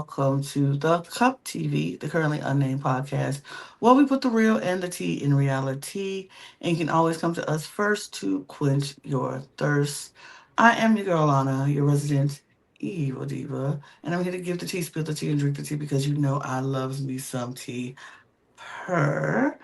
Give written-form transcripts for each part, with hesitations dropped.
welcome to the Cup TV, the Currently Unnamed Podcast, where we put the real and the tea in reality. And you can always come to us first to quench your thirst. I am your girl, Lana, your resident evil diva, and I'm here to give the tea, spill the tea, and drink the tea because you know I loves me some tea. Her.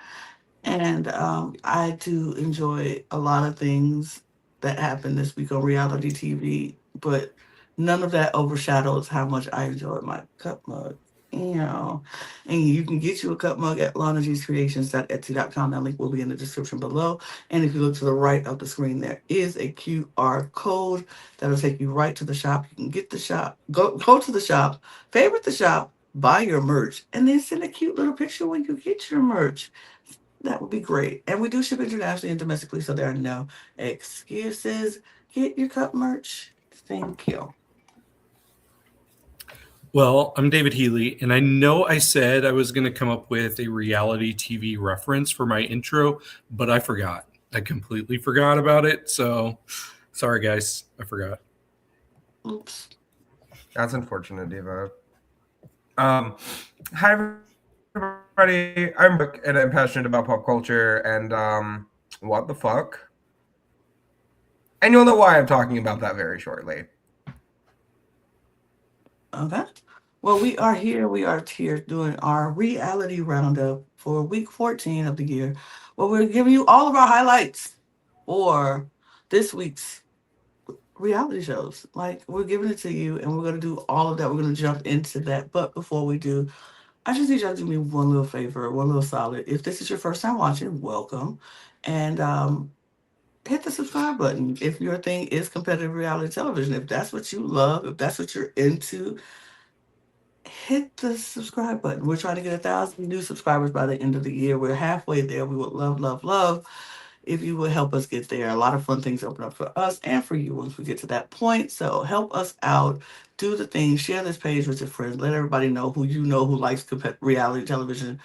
And I do enjoy a lot of things that happened this week on reality TV, but none of that overshadows how much I enjoyed my cup mug. You know, and you can get you a cup mug at lanagcreations.etsy.com. That link will be in the description below. And if you look to the right of the screen, there is a QR code that'll take you right to the shop. You can get the shop, go to the shop, favorite the shop, buy your merch, and then send a cute little picture when you get your merch. That would be great. And we do ship internationally and domestically, so there are no excuses. Get your cup merch. Thank you. Well, I'm David Healy, and I know I said I was going to come up with a reality TV reference for my intro, but I forgot. I completely forgot about it. So, sorry, guys. I forgot. Oops. That's unfortunate, Diva. Hi, everybody. I'm Brook, and I'm passionate about pop culture and what the fuck. And you'll know why I'm talking about that very shortly. Okay. Well, we are here. We are here doing our reality roundup for week 14 of the year, where we're giving you all of our highlights for this week's reality shows. Like, we're giving it to you, and we're going to do all of that. We're going to jump into that. But before we do, I just need y'all to do me one little favor, one little solid. If this is your first time watching, welcome. And hit the subscribe button if your thing is competitive reality television. If that's what you love, if that's what you're into, hit the subscribe button. We're trying to get 1,000 new subscribers by the end of the year. We're halfway there. We would love if you would help us get there. A lot of fun things open up for us and for you once we get to that point. So help us out. Do the thing. Share this page with your friends. Let everybody know who likes reality television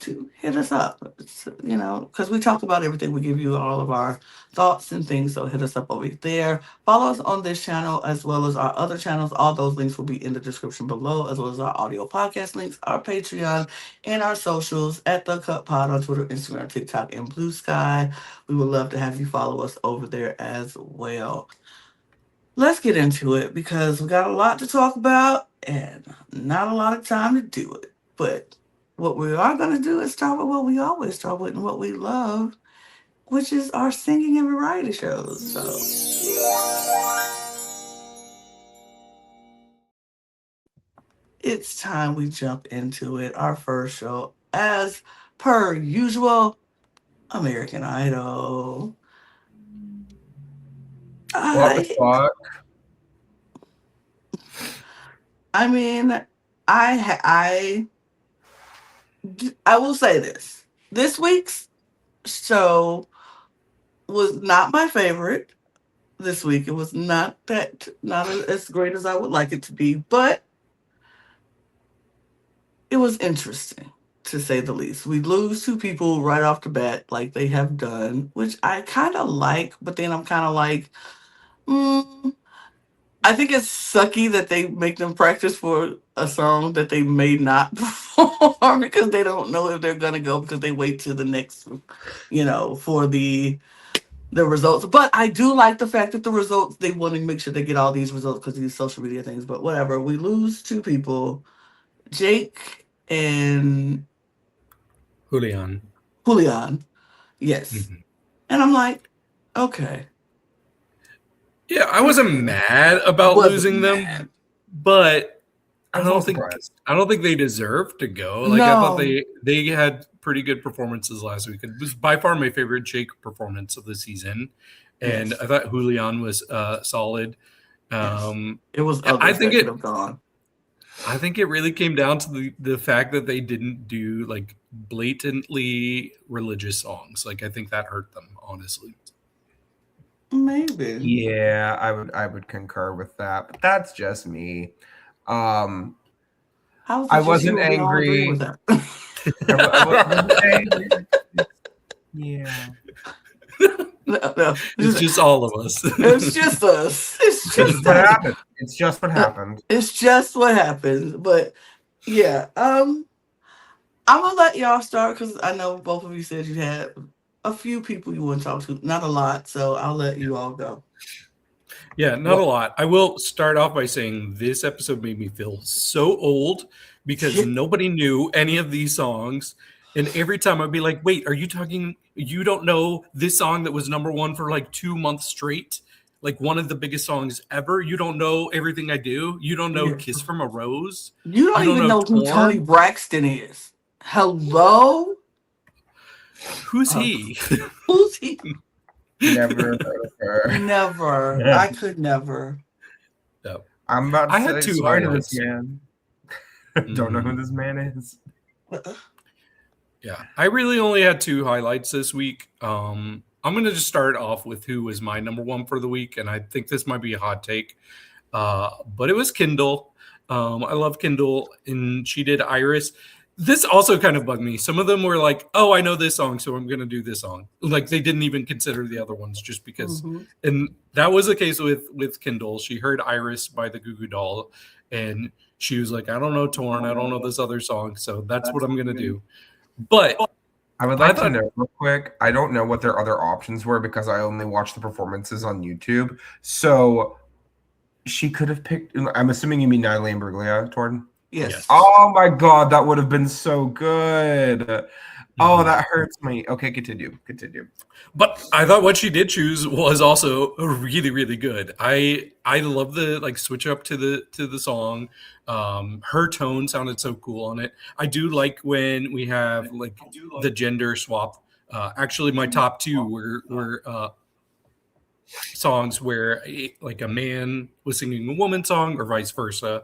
to hit us up. Because we talk about everything. We give you all of our thoughts and things. So hit us up over there. Follow us on this channel as well as our other channels. All those links will be in the description below, as well as our audio podcast links, our Patreon, and our socials at The Cut Pod on Twitter, Instagram, TikTok, and Blue Sky. We would love to have you follow us over there as well. Let's get into it because we got a lot to talk about and not a lot of time to do it. But what we are going to do is start with what we always start with and what we love, which is our singing and variety shows. So it's time we jump into it. Our first show, as per usual, American Idol. What the fuck? I mean, I will say this. This week's show was not my favorite this week. It was not as great as I would like it to be, but it was interesting, to say the least. We lose two people right off the bat, like they have done, which I kind of like, but then I'm kind of like, I think it's sucky that they make them practice for a song that they may not perform because they don't know if they're gonna go because they wait to the next, for the results. But I do like the fact that the results, they want to make sure they get all these results because of these social media things. But whatever, we lose two people, Jake and Julian. Yes. Mm-hmm. And I'm like, okay. Yeah, I wasn't mad about losing them, but I don't think they deserve to go. Like, no. I thought they had pretty good performances last week. It was by far my favorite Jake performance of the season, and yes. I thought Julian was solid. It was. I think it have gone. I think it really came down to the fact that they didn't do like blatantly religious songs. Like, I think that hurt them, honestly. Maybe. Yeah, I would concur with that, but that's just me. I wasn't angry with that. I wasn't angry. Yeah. No. It's just all of us. It's just us. It's just what happened. It's just what happened. It's just what happened. But yeah, I'm gonna let y'all start because I know both of you said you had a few people you want to talk to, not a lot. So I'll let you all go. Yeah, not a lot. I will start off by saying this episode made me feel so old because nobody knew any of these songs. And every time I'd be like, wait, are you talking? You don't know this song that was number one for like 2 months straight? Like one of the biggest songs ever? You don't know Everything I Do? You don't know Kiss from a Rose? You don't even know who Toni Braxton is. Hello? Who's he? Who's he? Never heard of her. Never. I could never. No. I'm about to I say, had two sorry to highlights. this man. Don't know who this man is. Yeah, I really only had 2 highlights this week. I'm going to just start off with who was my number one for the week, and I think this might be a hot take, but it was Kendall. I love Kendall, and she did Iris. This also kind of bugged me. Some of them were like, oh, I know this song, so I'm going to do this song. Like, they didn't even consider the other ones just because. Mm-hmm. And that was the case with Kendall. She heard Iris by the Goo Goo Doll, and she was like, I don't know Torn. I don't know this other song, so that's what I'm going to do. But I would like to know real quick, I don't know what their other options were because I only watched the performances on YouTube. So she could have picked, I'm assuming you mean Natalie Imbruglia, Torn? Yes. Oh my God, that would have been so good. Oh, that hurts me. Okay, continue. But I thought what she did choose was also really, really good. I love the like switch up to the song. Her tone sounded so cool on it. I do like when we have like the gender swap. Actually, my top 2 were songs where like a man was singing a woman song or vice versa.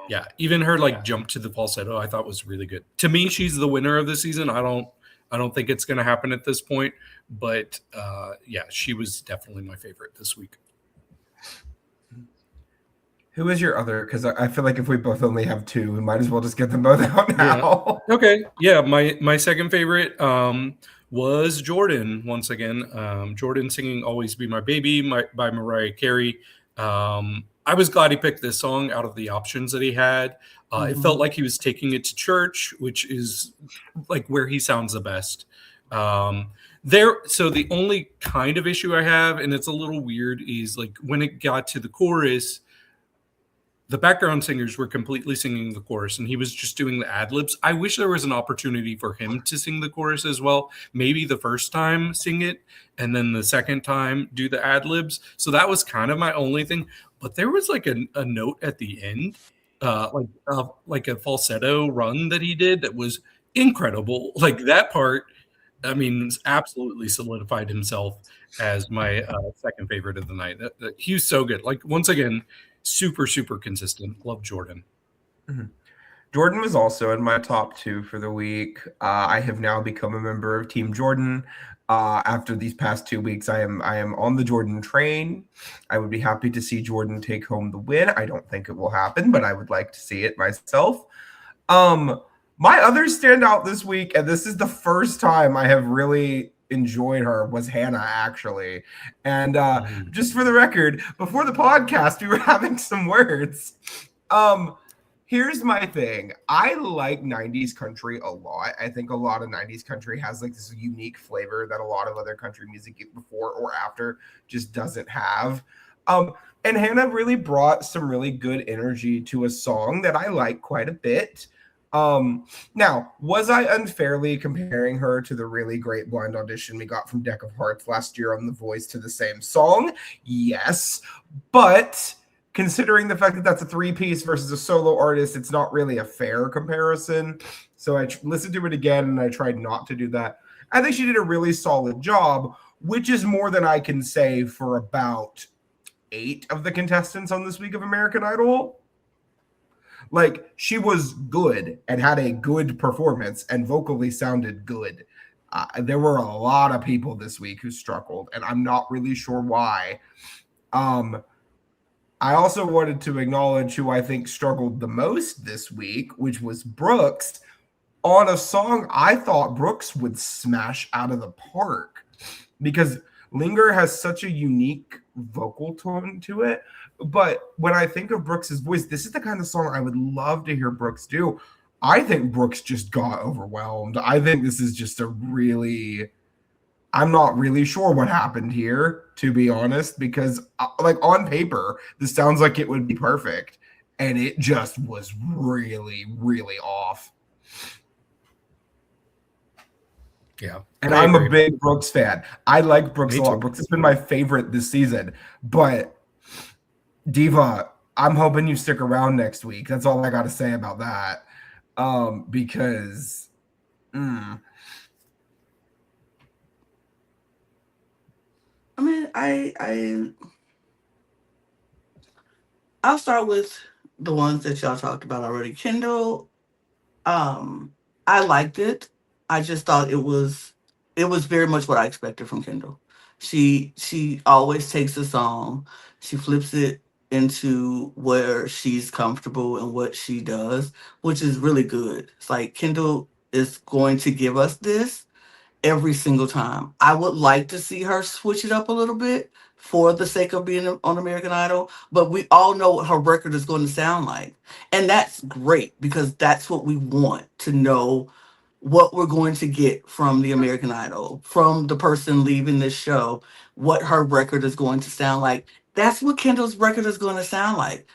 Yeah, even her like jump to the falsetto I thought was really good. To me, she's the winner of the season. I don't think it's going to happen at this point, but yeah, she was definitely my favorite this week. Who is your other? Because I feel like if we both only have 2, we might as well just get them both out now. Yeah. Okay. Yeah, my second favorite was Jordan once again. Jordan singing "Always Be My Baby" by Mariah Carey. I was glad he picked this song out of the options that he had. It felt like he was taking it to church, which is like where he sounds the best. So the only kind of issue I have, and it's a little weird, is like when it got to the chorus, the background singers were completely singing the chorus and he was just doing the ad-libs. I wish there was an opportunity for him to sing the chorus as well. Maybe the first time sing it and then the second time do the ad-libs. So that was kind of my only thing. But there was like a note at the end, like a falsetto run that he did that was incredible. Like that part, I mean, absolutely solidified himself as my second favorite of the night. He was so good. Like once again, super, super consistent. Love Jordan. Mm-hmm. Jordan was also in my top 2 for the week. I have now become a member of Team Jordan. After these past 2 weeks, I am on the Jordan train. I would be happy to see Jordan take home the win. I don't think it will happen, but I would like to see it myself. My other standout this week, and this is the first time I have really enjoyed her, was Hannah, actually. And just for the record, before the podcast, we were having some words. Here's my thing. I like 90s country a lot. I think a lot of 90s country has like this unique flavor that a lot of other country music before or after just doesn't have. And Hannah really brought some really good energy to a song that I like quite a bit. Now, was I unfairly comparing her to the really great blind audition we got from Deck of Hearts last year on The Voice to the same song? Yes, but considering the fact that that's a 3-piece versus a solo artist, it's not really a fair comparison. So I listened to it again and I tried not to do that. I think she did a really solid job, which is more than I can say for about 8 of the contestants on this week of American Idol. Like, she was good and had a good performance and vocally sounded good. There were a lot of people this week who struggled, and I'm not really sure why. I also wanted to acknowledge who I think struggled the most this week, which was Brooks, on a song I thought Brooks would smash out of the park. Because Linger has such a unique vocal tone to it. But when I think of Brooks's voice, this is the kind of song I would love to hear Brooks do. I think Brooks just got overwhelmed. I think this is just a really, I'm not really sure what happened here, to be honest, because like on paper, this sounds like it would be perfect. And it just was really, really off. Yeah. And I'm a big Brooks fan. I like Brooks a lot. Brooks has been my favorite this season. But Diva, I'm hoping you stick around next week. That's all I got to say about that. Because I mean, I'll start with the ones that y'all talked about already. Kendall, I liked it. I just thought it was very much what I expected from Kendall. She always takes a song, she flips it into where she's comfortable and what she does, which is really good. It's like Kendall is going to give us this every single time. I would like to see her switch it up a little bit for the sake of being on American Idol, but we all know what her record is going to sound like. And that's great because that's what we want to know, what we're going to get from the American Idol, from the person leaving this show, what her record is going to sound like. That's what Kendall's record is going to sound like.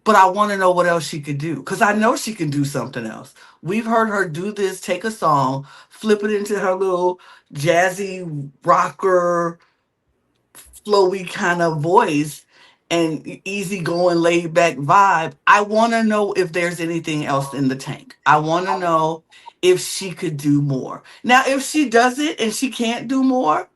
But I want to know what else she could do because I know she can do something else. We've heard her do this, take a song, flip it into her little jazzy rocker, flowy kind of voice and easygoing, laid back vibe. I want to know if there's anything else in the tank. I want to know if she could do more. Now, if she does it and she can't do more,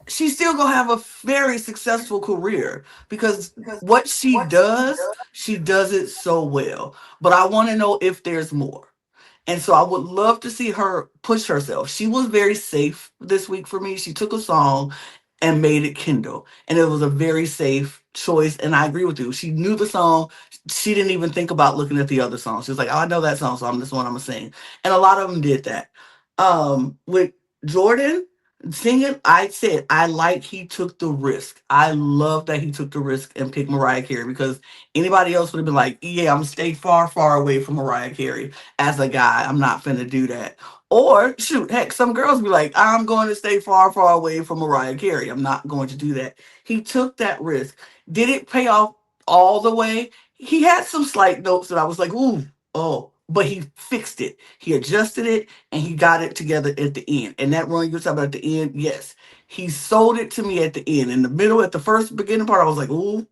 she's still gonna have a very successful career because what she does it so well. But I want to know if there's more. And so I would love to see her push herself. She was very safe this week for me. She took a song and made it Kindle. And it was a very safe choice. And I agree with you. She knew the song. She didn't even think about looking at the other songs. She was like, oh, I know that song, so I'm this one I'm gonna sing. And a lot of them did that. With Jordan singing, I said I like he took the risk. I love that he took the risk and picked Mariah Carey because anybody else would have been like, yeah, I'm gonna stay far, far away from Mariah Carey. As a guy, I'm not finna do that. Or shoot, heck, some girls be like, I'm going to stay far, far away from Mariah Carey. I'm not going to do that. He took that risk. Did it pay off all the way? He had some slight notes that I was like, ooh, oh, but he fixed it. He adjusted it and he got it together at the end. And that run you're talking about at the end, yes, he sold it to me at the end. In the middle, at the first beginning part, I was like, ooh,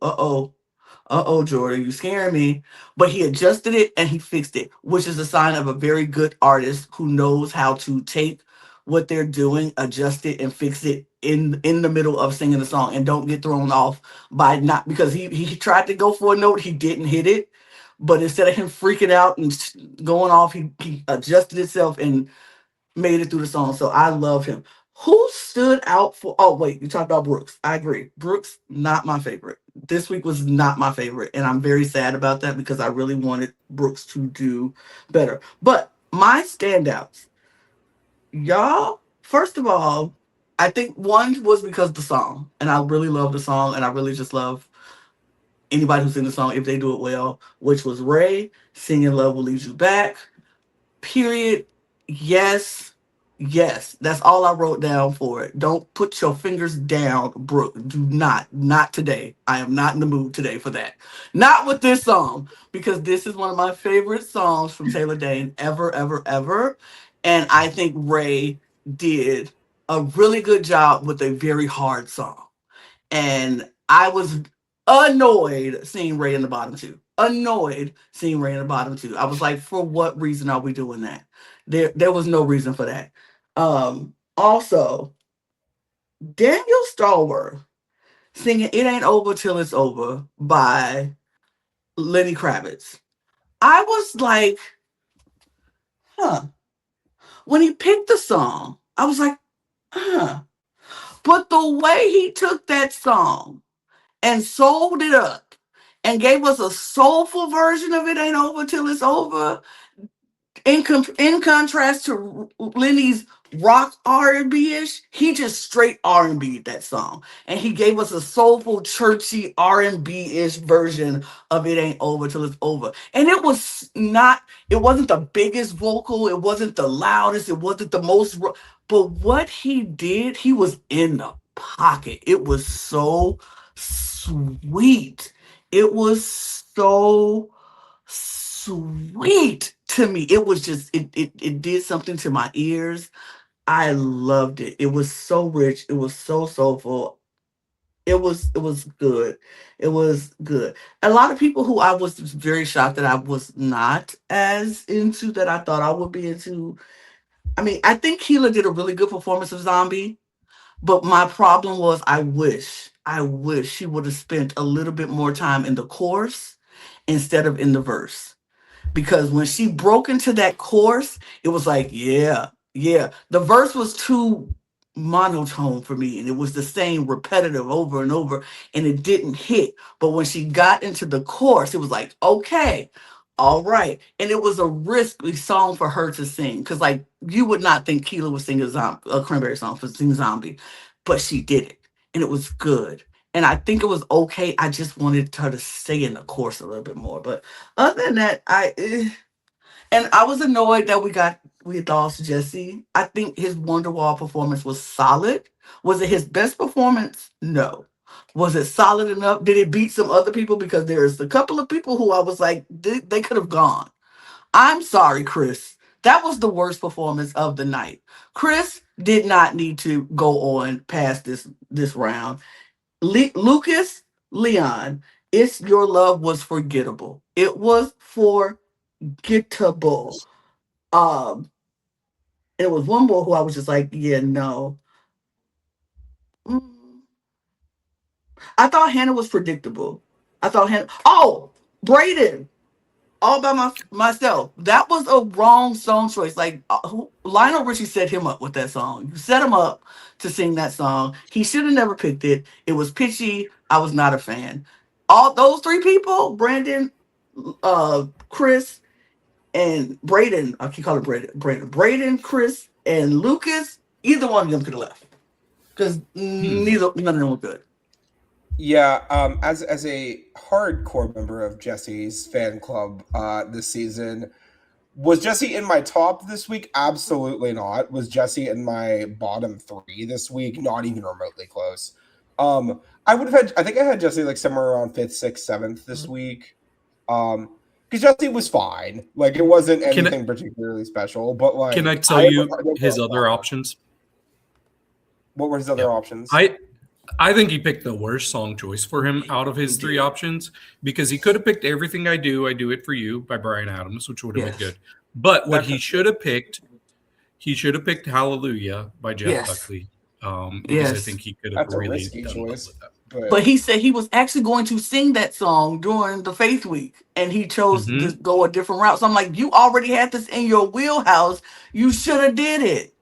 Jordan, you scaring me. But he adjusted it and he fixed it, which is a sign of a very good artist who knows how to take what they're doing, adjust it, and fix it in the middle of singing the song and don't get thrown off by not because he tried to go for a note, he didn't hit it. But instead of him freaking out and going off, he adjusted himself and made it through the song. So I love him. Who stood out for? Oh, wait, you talked about Brooks. I agree. Brooks, not my favorite. This week was not my favorite. And I'm very sad about that because I really wanted Brooks to do better. But my standouts, y'all, first of all, I think one was because of the song. And I really love the song. And I really just love anybody who's in the song if they do it well, which was Ray singing Love Will Lead You Back. Period. Yes. Yes. That's all I wrote down for it. Don't put your fingers down, Brooke. Do not. Not today. I am not in the mood today for that. Not with this song, because this is one of my favorite songs from Taylor Dane ever, ever, ever. And I think Ray did a really good job with a very hard song. And I was annoyed seeing Ray in the bottom two. Annoyed seeing Ray in the bottom two. I was like, for what reason are we doing that? There was no reason for that. Also, Daniel Stallworth singing It Ain't Over Till It's Over by Lenny Kravitz. I was like, huh. When he picked the song, I was like, huh. But the way he took that song and sold it up and gave us a soulful version of It Ain't Over Till It's Over, in contrast to Lenny's rock R&B-ish. He just straight R&B that song. And he gave us a soulful, churchy R&B-ish version of It Ain't Over Till It's Over. And it wasn't the biggest vocal. It wasn't the loudest. It wasn't the most. But what he did, he was in the pocket. It was so sweet. It was so sweet to me. It was just it did something to my ears. I loved it. It was so rich. It was so soulful. It was good. It was good. A lot of people who I was very shocked that I was not as into that I thought I would be into. I mean, I think Keela did a really good performance of Zombie, but my problem was I wish she would have spent a little bit more time in the chorus instead of in the verse, because when she broke into that chorus, it was like, yeah, yeah. The verse was too monotone for me, and it was the same repetitive over and over, and it didn't hit. But when she got into the chorus, it was like, okay, all right. And it was a risky song for her to sing, because like you would not think Keela would sing a Cranberry song for sing Zombie, but she did it, and it was good. And I think it was okay. I just wanted her to stay in the chorus a little bit more. But other than that, and I was annoyed that we lost Jesse. I think his Wonderwall performance was solid. Was it his best performance? No. Was it solid enough? Did it beat some other people? Because there's a couple of people who I was like, they could have gone. I'm sorry, Chris. That was the worst performance of the night. Chris did not need to go on past this round. Lucas, Leon, It's Your Love was forgettable. It was forgettable. Um, and it was one more who I was just like, yeah, no. Mm. I thought Hannah was predictable. I thought Hannah. Oh, Brayden, all by myself. That was a wrong song choice. Like Lionel Richie set him up with that song. You set him up to sing that song. He should have never picked it. It was pitchy. I was not a fan. All those three people, Brandon, Chris, and Brayden. I keep calling Brayden, Chris, and Lucas. Either one of them could have left because none of them were good. Yeah, as a hardcore member of Jesse's fan club this season, was Jesse in my top this week? Absolutely not. Was Jesse in my bottom 3 this week? Not even remotely close. I think I had Jesse like somewhere around 5th, 6th, 7th this week. Because Jesse was fine. Like it wasn't anything particularly special. But like, can I tell you his other options? What were his other options? I think he picked the worst song choice for him out of his 3 options, because he could have picked Everything I Do It For You by Bryan Adams, which would have been good. But what he should have picked Hallelujah by Jeff Buckley. Because I think he could have really done well with that. But he said he was actually going to sing that song during the Faith Week, and he chose to go a different route. So I'm like, you already had this in your wheelhouse. You should have did it.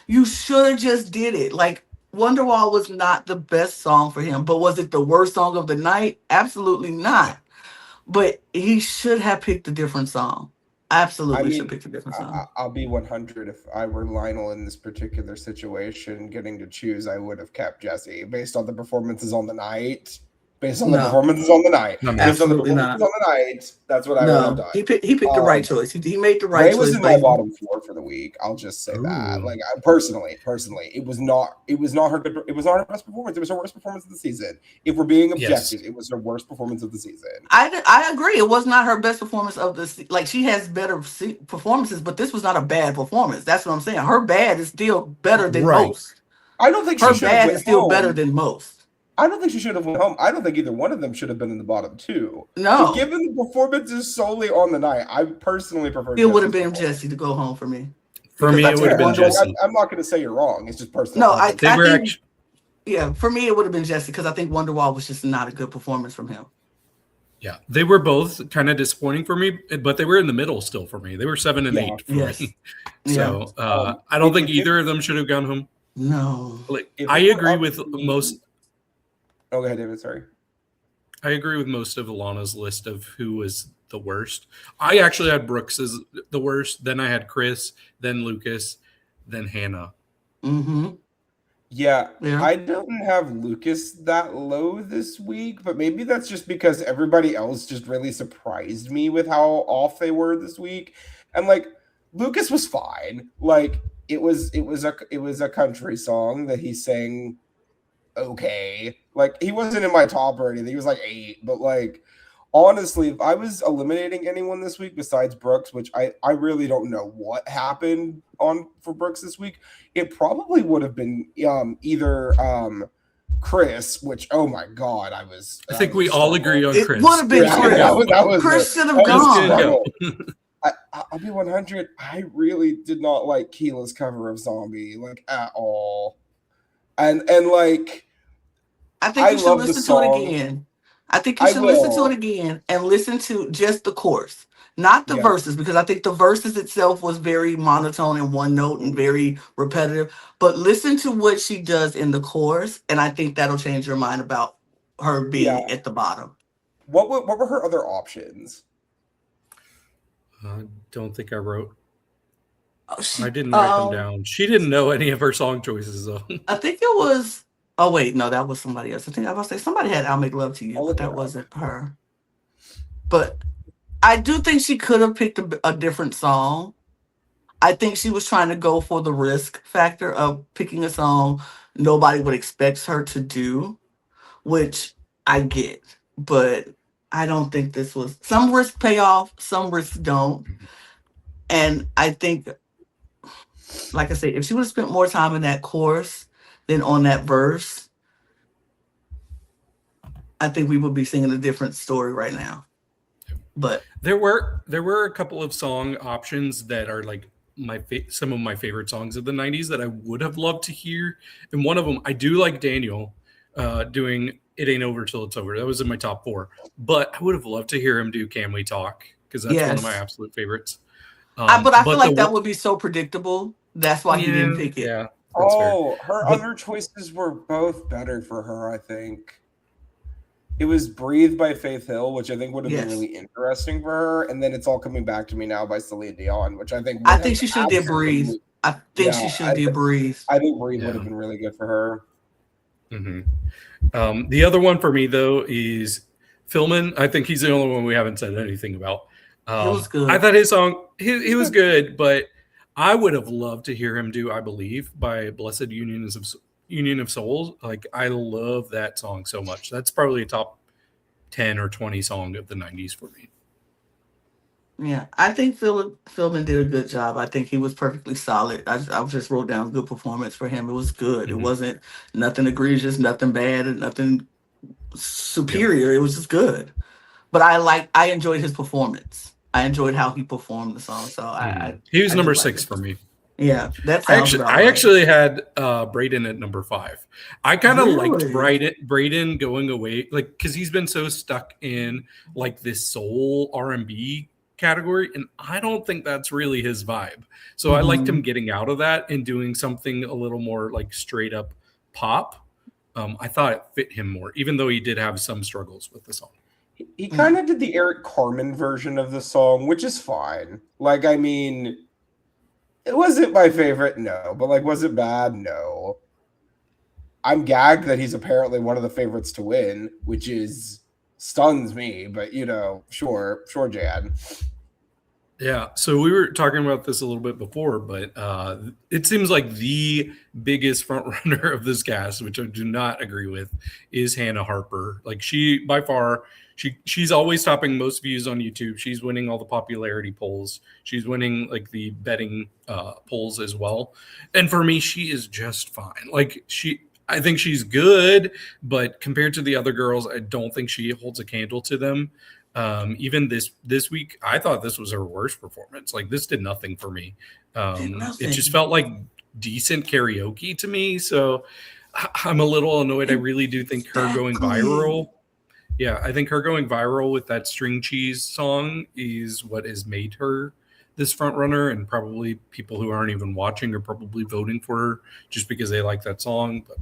You should have just did it. Like, Wonderwall was not the best song for him, but was it the worst song of the night? Absolutely not. But he should have picked a different song. Absolutely should pick a different song. I'll be 100. If I were Lionel in this particular situation, getting to choose, I would have kept Jesse based on the performances on the night. Based on the performances on the night. Absolutely not. On the night, that's what I would have done. He picked the right choice. He made the right choice. Ray was in my bottom 4 for the week. I'll just say that. Like personally, it was not her best performance. It was her worst performance of the season. If we're being objective, it was her worst performance of the season. I agree. It was not her best performance of the like. She has better performances, but this was not a bad performance. That's what I'm saying. Her bad is still better than most. I don't think her bad is still better than most. I don't think she should have went home. I don't think either one of them should have been in the bottom 2. No. But given the performances solely on the night, I personally prefer it would have been Jesse to go home for me. For me, it would have been Jesse. I'm not going to say you're wrong. It's just personal. No, I think, yeah, for me, it would have been Jesse because I think Wonderwall was just not a good performance from him. Yeah, they were both kind of disappointing for me, but they were in the middle still for me. They were 7 and 8 for me. So I don't think either of them should have gone home. No. Like, I agree with most... Oh, go ahead, David. Sorry. I agree with most of Alana's list of who was the worst. I actually had Brooks as the worst. Then I had Chris, then Lucas, then Hannah. Mm-hmm. Yeah, Yeah. I don't have Lucas that low this week, but maybe that's just because everybody else just really surprised me with how off they were this week. And like Lucas was fine. Like it was a country song that he sang okay. Like he wasn't in my top or anything. He was like 8, but like honestly, if I was eliminating anyone this week besides Brooks, which I really don't know what happened on for Brooks this week, it probably would have been either Chris, which oh my god, I think we all agree on It Chris. would have been Yeah, Chris. that was Chris should have gone. I'll be 100. I really did not like Keela's cover of Zombie, like at all. And like I think you should love the listen to song. it again. I think you should listen to it again and listen to just the chorus, not the verses, because I think the verses itself was very monotone and one note and very repetitive. But listen to what she does in the chorus, and I think that'll change your mind about her being at the bottom. What were her other options? I don't think I wrote. Oh, I didn't write them down. She didn't know any of her song choices, though. I think it was. Oh wait, no, that was somebody else. I think I was gonna say somebody had "I'll Make Love to You," but that wasn't her. But I do think she could have picked a different song. I think she was trying to go for the risk factor of picking a song nobody would expect her to do, which I get. But I don't think this was. Some risks pay off, some risks don't. And I think, like I said, if she would have spent more time in that chorus than on that verse, I think we would be singing a different story right now. But there were a couple of song options that are like some of my favorite songs of the 90s that I would have loved to hear. And one of them, I do like Daniel doing "It Ain't Over Till It's Over." That was in my top 4. But I would have loved to hear him do "Can We Talk?" because that's one of my absolute favorites. But I feel like that would be so predictable. That's why he didn't pick it. Yeah. Her other choices were both better for her, I think. It was "Breathe" by Faith Hill, which I think would have been really interesting for her, and then "It's All Coming Back to Me Now" by Celine Dion, which I think she should have "Breathe." I think she should have "Breathe." I think "Breathe" would have been really good for her. Mm-hmm. The other one for me though is Philman. I think he's the only one we haven't said anything about. He was good. I thought his song he was good, but I would have loved to hear him do "I Believe" by Blessed Union of Souls. Like I love that song so much. That's probably a top 10 or 20 song of the 90s for me. Yeah, I think Philman did a good job. I think he was perfectly solid. I just wrote down good performance for him. It was good. Mm-hmm. It wasn't nothing egregious, nothing bad, and nothing superior. It was just good. But I enjoyed his performance. I enjoyed how he performed the song. So he was number 6 for me. Yeah, that sounds about right. I actually had Braden at number 5. I kind of liked Braden going away, like because he's been so stuck in like this soul R&B category, and I don't think that's really his vibe. So I liked him getting out of that and doing something a little more like straight up pop. I thought it fit him more, even though he did have some struggles with the song. He kind of did the Eric Carmen version of the song, which is fine. Like, I mean, it wasn't my favorite, no. But, like, was it bad? No. I'm gagged that he's apparently one of the favorites to win, which stuns me. But, sure, Jan. Yeah, so we were talking about this a little bit before, but it seems like the biggest front runner of this cast, which I do not agree with, is Hannah Harper. Like she, by far, she's always topping most views on YouTube. She's winning all the popularity polls. She's winning like the betting polls as well. And for me, she is just fine. Like I think she's good, but compared to the other girls, I don't think she holds a candle to them. Even this week, I thought this was her worst performance. Like this did nothing for me. It just felt like decent karaoke to me. So I'm a little annoyed. I really do think her going viral. Yeah, I think her going viral with that String Cheese song is what has made her this front runner, and probably people who aren't even watching are probably voting for her just because they like that song. But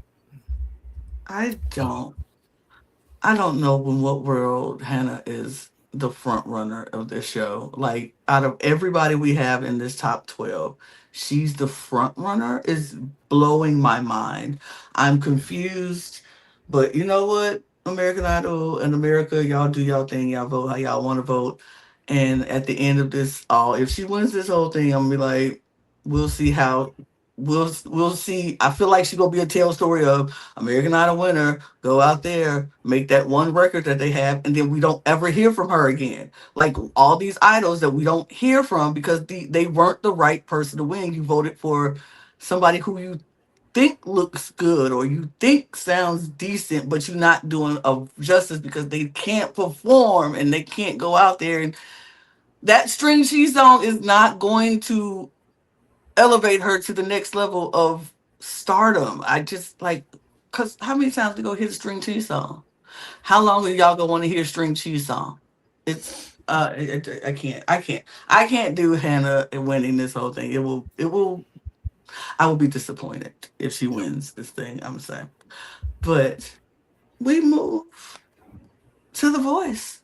I don't know in what world Hannah is the front runner of this show. Like out of everybody we have in this top 12, she's the front runner. Is blowing my mind. I'm confused, but you know what? American Idol and America, y'all do y'all thing. Y'all vote how y'all want to vote. And at the end of this, all if she wins this whole thing, I'm gonna be like, we'll see how. We'll see. I feel like she's gonna be a tale story of American Idol winner, go out there, make that one record that they have, and then we don't ever hear from her again. Like all these idols that we don't hear from because they weren't the right person to win. You voted for somebody who you think looks good or you think sounds decent, but you're not doing a justice because they can't perform and they can't go out there. And that string cheese song is not going to elevate her to the next level of stardom. I just like, cause how many times to go hear the string cheese song? How long are y'all gonna want to hear string cheese song? It's I can't do Hannah winning this whole thing. It will I will be disappointed if she wins this thing. I'm saying, but we move to The Voice.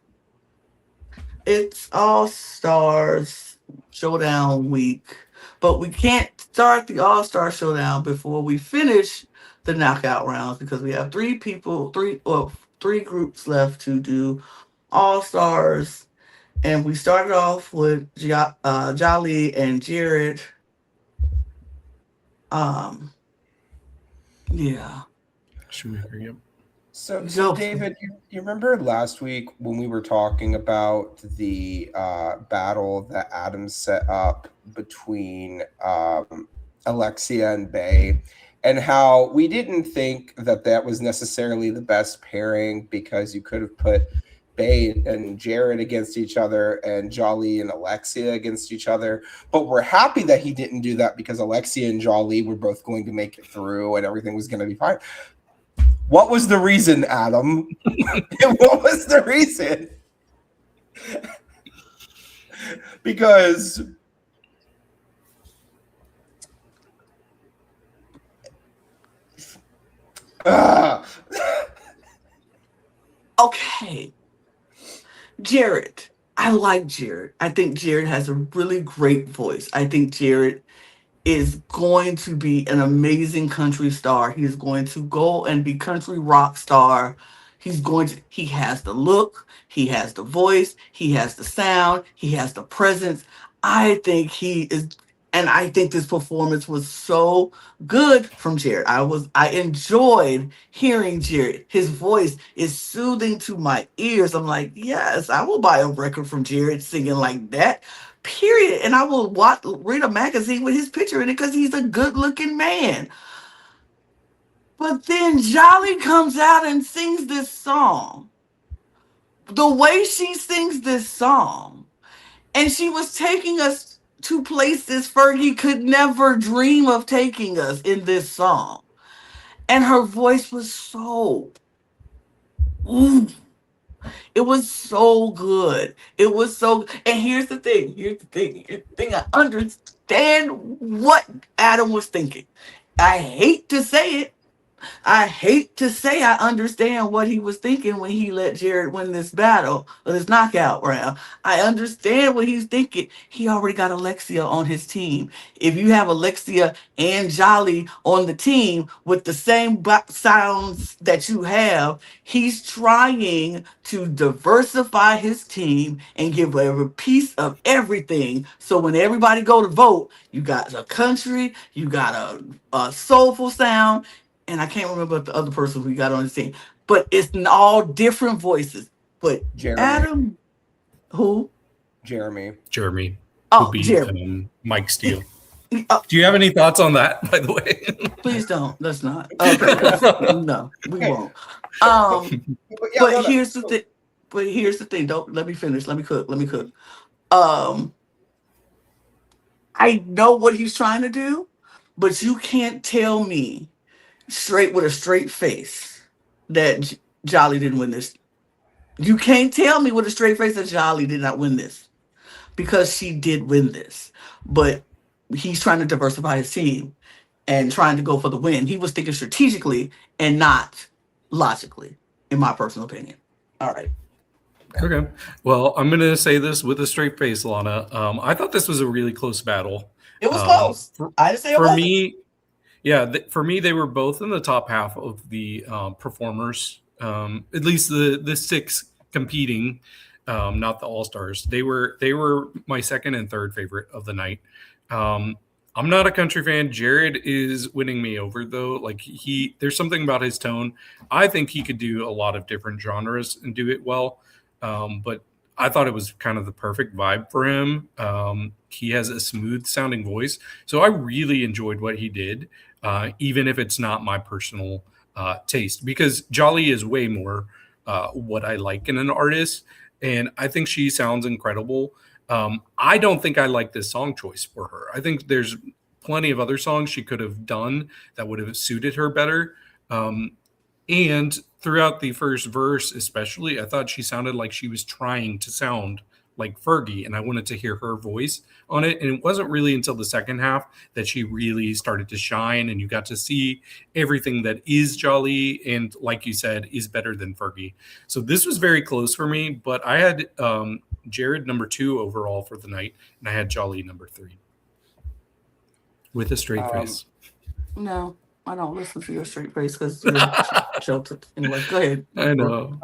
It's All Stars Showdown week, but we can't start the All Star Showdown before we finish the knockout rounds because we have three groups left to do All Stars, and we started off with Jolly and Jared. Um, yeah. Shoemaker, yep. So David, you remember last week when we were talking about the battle that Adam set up between Alexia and Bay, and how we didn't think that was necessarily the best pairing because you could have put Bay and Jared against each other and Jolly and Alexia against each other. But we're happy that he didn't do that because Alexia and Jolly were both going to make it through and everything was going to be fine. What was the reason, Adam? What was the reason? Because okay. Jared. I like Jared. I think Jared has a really great voice. I think Jared is going to be an amazing country star. He's going to go and be country rock star. He has the look, he has the voice, he has the sound, he has the presence. I think he is, and I think this performance was so good from Jared. I enjoyed hearing Jared. His voice is soothing to my ears. I'm like, yes, I will buy a record from Jared singing like that. Period. And I will read a magazine with his picture in it because he's a good looking man. But then Jolly comes out and sings this song. The way she sings this song, and she was taking us to places Fergie could never dream of taking us in this song. And her voice was so, ooh, it was so good. It was so, and here's the thing. I understand what Adam was thinking. I hate to say it. I hate to say I understand what he was thinking when he let Jared win this battle or this knockout round. I understand what he's thinking. He already got Alexia on his team. If you have Alexia and Jolly on the team with the same sounds that you have, he's trying to diversify his team and give a piece of everything. So when everybody go to vote, you got a country, you got a soulful sound, and I can't remember the other person we got on the team, but it's all different voices. But Jeremy. Adam, who? Jeremy. Oh, Jeremy. Mike Steele. Do you have any thoughts on that, by the way? Please don't. Let's not. Okay. No, we won't. But here's the thing. But here's the thing. Don't let me finish. Let me cook. I know what he's trying to do, but you can't tell me straight with a straight face that Jolly didn't win this. You can't tell me with a straight face that Jolly did not win this because she did win this. But he's trying to diversify his team and trying to go for the win. He was thinking strategically and not logically, in my personal opinion. All right. Okay. Well, I'm going to say this with a straight face, Lana. I thought this was a really close battle. It was close. I didn't say it wasn't. Me, yeah, for me, they were both in the top half of the performers. At least the 6 competing, not the All Stars. They were my second and third favorite of the night. I'm not a country fan. Jared is winning me over though. Like there's something about his tone. I think he could do a lot of different genres and do it well. But I thought it was kind of the perfect vibe for him. He has a smooth sounding voice. So I really enjoyed what he did, even if it's not my personal taste, because Jolly is way more what I like in an artist. And I think she sounds incredible. I don't think I like this song choice for her. I think there's plenty of other songs she could have done that would have suited her better. And throughout the first verse, especially, I thought she sounded like she was trying to sound like Fergie, and I wanted to hear her voice on it. And it wasn't really until the second half that she really started to shine, and you got to see everything that is Jolly and, like you said, is better than Fergie. So this was very close for me, but I had Jared number 2 overall for the night, and I had Jolly number 3 with a straight face. No, I don't listen to your straight face because you're jilted. Anyway, go ahead. I know.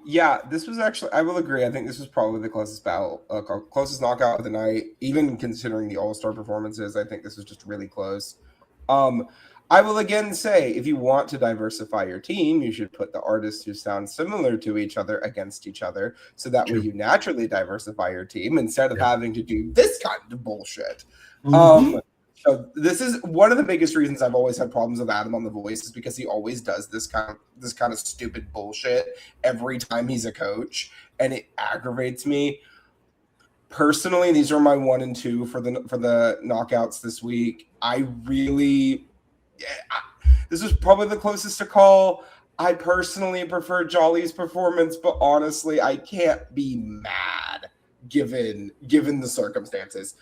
Yeah, this was actually, I will agree. I think this was probably the closest battle, closest knockout of the night. Even considering the All-Star performances, I think this was just really close. I will again say, if you want to diversify your team, you should put the artists who sound similar to each other against each other, so that way you naturally diversify your team instead of having to do this kind of bullshit. So this is one of the biggest reasons I've always had problems with Adam on The Voice, is because he always does this kind of stupid bullshit every time he's a coach, and it aggravates me. Personally, these are my 1 and 2 for the knockouts this week. This was probably the closest to call. I personally prefer Jolly's performance, but honestly, I can't be mad given the circumstances.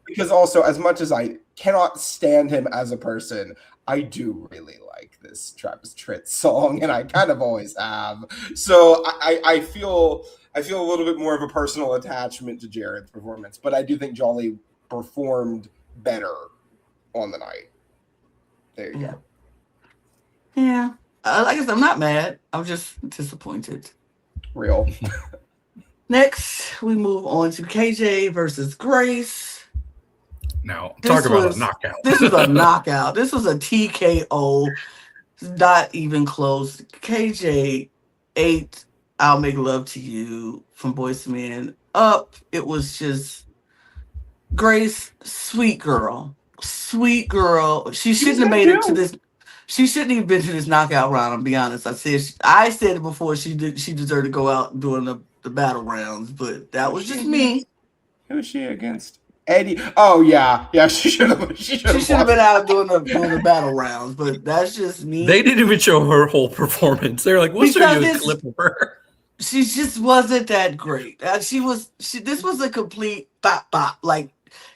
Because also, as much as I cannot stand him as a person, I do really like this Travis Tritt song, and I kind of always have. So I feel a little bit more of a personal attachment to Jared's performance, but I do think Jolly performed better on the night. There you go. Yeah. Like I said, I'm not mad. I'm just disappointed. Real. Next, we move on to KJ versus Grace. Now, talk about a knockout. This was a knockout. This was a TKO. Not even close. KJ ate I'll Make Love to You from Boyz II Men up. It was just Grace, sweet girl. Sweet girl. She shouldn't have made it to this. She shouldn't have been to this knockout round, I'll be honest. I said it before, she deserved to go out doing the battle rounds, but that was just me. Who was she against? Eddie. Oh yeah, she should have. She should have been out doing the battle rounds, but that's just me. They didn't even show her whole performance. They're like, "We'll show you a clip of her." She just wasn't that great. This was a complete bop. Like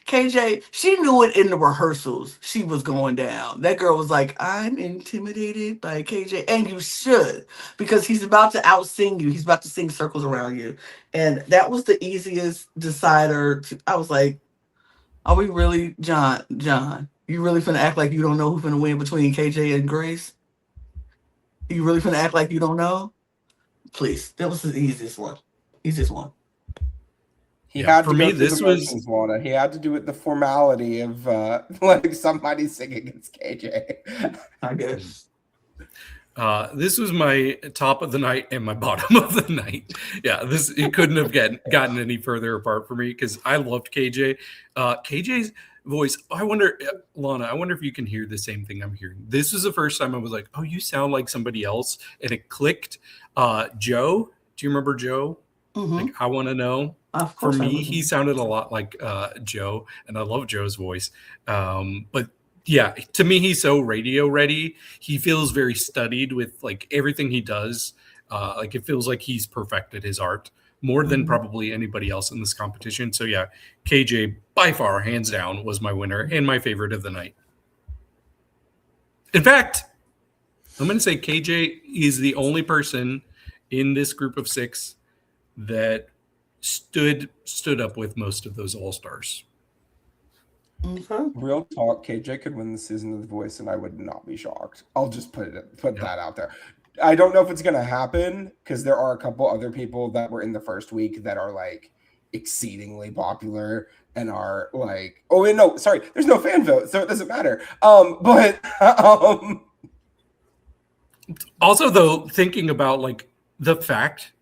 KJ, she knew it in the rehearsals. She was going down. That girl was like, "I'm intimidated by KJ," and you should, because he's about to outsing you. He's about to sing circles around you, and that was the easiest decider. I was like, "Are we really, John? You really finna act like you don't know who's finna win between KJ and Grace? You really finna act like you don't know? Please." That was the easiest one. He had to do it the formality of letting somebody sing against KJ. I guess. This was my top of the night and my bottom of the night. Yeah, it couldn't have gotten any further apart for me, because I loved KJ. KJ's voice. I wonder, Lana, if you can hear the same thing I'm hearing. This was the first time I was like, "Oh, you sound like somebody else," and it clicked. Joe, do you remember Joe? Mm-hmm. Like, I Want to Know. For me, he sounded a lot like Joe, and I love Joe's voice. But yeah, to me, he's so radio ready. He feels very studied with like everything he does. Like it feels like he's perfected his art more than probably anybody else in this competition. So yeah, KJ by far, hands down, was my winner and my favorite of the night. In fact, I'm going to say KJ is the only person in this group of 6 that stood up with most of those all-stars. Okay. Real talk, KJ could win the season of The Voice, and I would not be shocked. I'll just put that out there. I don't know if it's gonna happen because there are a couple other people that were in the first week that are like exceedingly popular and are like, oh wait, no, sorry, there's no fan vote, so it doesn't matter. But also though, thinking about like the fact,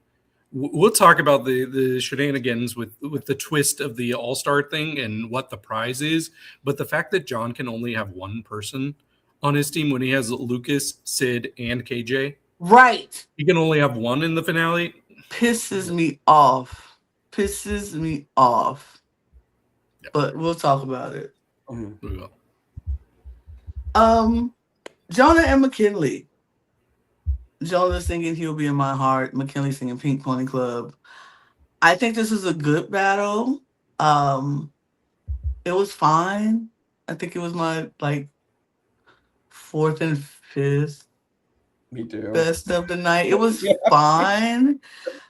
we'll talk about the shenanigans with the twist of the all-star thing and what the prize is, but the fact that John can only have one person on his team when he has Lucas, Sid, and KJ. Right. He can only have one in the finale. Pisses me off. Yep. But we'll talk about it. Mm-hmm. Jonah and McKinley. Jonah singing He'll Be in My Heart, McKinley singing Pink Pony Club. I think this is a good battle. It was fine. I think it was my like fourth and fifth me too. best of the night. It was fine.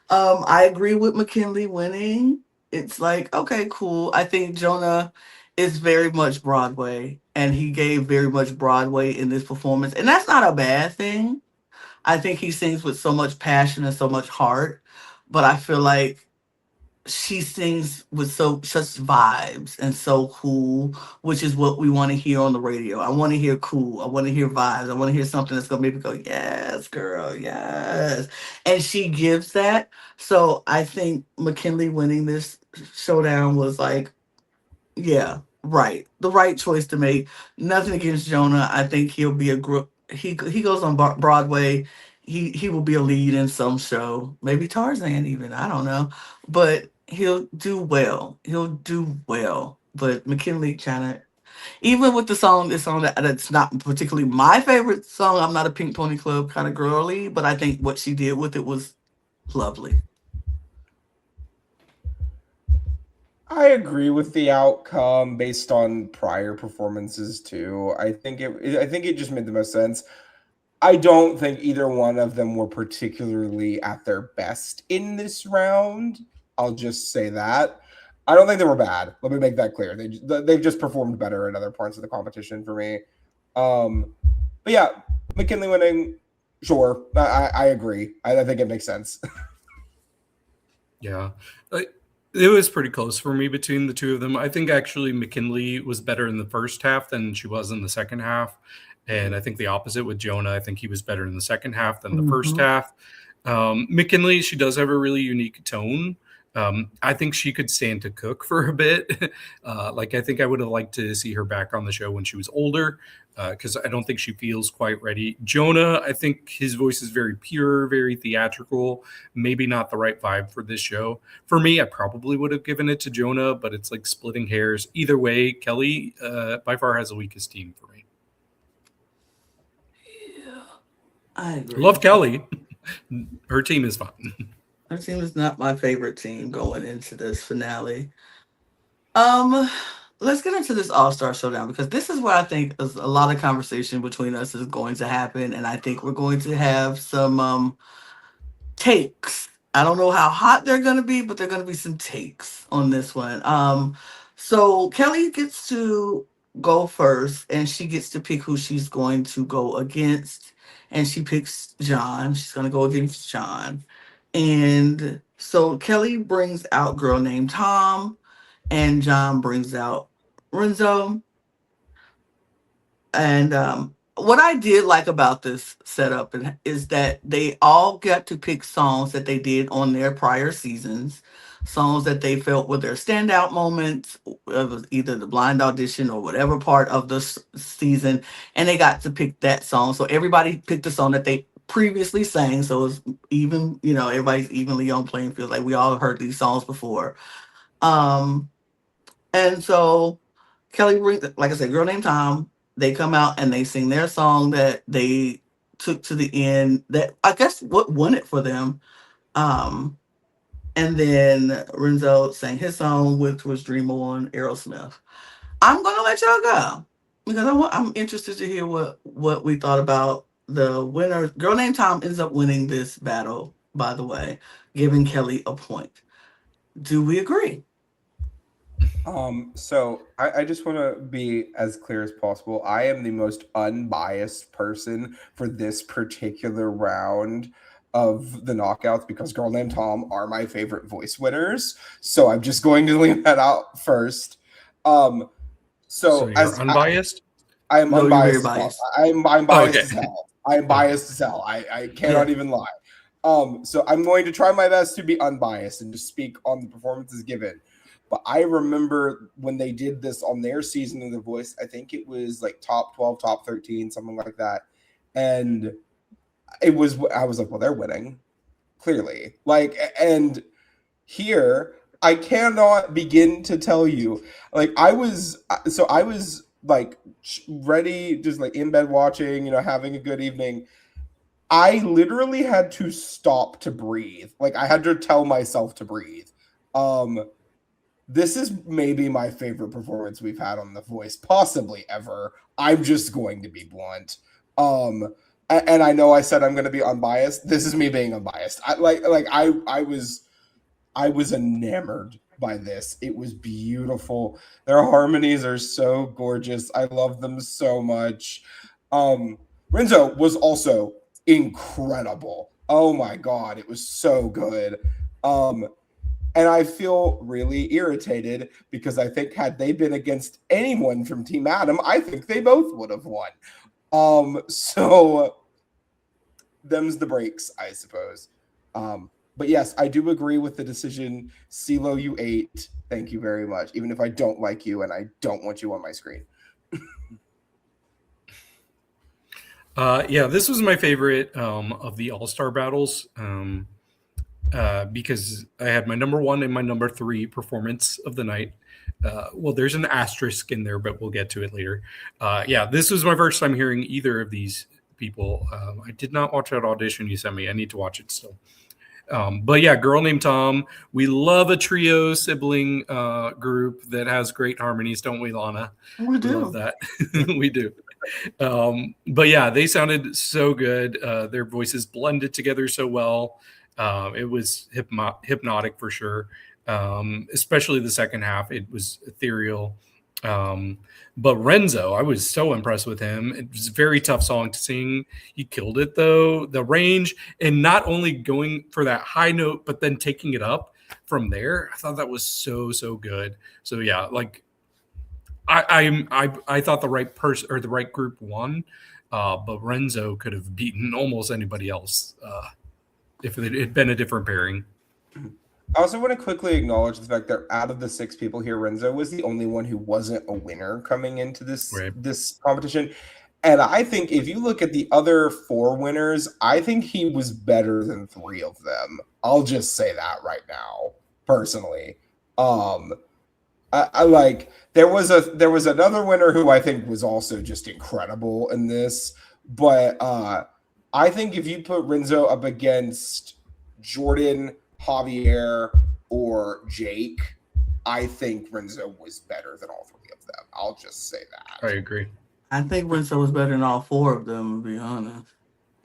I agree with McKinley winning. It's like, okay, cool. I think Jonah is very much Broadway, and he gave very much Broadway in this performance. And that's not a bad thing. I think he sings with so much passion and so much heart, but I feel like she sings with such vibes and so cool, which is what we want to hear on the radio. I want to hear cool. I want to hear vibes. I want to hear something that's going to make me go, yes, girl, yes. And she gives that. So I think McKinley winning this showdown was like, yeah, right. The right choice to make. Nothing against Jonah. I think he'll be a group. He goes on Broadway. He will be a lead in some show, maybe Tarzan even. I don't know, but he'll do well. But McKinley kind of, even with the song that's not particularly my favorite song. I'm not a Pink Pony Club kind of girly, but I think what she did with it was lovely. I agree with the outcome based on prior performances too. I think it just made the most sense. I don't think either one of them were particularly at their best in this round. I'll just say that. I don't think they were bad. Let me make that clear. They've just performed better in other parts of the competition for me. But yeah, McKinley winning, sure. I agree. I think it makes sense. Yeah. It was pretty close for me between the two of them. I think actually McKinley was better in the first half than she was in the second half. And I think the opposite with Jonah. I think he was better in the second half than the first half. McKinley, she does have a really unique tone. I think she could stand to cook for a bit. I think I would have liked to see her back on the show when she was older, because I don't think she feels quite ready. Jonah, I think his voice is very pure, very theatrical, maybe not the right vibe for this show. For me, I probably would have given it to Jonah, but it's like splitting hairs. Either way, Kelly by far has the weakest team for me. Yeah, I agree. Love Kelly. Her team is fine. Her team is not my favorite team going into this finale. Let's get into this All-Star Showdown, because this is where I think a lot of conversation between us is going to happen, and I think we're going to have some takes. I don't know how hot they're going to be, but they're going to be some takes on this one. So Kelly gets to go first, and she gets to pick who she's going to go against, and she picks John. She's going to go against John. And so Kelly brings out Girl Named Tom, and John brings out Renzo. And what I did like about this setup is that they all got to pick songs that they did on their prior seasons, songs that they felt were their standout moments, either the blind audition or whatever part of the season, and they got to pick that song. So everybody picked a song that they previously sang, so it's even, everybody's evenly on playing field. Like, we all heard these songs before. And so Kelly brings, like I said, Girl Named Tom. They come out and they sing their song that they took to the end, that I guess what won it for them. And then Renzo sang his song, which was Dream On, Aerosmith. I'm gonna let y'all go because I'm interested to hear what we thought about the winner. Girl Named Tom ends up winning this battle. by the way, giving Kelly a point. Do we agree? So I just want to be as clear as possible. I am the most unbiased person for this particular round of the knockouts because Girl Named Tom are my favorite voice winners. So I'm just going to leave that out first. So So you're unbiased? I am No, you're very unbiased. biased. I'm biased Okay. as hell. I am biased as hell. I cannot Yeah. even lie. So I'm going to try my best to be unbiased and just speak on the performances given. But I remember when they did this on their season of The Voice, I think it was like top 12, top 13, something like that. And I was like, well, they're winning, clearly. Like, and here, I cannot begin to tell you. Like, I was like ready, just like in bed watching, having a good evening. I literally had to stop to breathe. Like, I had to tell myself to breathe. This is maybe my favorite performance we've had on The Voice, possibly ever. I'm just going to be blunt. And I know I said I'm going to be unbiased. This is me being unbiased. I was enamored by this. It was beautiful. Their harmonies are so gorgeous. I love them so much. Renzo was also incredible. Oh my God, it was so good. And I feel really irritated because I think had they been against anyone from Team Adam, I think they both would have won. So them's the breaks, I suppose. But yes, I do agree with the decision. CeeLo, you ate. Thank you very much. Even if I don't like you and I don't want you on my screen. Yeah, this was my favorite of the All-Star battles. Because I had my number 1 and my number 3 performance of the night. Well, there's an asterisk in there, but we'll get to it later. Yeah, this was my first time hearing either of these people. I did not watch that audition you sent me. I need to watch it still. But yeah, Girl Named Tom. We love a trio sibling group that has great harmonies, don't we, Lana? We do. Love that. We do. But yeah, they sounded so good. Their voices blended together so well. It was hypnotic for sure, especially the second half. It was ethereal. But Renzo, I was so impressed with him. It was a very tough song to sing. He killed it, though. The range, and not only going for that high note, but then taking it up from there. I thought that was so good. So yeah, like I thought the right person or the right group won, but Renzo could have beaten almost anybody else. If it had been a different pairing. I also want to quickly acknowledge the fact that out of the 6 people here, Renzo was the only one who wasn't a winner coming into this competition. And I think if you look at the other 4 winners, I think he was better than 3 of them. I'll just say that right now, personally. I like there was another winner who I think was also just incredible in this, but I think if you put Renzo up against Jordan, Javier, or Jake, I think Renzo was better than all 3 of them. I'll just say that. I agree. I think Renzo was better than all 4 of them, to be honest.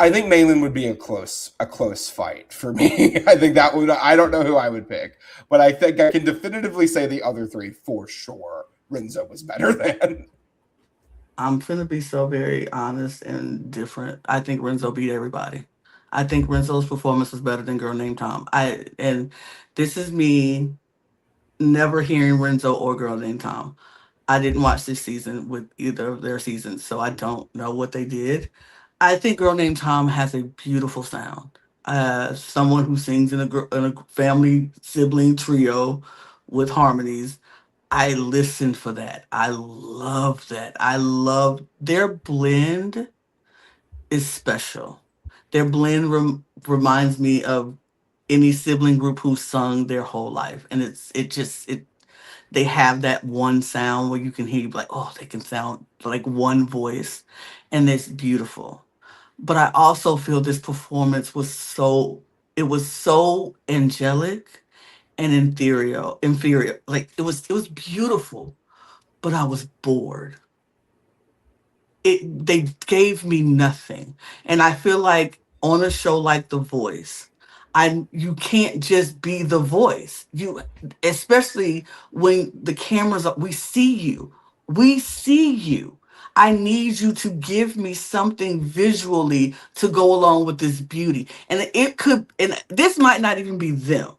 I think Malin would be a close fight for me. I think that would. I don't know who I would pick, but I think I can definitively say the other 3 for sure. Renzo was better than. I'm finna be so very honest and different. I think Renzo beat everybody. I think Renzo's performance was better than Girl Named Tom. And this is me never hearing Renzo or Girl Named Tom. I didn't watch this season with either of their seasons, so I don't know what they did. I think Girl Named Tom has a beautiful sound. Someone who sings in a family sibling trio with harmonies. I listened for that. I love that. I love their blend is special. Their blend reminds me of any sibling group who sung their whole life, and they have that one sound where you can hear like, oh, they can sound like one voice, and it's beautiful. But I also feel this performance was so angelic and inferior. Like it was beautiful, but I was bored. They gave me nothing. And I feel like on a show like The Voice, You can't just be the voice. Especially when the cameras are, we see you. We see you. I need you to give me something visually to go along with this beauty. And and this might not even be them.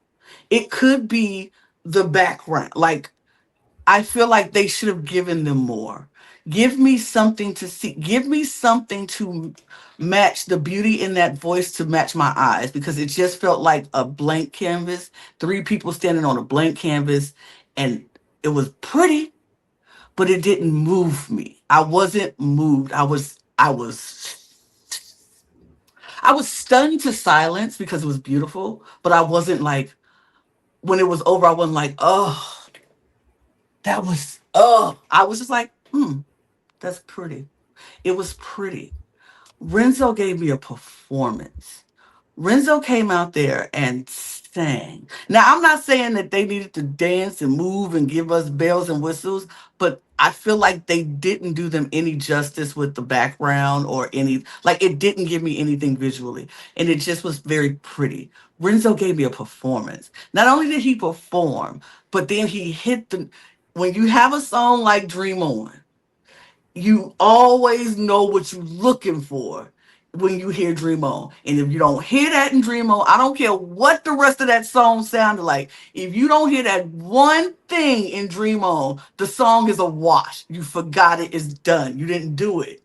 It could be the background. Like, I feel like they should have given them more. Give me something to see. Give me something to match the beauty in that voice, to match my eyes, because it just felt like a blank canvas, three people standing on a blank canvas, and it was pretty, but it didn't move me. I wasn't moved. I was stunned to silence because it was beautiful, but I wasn't like, when it was over, I wasn't like, oh, I was just like, that's pretty. It was pretty. Renzo gave me a performance. Renzo came out there and sang. Now, I'm not saying that they needed to dance and move and give us bells and whistles, but I feel like they didn't do them any justice with the background or it didn't give me anything visually. And it just was very pretty. Renzo gave me a performance. Not only did he perform, but then he when you have a song like Dream On, you always know what you're looking for when you hear Dream On. And if you don't hear that in Dream On, I don't care what the rest of that song sounded like. If you don't hear that one thing in Dream On, the song is a wash. You forgot it. It's done. You didn't do it.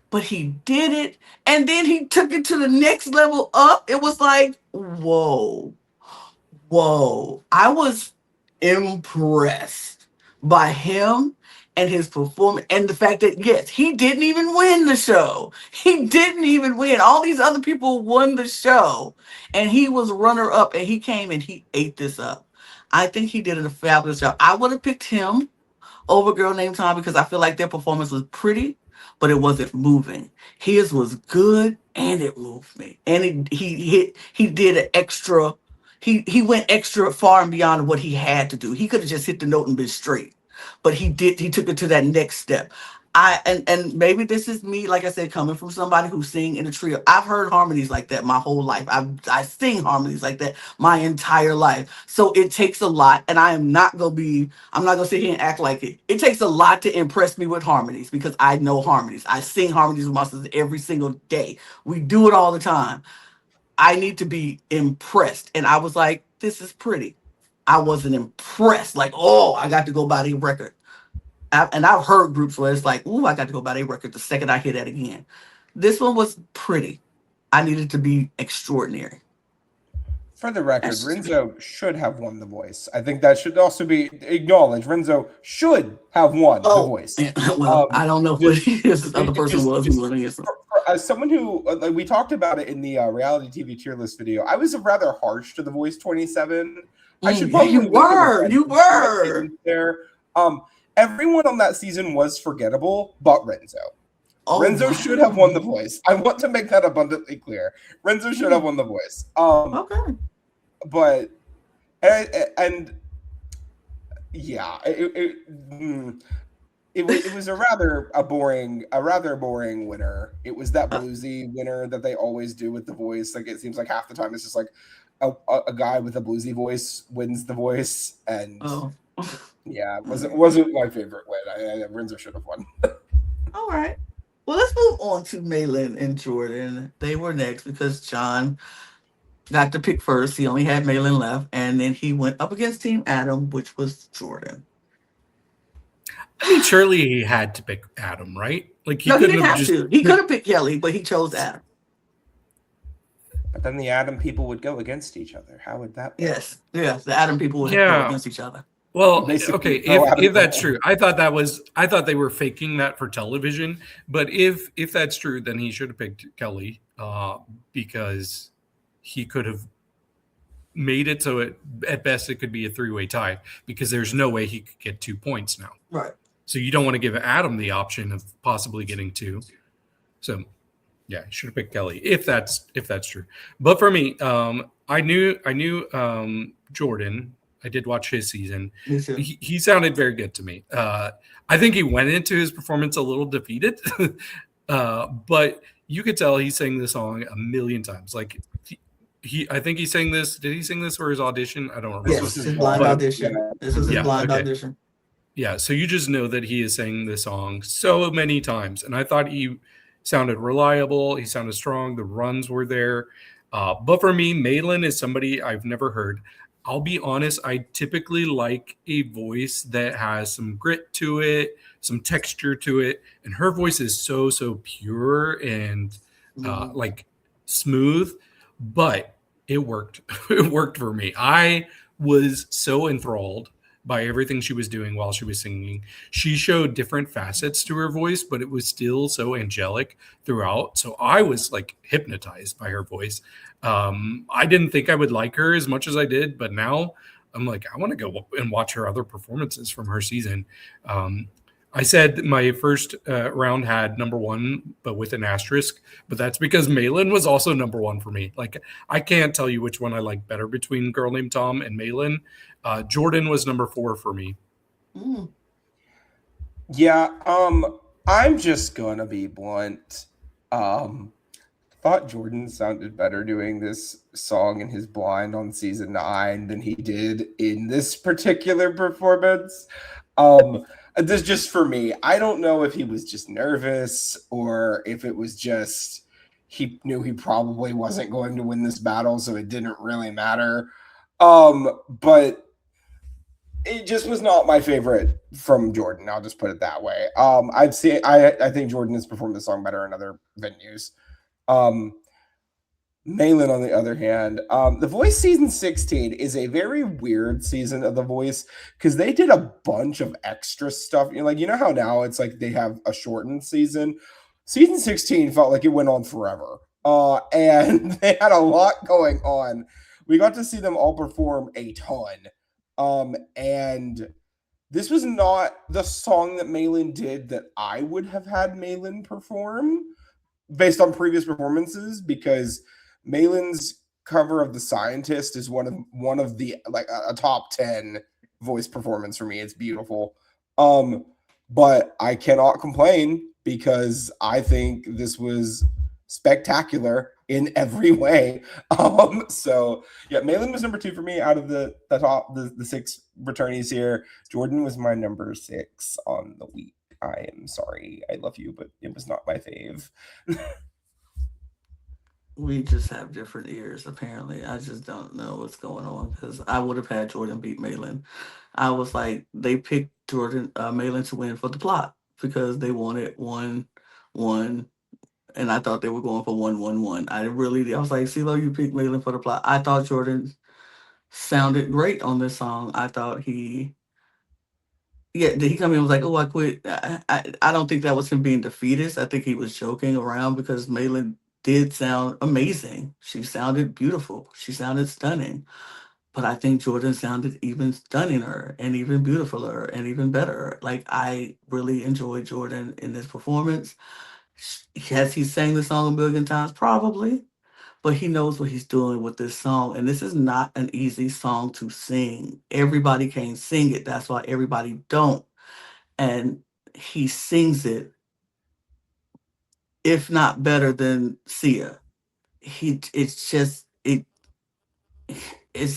But he did it. And then he took it to the next level up. It was like, whoa. I was impressed by him and his performance, and the fact that, yes, he didn't even win the show. He didn't even win. All these other people won the show, and he was runner up, and he came and he ate this up. I think he did a fabulous job. I would have picked him over Girl Named Tom because I feel like their performance was pretty, but it wasn't moving. His was good, and it moved me. And he did an extra. He went extra far and beyond what he had to do. He could have just hit the note and been straight, but he took it to that next step. And maybe this is me, like I said, coming from somebody who sing in a trio. I've heard harmonies like that my whole life. I sing harmonies like that my entire life. So it takes a lot, and I'm not gonna sit here and act like it. It takes a lot to impress me with harmonies because I know harmonies. I sing harmonies with my sisters every single day. We do it all the time. I need to be impressed. And I was like, this is pretty. I wasn't impressed. Like, oh, I got to go buy the record. And I've heard groups where it's like, ooh, I got to go buy their record the second I hear that again. This one was pretty. I needed to be extraordinary. For the record, Renzo should have won The Voice. I think that should also be acknowledged. Renzo should have won The Voice. Well, I don't know what this other person was who won it. As someone who, we talked about it in the reality TV tier list video, I was rather harsh to The Voice 27. I should probably you were there. Everyone on that season was forgettable, but Renzo. Renzo should have won The Voice. I want to make that abundantly clear. Renzo should have won The Voice. Okay. But yeah, it was a rather boring winner. It was that bluesy winner that they always do with The Voice. Like, it seems like half the time it's just like a guy with a bluesy voice wins The Voice, and yeah, it wasn't my favorite win. Renzo should have won. All right. Well, let's move on to Malin and Jordan. They were next because John got to pick first. He only had Malin left, and then he went up against Team Adam, which was Jordan. I mean, surely he had to pick Adam, right? Like, he didn't have to. He could have picked Kelly, but he chose Adam. But then the Adam people would go against each other. How would that work? Yes, the Adam people would go against each other. Well, okay, if that's true, I thought they were faking that for television. But if that's true, then he should have picked Kelly because he could have made it so at best it could be a 3-way tie, because there's no way he could get 2 points now. Right. So you don't want to give Adam the option of possibly getting 2. So yeah, you should have picked Kelly if that's true. But for me, I knew Jordan. I did watch his season. He sounded very good to me. I think he went into his performance a little defeated, but you could tell he sang the song a million times. Like, I think he sang this. Did he sing this for his audition? I don't remember. Yes, his blind audition. This was his blind audition. Yeah, so you just know that he has sang this song so many times, and I thought he sounded reliable. He sounded strong. The runs were there. But for me, Malin is somebody I've never heard. I'll be honest, I typically like a voice that has some grit to it, some texture to it, and her voice is so pure and like smooth, but it worked. It worked for me. I was so enthralled by everything she was doing while she was singing. She showed different facets to her voice, but it was still so angelic throughout. So I was like hypnotized by her voice. I didn't think I would like her as much as I did, but now I'm like, I want to go and watch her other performances from her season. I said my first round had number one, but with an asterisk. But that's because Malin was also number one for me. Like, I can't tell you which one I like better between Girl Named Tom and Malin. Jordan was number 4 for me. Yeah, I'm just gonna be blunt. Thought Jordan sounded better doing this song in his blind on season 9 than he did in this particular performance. This just for me. I don't know if he was just nervous or if it was just he knew he probably wasn't going to win this battle, so it didn't really matter. But it just was not my favorite from Jordan. I'll just put it that way. I think Jordan has performed the song better in other venues. Malin, on the other hand, The Voice season 16 is a very weird season of The Voice because they did a bunch of extra stuff. You know how now it's like they have a shortened season. Season 16 felt like it went on forever, and they had a lot going on. We got to see them all perform a ton. And this was not the song that Malin did that I would have had Malin perform based on previous performances, because Malin's cover of The Scientist is one of the like a top 10 voice performance for me. It's beautiful. But I cannot complain because I think this was spectacular in every way. So yeah, Malin was number 2 for me out of the top the 6 returnees here. Jordan was my number 6 on the week. I am sorry. I love you, but it was not my fave. We just have different ears, apparently. I just don't know what's going on because I would have had Jordan beat Malin. I was like, they picked Malin to win for the plot because they wanted 1-1. And I thought they were going for 1-1-1. I was like, CeeLo, you picked Malin for the plot. I thought Jordan sounded great on this song. I thought did he come in and was like, oh, I quit? I don't think that was him being defeatist. I think he was joking around because Malin did sound amazing. She sounded beautiful. She sounded stunning. But I think Jordan sounded even stunninger and even beautifuler and even better. Like, I really enjoyed Jordan in this performance. Has he sang the song a million times? Probably. But he knows what he's doing with this song. And this is not an easy song to sing. Everybody can't sing it. That's why everybody don't. And he sings it, if not better than Sia. It's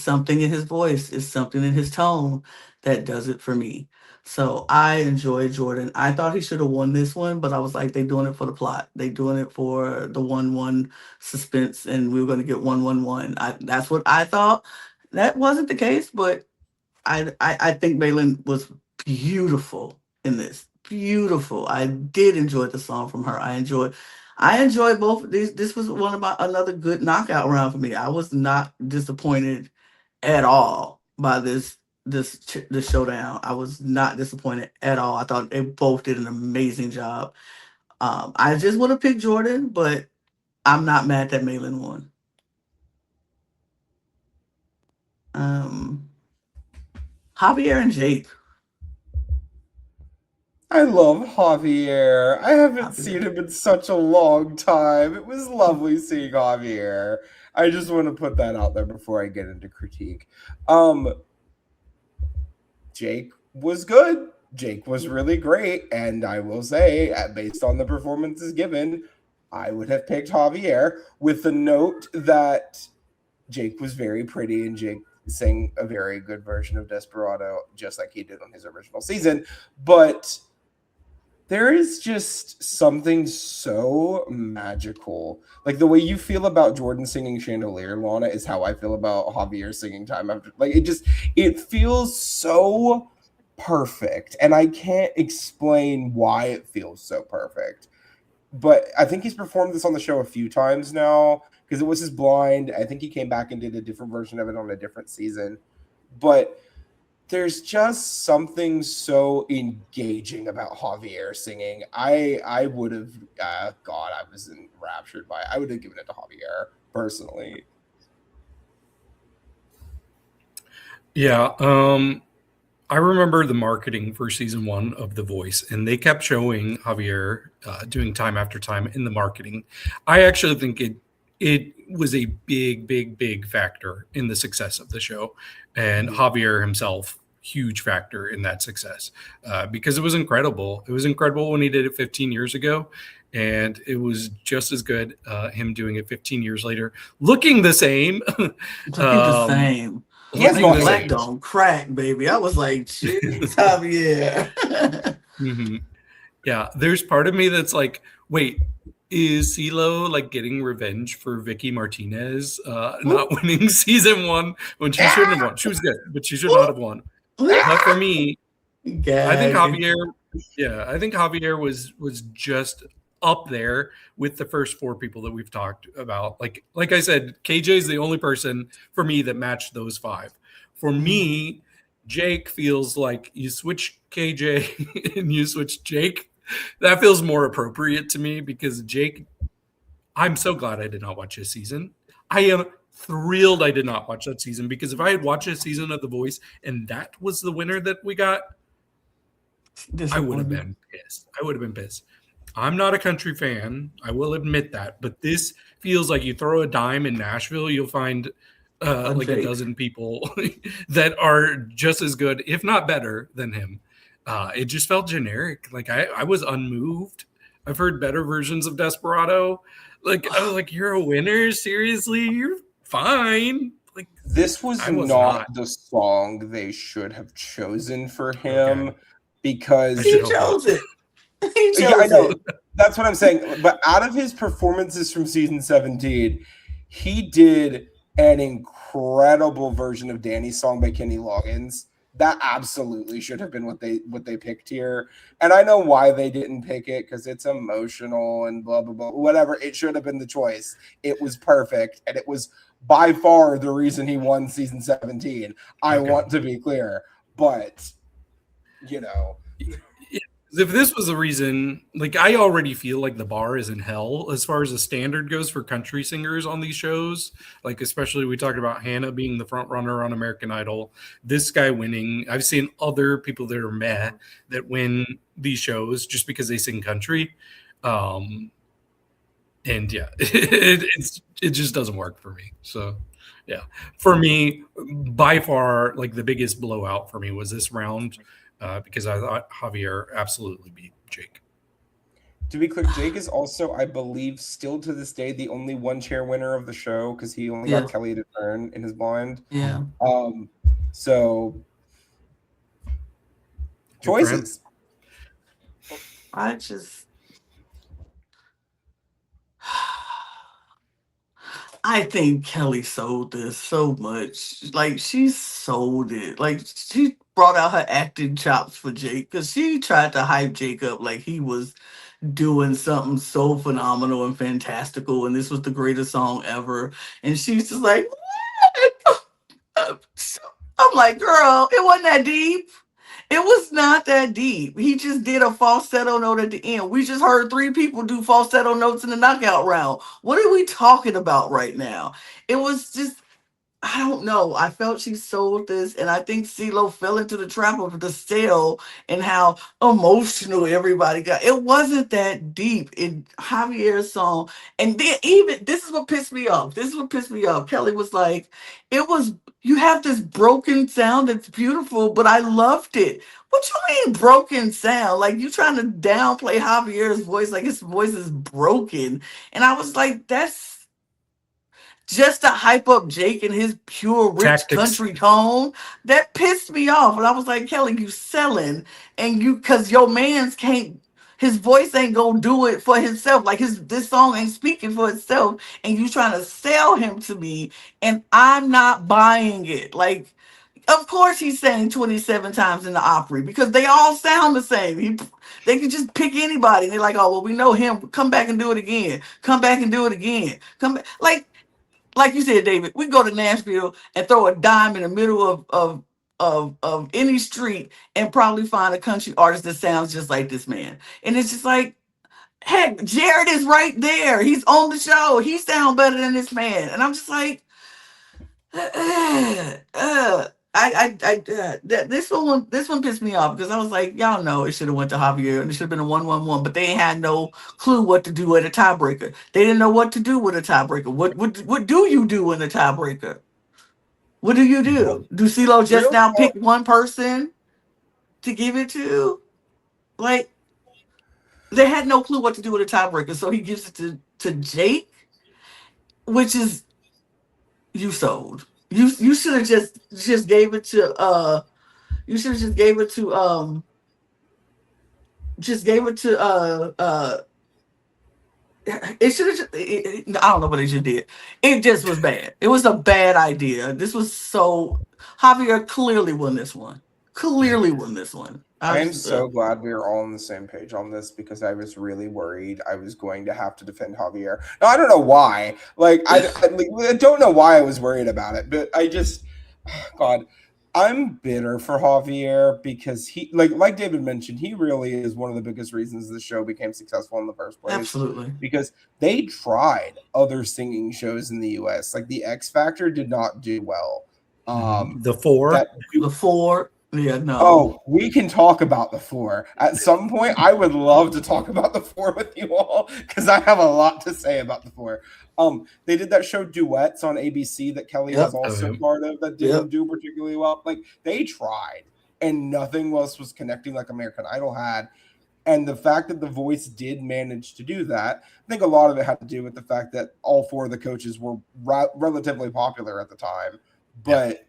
something in his voice, it's something in his tone that does it for me. So I enjoy Jordan. I thought he should have won this one, but I was like, they doing it for the plot. They doing it for the 1-1 suspense, and we were going to get 1-1-1. That's what I thought. That wasn't the case, but I think Malin was beautiful in this. Beautiful. I did enjoy the song from her. I enjoyed both these. This was another good knockout round for me. I was not disappointed at all by this showdown. I was not disappointed at all. I thought they both did an amazing job. I just would have picked Jordan, but I'm not mad that Malin won. Javier and Jake. I love Javier. I haven't seen him in such a long time. It was lovely seeing Javier. I just want to put that out there before I get into critique. Jake was good. Jake was really great. And I will say, based on the performances given, I would have picked Javier, with the note that Jake was very pretty, and Jake sang a very good version of Desperado, just like he did on his original season. But there is just something so magical. Like the way you feel about Jordan singing Chandelier, Lana, is how I feel about Javier singing Time After. Like it feels so perfect. And I can't explain why it feels so perfect. But I think he's performed this on the show a few times now because it was his blind. I think he came back and did a different version of it on a different season. But there's just something so engaging about Javier singing. I would have, God, I was enraptured by it. I would have given it to Javier personally. Yeah, I remember the marketing for season 1 of The Voice, and they kept showing Javier doing Time After Time in the marketing. I actually think it was a big factor in the success of the show, and Javier himself, huge factor in that success because it was incredible. It was incredible when he did it 15 years ago, and it was just as good him doing it 15 years later, looking the same. Looking the same. He has no black don't crack, baby. I was like, jeez, Javier. Mm-hmm. Yeah, there's part of me that's like, wait, is CeeLo like getting revenge for Vicky Martinez not winning season 1 when she shouldn't have won? She was good, but she should not have won. But for me, I think Javier was just up there with the first 4 people that we've talked about. Like I said, KJ is the only person for me that matched those 5. For me, Jake feels like you switch KJ and you switch Jake. That feels more appropriate to me because Jake, I'm so glad I did not watch this season. I am thrilled I did not watch that season because if I had watched a season of The Voice and that was the winner that we got, I would have been pissed. I'm not a country fan. I will admit that. But this feels like you throw a dime in Nashville, you'll find like a dozen people that are just as good, if not better, than him. It just felt generic. Like I was unmoved. I've heard better versions of Desperado. Like I was like, you're a winner? Seriously? You're fine. Like this was not the song they should have chosen for him because he chose it. I know. That's what I'm saying. But out of his performances from season 17, he did an incredible version of Danny's song by Kenny Loggins. That absolutely should have been what they picked here. And I know why they didn't pick it because it's emotional and blah, blah, blah. Whatever. It should have been the choice. It was perfect. And it was by far the reason he won season 17. I want to be clear. But, you know. If this was the reason, like I already feel like the bar is in hell as far as the standard goes for country singers on these shows. Like especially we talked about Hannah being the front runner on American Idol. This guy winning. I've seen other people that are meh that win these shows just because they sing country. And yeah, it just doesn't work for me. So yeah, for me, by far, like the biggest blowout for me was this round. Because I thought Javier absolutely beat Jake. To be clear, Jake is also, I believe, still to this day, the only 1-chair winner of the show because he only got Kelly to turn in his blind. Yeah. So choices. I think Kelly sold this so much. Like she sold it. Like she brought out her acting chops for Jake because she tried to hype Jake up like he was doing something so phenomenal and fantastical, and this was the greatest song ever. And she's just like, what? I'm like, girl, it wasn't that deep. It was not that deep. He just did a falsetto note at the end. We just heard 3 people do falsetto notes in the knockout round. What are we talking about right now? It was just, I don't know. I felt she sold this, and I think CeeLo fell into the trap of the sale and how emotional everybody got. It wasn't that deep in Javier's song. And then even, this is what pissed me off. Kelly was like, you have this broken sound that's beautiful, but I loved it. What you mean broken sound? Like you trying to downplay Javier's voice like his voice is broken. And I was like, just to hype up Jake and his pure rich Tactics. country tone, that pissed me off. And I was like, Kelly, you selling, and you, cause your man's can't, his voice ain't gonna do it for himself. Like this song ain't speaking for itself, and you trying to sell him to me, and I'm not buying it. Like, of course he sang 27 times in the Opry because they all sound the same. They can just pick anybody. They're like, oh well, we know him. Come back and do it again. Come back and do it again. Come back. Like you said, David, we go to Nashville and throw a dime in the middle of any street and probably find a country artist that sounds just like this man. And it's just like, heck, Jared is right there. He's on the show. He sounds better than this man. And I'm just like, this one pissed me off because I was like, y'all know it should have went to Javier and it should have been a 1-1-1, but they ain't had no clue what to do at a tiebreaker. They didn't know what to do with a tiebreaker. What do you do in a tiebreaker? What do you do? Do CeeLo just now pick one person to give it to? Like, they had no clue what to do with a tiebreaker, so he gives it to Jake, which is, you sold. You should have just gave it to you should have just gave it to it should have I don't know what they just did. It just was bad. It was a bad idea. This was so Javier clearly won this one. I am so glad we are all on the same page on this because I was really worried I was going to have to defend Javier. Now, I don't know why. Like, I don't know why I was worried about it, but I just, God, I'm bitter for Javier because he, like David mentioned, he really is one of the biggest reasons the show became successful in the first place. Absolutely. Because they tried other singing shows in the U.S. Like, the X Factor did not do well. The Four. Yeah, no. Oh, we can talk about the Four. At some point, I would love to talk about the Four with you all because I have a lot to say about the Four. They did that show Duets on ABC that Kelly was also part of that didn't do particularly well. Like, they tried, and nothing else was connecting like American Idol had. And the fact that The Voice did manage to do that, I think a lot of it had to do with the fact that all four of the coaches were relatively popular at the time. But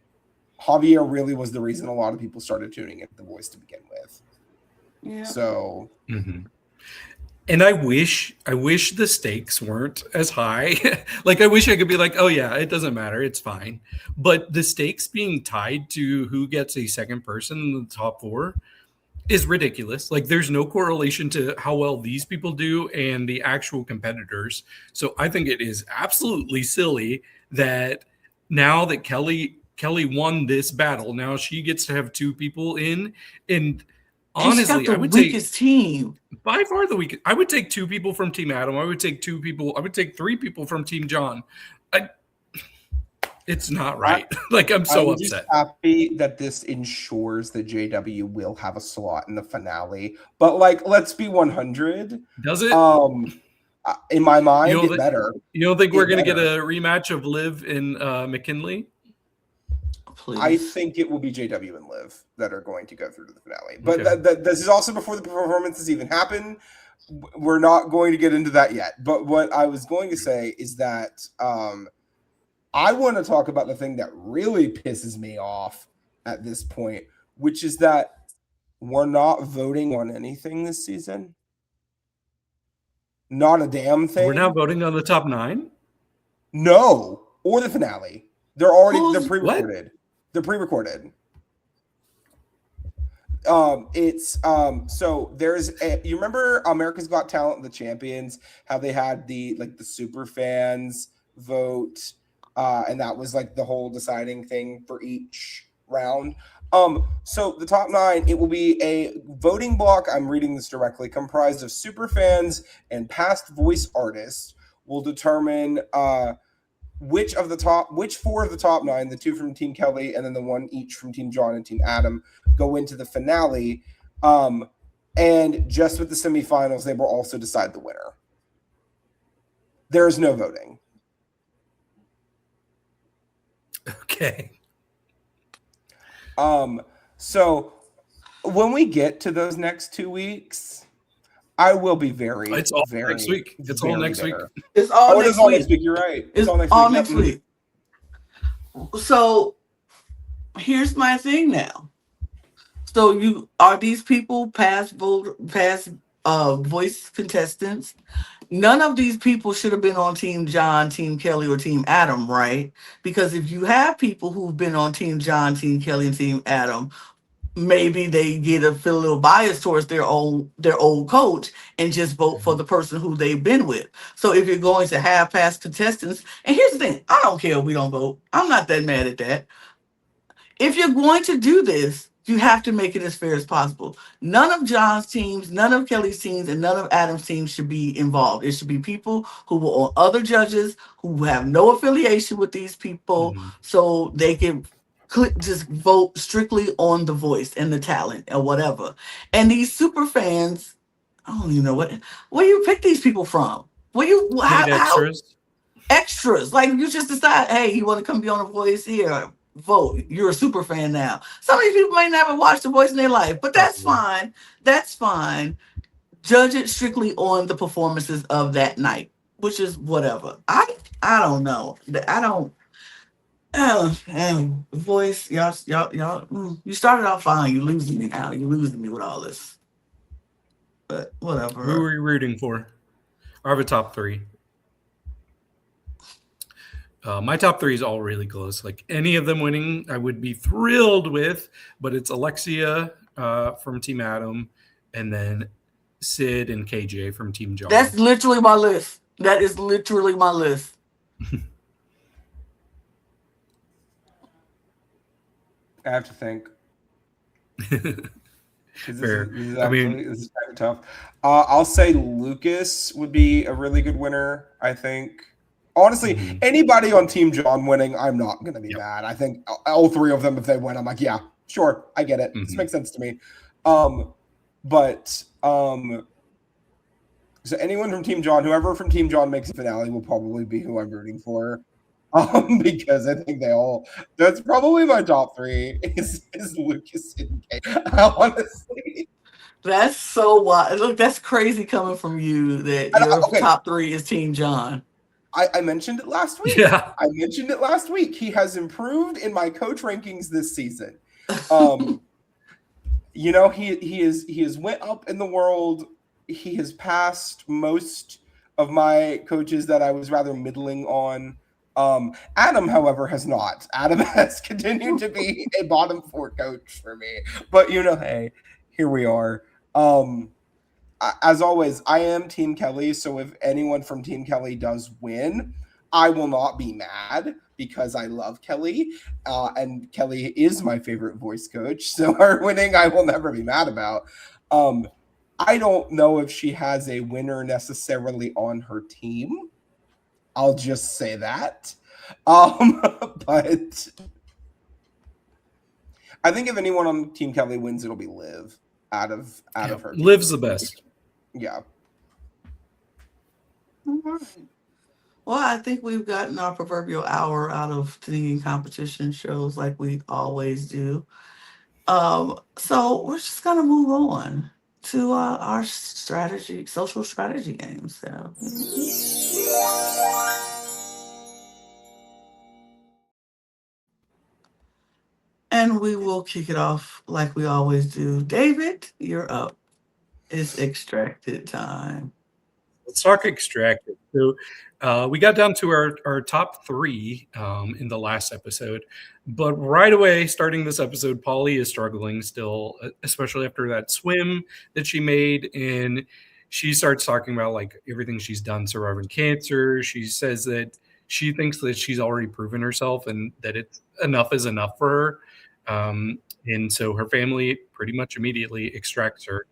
Javier really was the reason a lot of people started tuning into The Voice to begin with. Yeah. So, and I wish the stakes weren't as high. Like, I wish I could be like, oh yeah, it doesn't matter, it's fine. But the stakes being tied to who gets a second person in the top four is ridiculous. Like, there's no correlation to how well these people do and the actual competitors. So I think it is absolutely silly that now that Kelly won this battle, now she gets to have two people in. And honestly, I would take team by far the weakest. I would take two people from Team Adam. I would take three people from Team John. It's not right. I'm so upset. Just happy that this ensures that JW will have a slot in the finale. But let's be 100. Does it? In my mind, it better. You don't think we're going to get a rematch of Liv and McKinley? Please. I think it will be JW and Liv that are going to go through to the finale. But this is also before the performances even happen. We're not going to get into that yet. But what I was going to say is that I want to talk about the thing that really pisses me off at this point, which is that we're not voting on anything this season. Not a damn thing. We're not voting on the top 9? No, or the finale. They're pre-recorded. What? They're pre-recorded. So there's you remember America's Got Talent, the champions, how they had the super fans vote, and that was the whole deciding thing for each round. So the top 9, it will be a voting block. I'm reading this directly, comprised of super fans and past voice artists will determine which 4 of the top 9, the 2 from Team Kelly and then the 1 each from Team John and Team Adam, go into the finale. And just with the semifinals, they will also decide the winner. There is no voting. Okay. So when we get to those next 2 weeks, I will be very. It's all very, next week. It's all next week. It's all next all week. next week. You're right. It's all next week. So here's my thing now. So these people past voice contestants? None of these people should have been on Team John, Team Kelly, or Team Adam, right? Because if you have people who've been on Team John, Team Kelly, and Team Adam, maybe they feel a little biased towards their old coach and just vote for the person who they've been with. So if you're going to have past contestants, and here's the thing, I don't care if we don't vote. I'm not that mad at that. If you're going to do this, you have to make it as fair as possible. None of John's teams, none of Kelly's teams, and none of Adam's teams should be involved. It should be people who were on other judges who have no affiliation with these people, so they can just vote strictly on the voice and the talent or whatever. And these super fans, I don't even know where you pick these people from. Extras? Like you just decide, hey, you want to come be on The Voice here? Vote. You're a super fan now. Some of these people may never watch The Voice in their life, but that's fine. That's fine. Judge it strictly on the performances of that night, which is whatever. I don't know. I don't. Voice, y'all. You started off fine. You're losing me now. You're losing me with all this. But whatever. Who are you rooting for? I have a top three. My top three is all really close. Like any of them winning, I would be thrilled with. But it's Alexia from Team Adam, and then Sid and KJ from Team John. That's literally my list. That is literally my list. I have to think. Fair. This is kind of tough. I'll say Lucas would be a really good winner. I think. Honestly, anybody on Team John winning, I'm not going to be mad. I think all three of them, if they win, I'm like, yeah, sure, I get it. This makes sense to me. So anyone from Team John, whoever from Team John makes a finale will probably be who I'm rooting for. Because I think that's probably my top three is Lucas and Kay. Honestly. That's so wild. Look, that's crazy coming from you that your top three is Team John. I mentioned it last week. Yeah. I mentioned it last week. He has improved in my coach rankings this season. He has went up in the world. He has passed most of my coaches that I was rather middling on. Adam, however, has not. Adam has continued to be a bottom four coach for me. But hey, here we are. As always, I am Team Kelly, so if anyone from Team Kelly does win, I will not be mad because I love Kelly, and Kelly is my favorite voice coach, so her winning I will never be mad about. I don't know if she has a winner necessarily on her team. I'll just say that. But I think if anyone on Team Kelly wins, it'll be Liv out of her team. Liv's the best. Yeah. All right. Well, I think we've gotten our proverbial hour out of singing competition shows like we always do. So we're just gonna move on to our social strategy games. So. And we will kick it off like we always do. David, you're up. It's extracted time. Let's talk extracted. So we got down to our top three in the last episode. But right away, starting this episode, Polly is struggling still, especially after that swim that she made. And she starts talking about like everything she's done surviving cancer. She says that she thinks that she's already proven herself and that enough is enough for her. And so her family pretty much immediately extracts her,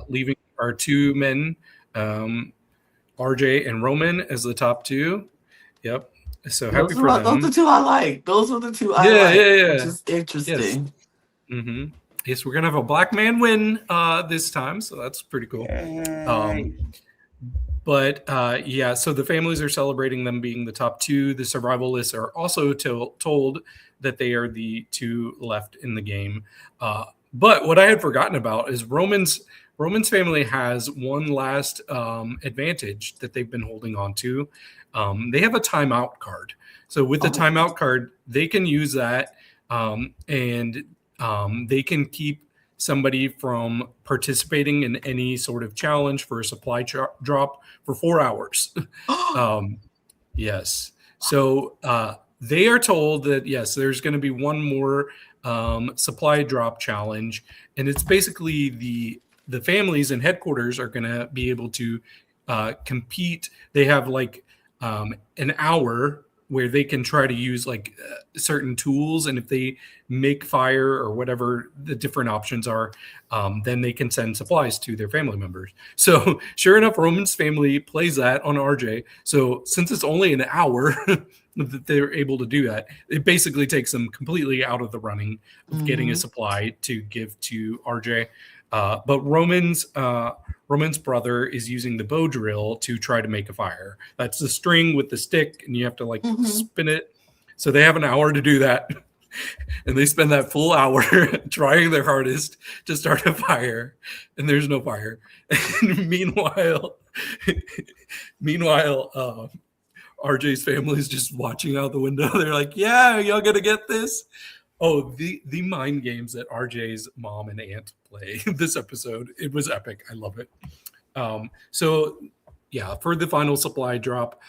leaving our two men, RJ and Roman, as the top two. Yep. So happy for them. Those are the two I like. Those were the two I like. Yeah. Which is interesting. Yes. Yes, we're going to have a black man win this time. So that's pretty cool. So the families are celebrating them being the top two. The survivalists are also told that they are the two left in the game. But what I had forgotten about is Roman's Roman's family has one last advantage that they've been holding on to. They have a timeout card. So with the timeout card, they can use that and they can keep somebody from participating in any sort of challenge for a supply drop for 4 hours. Yes. So they are told that, yes, there's going to be one more supply drop challenge. And it's basically the families and headquarters are going to be able to compete. They have like an hour where they can try to use like certain tools. And if they make fire or whatever the different options are, then they can send supplies to their family members. So sure enough, Roman's family plays that on RJ. So since it's only an hour that they're able to do that, it basically takes them completely out of the running of getting a supply to give to RJ. But Roman's brother is using the bow drill to try to make a fire. That's the string with the stick, and you have to like spin it. So they have an hour to do that, and they spend that full hour trying their hardest to start a fire, and there's no fire. And meanwhile, RJ's family is just watching out the window. They're like, "Yeah, y'all gonna get this." Oh, the mind games that RJ's mom and aunt play this episode. It was epic. I love it. So yeah, for the final supply drop,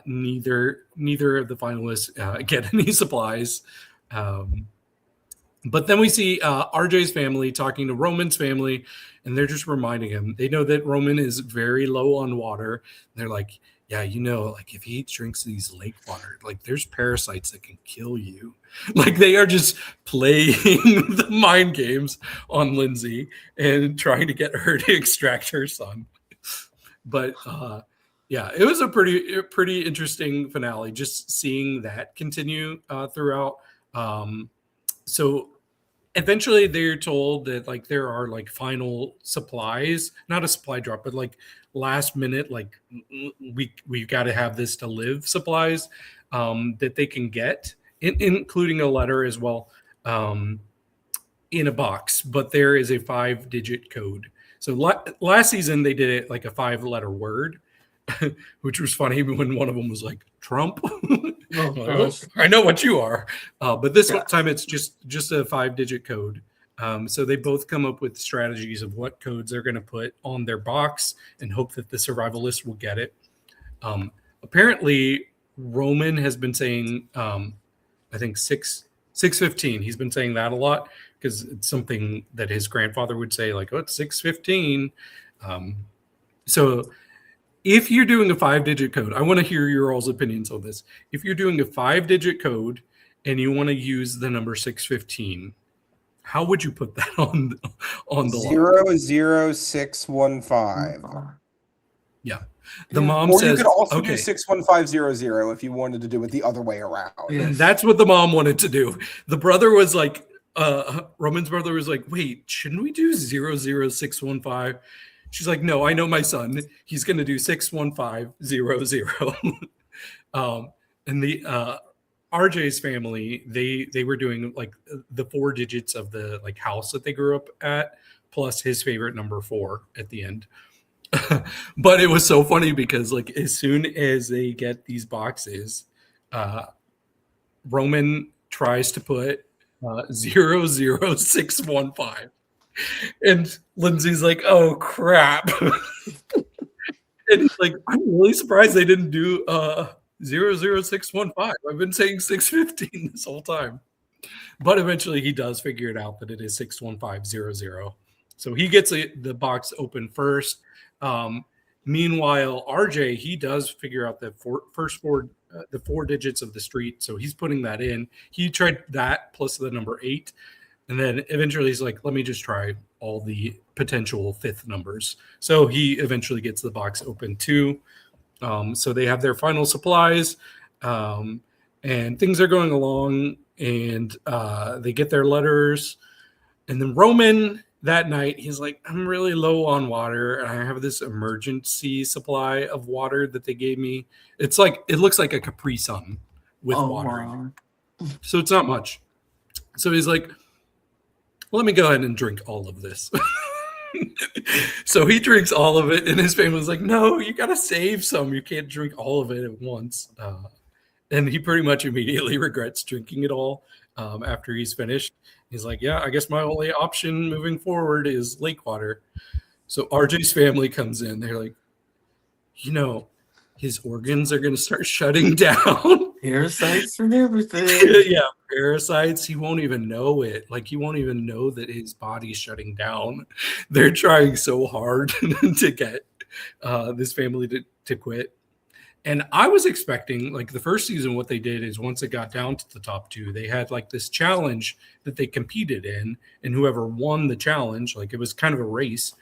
neither of the finalists get any supplies. But then we see RJ's family talking to Roman's family, and they're just reminding him. They know that Roman is very low on water. They're like, yeah, like if he drinks these lake water, like there's parasites that can kill you. Like they are just playing the mind games on Lindsay and trying to get her to extract her son. But yeah, it was a pretty interesting finale, just seeing that continue throughout. So eventually they're told that like there are like final supplies, not a supply drop, but like last minute, like we've got to have this to live supplies that they can get, including a letter as well in a box. But there is a 5-digit code. So last season they did it like a 5-letter word, which was funny when one of them was like Trump. I know what you are. But this time it's just a 5-digit code. So they both come up with strategies of what codes they're going to put on their box and hope that the survivalist will get it. Apparently, Roman has been saying, I think 615. He's been saying that a lot because it's something that his grandfather would say, like, oh, it's 615. So if you're doing a 5-digit code, I want to hear your all's opinions on this. If you're doing a 5-digit code and you want to use the number 615, how would you put that on the 00615? Yeah. The mom or says, you could also okay, do 61500 if you wanted to do it the other way around. And that's what the mom wanted to do. The brother was like, Roman's brother was like, wait, shouldn't we do 00615? She's like, no, I know my son. He's going to do 61500. And the RJ's family, they were doing like the 4 digits of the like house that they grew up at, plus his favorite number 4 at the end. But it was so funny because like as soon as they get these boxes, Roman tries to put 00615. And Lindsay's like, oh crap. And he's like, I'm really surprised they didn't do 00615. I've been saying 615 this whole time. But eventually he does figure it out that it is 61500. So he gets the box open first. Meanwhile, RJ, he does figure out the first 4 digits of the street. So he's putting that in. He tried that plus the number 8. And then eventually he's like, let me just try all the potential 5th numbers. So he eventually gets the box open too. So they have their final supplies and things are going along and they get their letters. And then Roman that night, he's like, I'm really low on water. And I have this emergency supply of water that they gave me. It's like, it looks like a Capri Sun with water. Wow. So it's not much. So he's like, let me go ahead and drink all of this. So he drinks all of it, and his family's like, "No, you got to save some. You can't drink all of it at once." And he pretty much immediately regrets drinking it all after he's finished. He's like, "Yeah, I guess my only option moving forward is lake water." So RJ's family comes in. They're like, his organs are going to start shutting down. Parasites and everything. Yeah, parasites. He won't even know it. Like, he won't even know that his body's shutting down. They're trying so hard to get this family to quit. And I was expecting, like, the first season, what they did is once it got down to the top two, they had like this challenge that they competed in, and whoever won the challenge, like, it was kind of a race,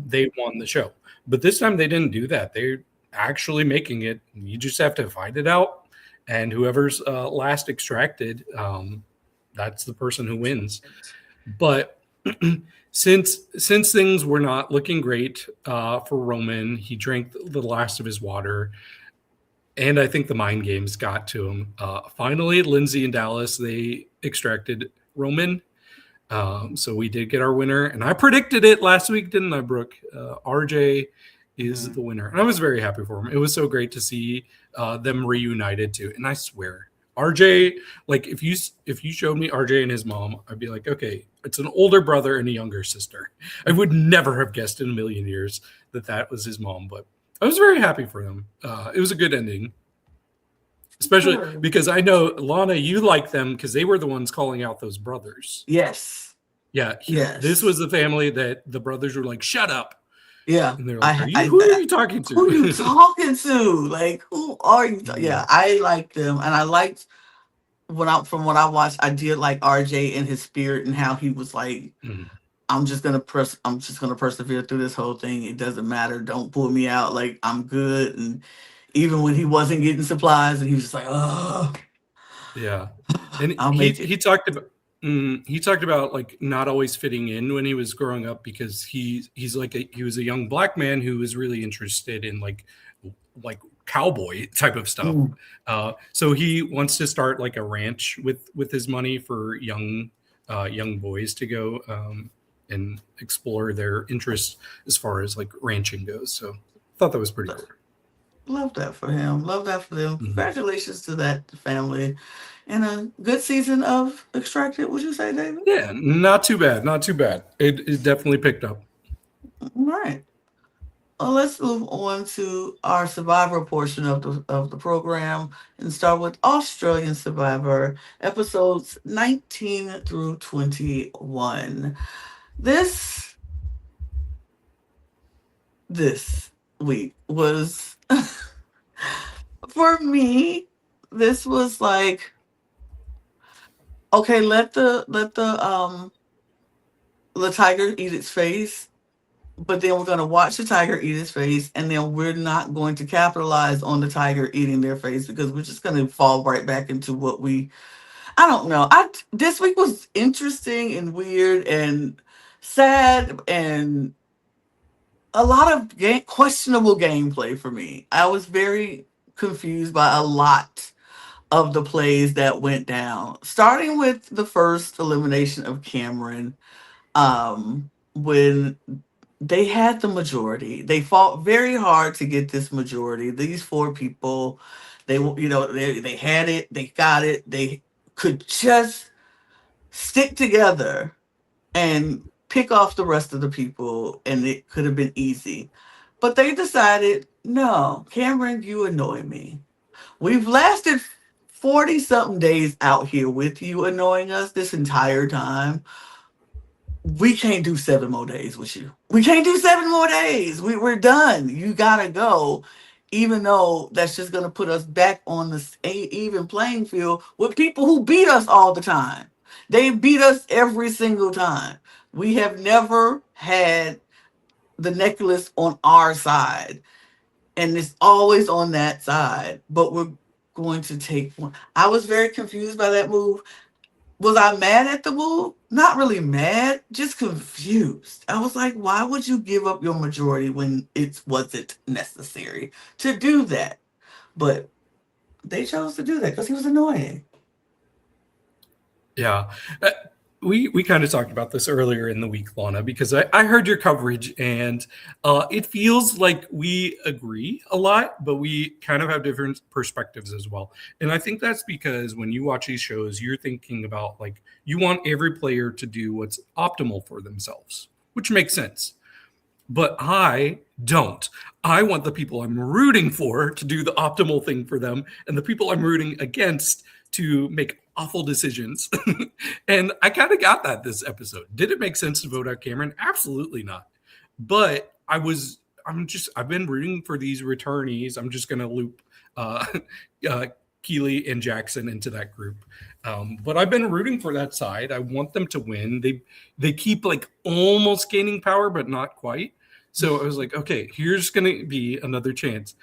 they won the show. But this time they didn't do that. They're actually making it. You just have to fight it out, and whoever's last extracted, that's the person who wins. But since things were not looking great for Roman, he drank the last of his water, and I think the mind games got to him. Finally, Lindsay and Dallas, they extracted Roman. So we did get our winner, and I predicted it last week, didn't I, Brooke? RJ is the winner, and I was very happy for him. It was so great to see them reunited too. And I swear, RJ, like, if you showed me RJ and his mom, I'd be like, okay, it's an older brother and a younger sister. I would never have guessed in a million years that was his mom, but I was very happy for him. It was a good ending, especially because I know, Lana, you like them because they were the ones calling out those brothers. Yes. Yeah. This was the family that the brothers were like, shut up. Yeah. And they're like, who are you talking to? Who are you talking to? Like, who are you? Yeah, I like them. And I liked, from what I watched, I did like RJ and his spirit and how he was like, I'm just gonna persevere through this whole thing. It doesn't matter. Don't pull me out. Like, I'm good. And even when he wasn't getting supplies, and he was just like, oh, yeah. And he talked about like not always fitting in when he was growing up, because he was a young black man who was really interested in like cowboy type of stuff. So he wants to start like a ranch with his money for young boys to go and explore their interests as far as like ranching goes. So I thought that was pretty cool. Love that for him. Love that for them. Congratulations to that family. And a good season of Extracted, would you say, David? Yeah, not too bad. Not too bad. It definitely picked up. All right. Well, let's move on to our Survivor portion of the program and start with Australian Survivor, episodes 19 through 21. This week was, for me, this was like, okay, let the tiger eat its face, but then we're going to watch the tiger eat its face, and then we're not going to capitalize on the tiger eating their face, because we're just going to fall right back into what I don't know. This week was interesting and weird and sad and a lot of questionable gameplay for me. I was very confused by a lot of the plays that went down, starting with the first elimination of Cameron, when they had the majority. They fought very hard to get this majority. These four people, they had it, they got it, they could just stick together and pick off the rest of the people, and it could have been easy. But they decided, no, Cameron, you annoy me. We've lasted 40-something days out here with you annoying us this entire time. We can't do 7 more days with you. We can't do 7 more days. We're done. You gotta go. Even though that's just gonna put us back on the even playing field with people who beat us all the time. They beat us every single time. We have never had the necklace on our side, and it's always on that side. But we're going to take one. I was very confused by that move. Was I mad at the move? Not really mad, just confused. I was like, why would you give up your majority when it wasn't necessary to do that? But they chose to do that because he was annoying. Yeah. we kind of talked about this earlier in the week, Lana, because I heard your coverage, and it feels like we agree a lot, but we kind of have different perspectives as well. And I think that's because when you watch these shows, you're thinking about, like, you want every player to do what's optimal for themselves, which makes sense. But I don't. I want the people I'm rooting for to do the optimal thing for them, and the people I'm rooting against to make awful decisions. And I kind of got that this episode. Did it make sense to vote out Cameron? Absolutely not. But I've been rooting for these returnees. I'm just going to loop Keely and Jackson into that group. But I've been rooting for that side. I want them to win. They keep like almost gaining power, but not quite. So I was like, okay, here's going to be another chance.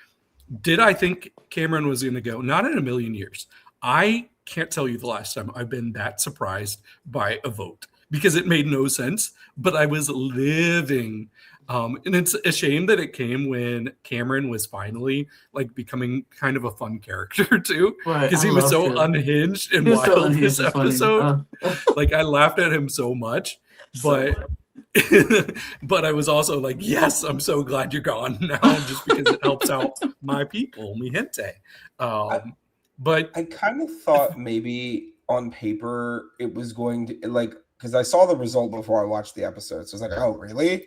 Did I think Cameron was going to go? Not in a million years. I can't tell you the last time I've been that surprised by a vote, because it made no sense, but I was living. And it's a shame that it came when Cameron was finally like becoming kind of a fun character too, because he was so unhinged and wild this episode. Like, I laughed at him so much, but but I was also like, yes, I'm so glad you're gone now, just because it helps out my people, mi gente. But I kind of thought maybe on paper it was going to, like, because I saw the result before I watched the episode. So I was like, oh, really?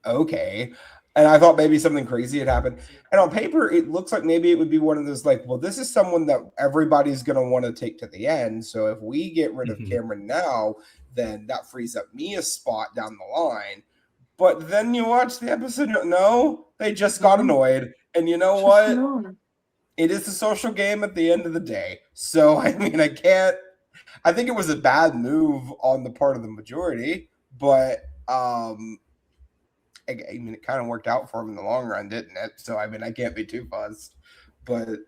Okay. And I thought maybe something crazy had happened. And on paper, it looks like maybe it would be one of those, like, well, this is someone that everybody's going to want to take to the end. So if we get rid of Cameron now, then that frees up me a spot down the line. But then you watch the episode, no, they just got annoyed. And you know what? It is a social game at the end of the day. So, I mean, I think it was a bad move on the part of the majority, but I mean, it kind of worked out for him in the long run, didn't it? So, I mean, I can't be too fussed, but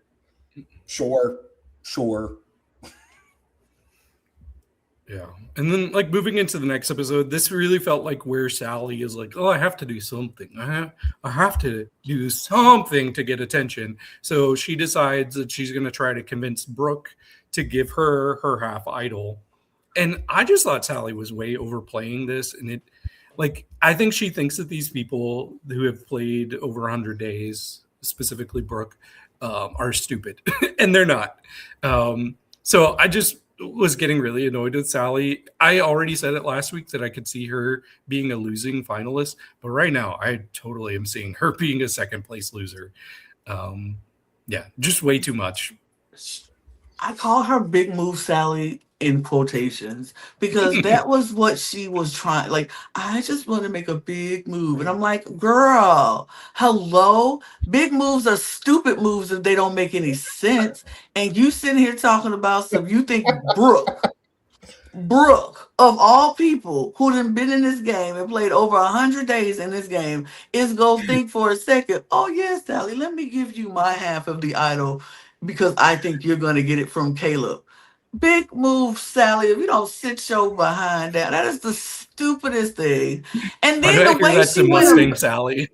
sure. Yeah. And then, like, moving into the next episode, this really felt like where Sally is like, oh, I have to do something. I have to do something to get attention. So she decides that she's going to try to convince Brook to give her half idol. And I just thought Sally was way overplaying this. And I think she thinks that these people who have played over 100 days, specifically Brook, are stupid. And they're not. So I just was getting really annoyed with Sally. I already said it last week that I could see her being a losing finalist, but right now I totally am seeing her being a second place loser. Yeah, just way too much. I call her Big Move Sally in quotations, because that was what she was trying. Like, I just want to make a big move. And I'm like, girl, hello? Big moves are stupid moves if they don't make any sense. And you sitting here talking about some, you think Brook, of all people who done been in this game and played over 100 days in this game, is going to think for a second, oh, yes, Sally, let me give you my half of the idol because I think you're going to get it from Caleb. Big move, Sally. If you don't sit your behind down, that is the stupidest thing. And then the way she went, Sally.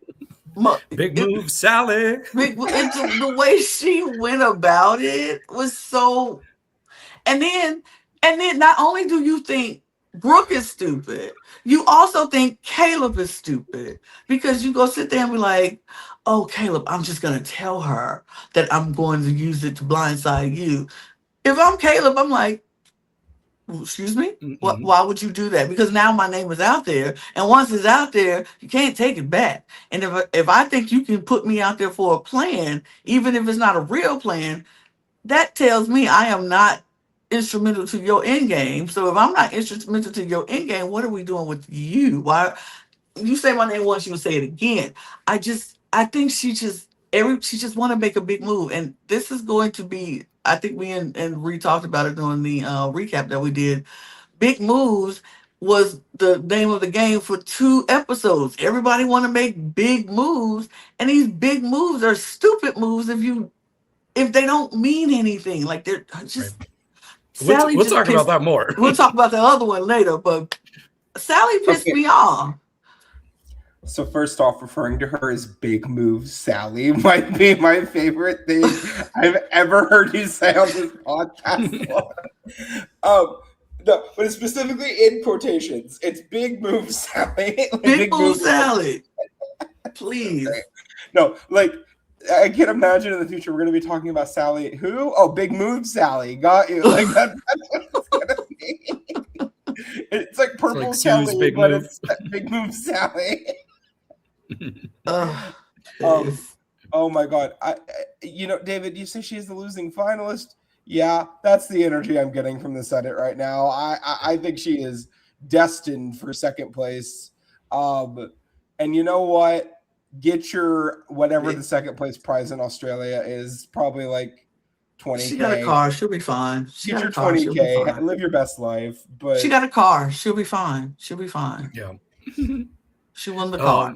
Big move, Sally. The way she went about it was so. And then not only do you think Brook is stupid, you also think Caleb is stupid, because you go sit there and be like, oh, Caleb, I'm just going to tell her that I'm going to use it to blindside you. If I'm Caleb, I'm like, excuse me? Why would you do that? Because now my name is out there. And once it's out there, you can't take it back. And if I think you can put me out there for a plan, even if it's not a real plan, that tells me I am not instrumental to your end game. So if I'm not instrumental to your end game, what are we doing with you? Why you say my name once, you would say it again. I think she just want to make a big move. And this is going to be, I think we and Ree talked about it during the recap that we did. Big moves was the name of the game for 2 episodes. Everybody want to make big moves, and these big moves are stupid moves if they don't mean anything. Like, they're just. Right. Sally we'll talk about that more. We'll talk about the other one later, but Sally pissed me off. So first off, referring to her as Big Move Sally might be my favorite thing I've ever heard you say on this podcast. No, but it's specifically in quotations. It's Big Move Sally. Like, Big Move Sally. Please. No, like, I can't imagine in the future we're going to be talking about Sally. Who? Oh, Big Move Sally. Got you. Like, that's what it's going to be. It's like Purple like Sally, Big but Move. it's Big Move Sally. Yes. Oh my God. David, you say she's the losing finalist? Yeah, that's the energy I'm getting from the Senate right now. I think she is destined for second place. And you know what? Get your whatever the second place prize in Australia is, probably like 20K. She got a car. She'll be fine. Get your 20K. Live your best life. But she got a car. She'll be fine. She'll be fine. Yeah. She won the car.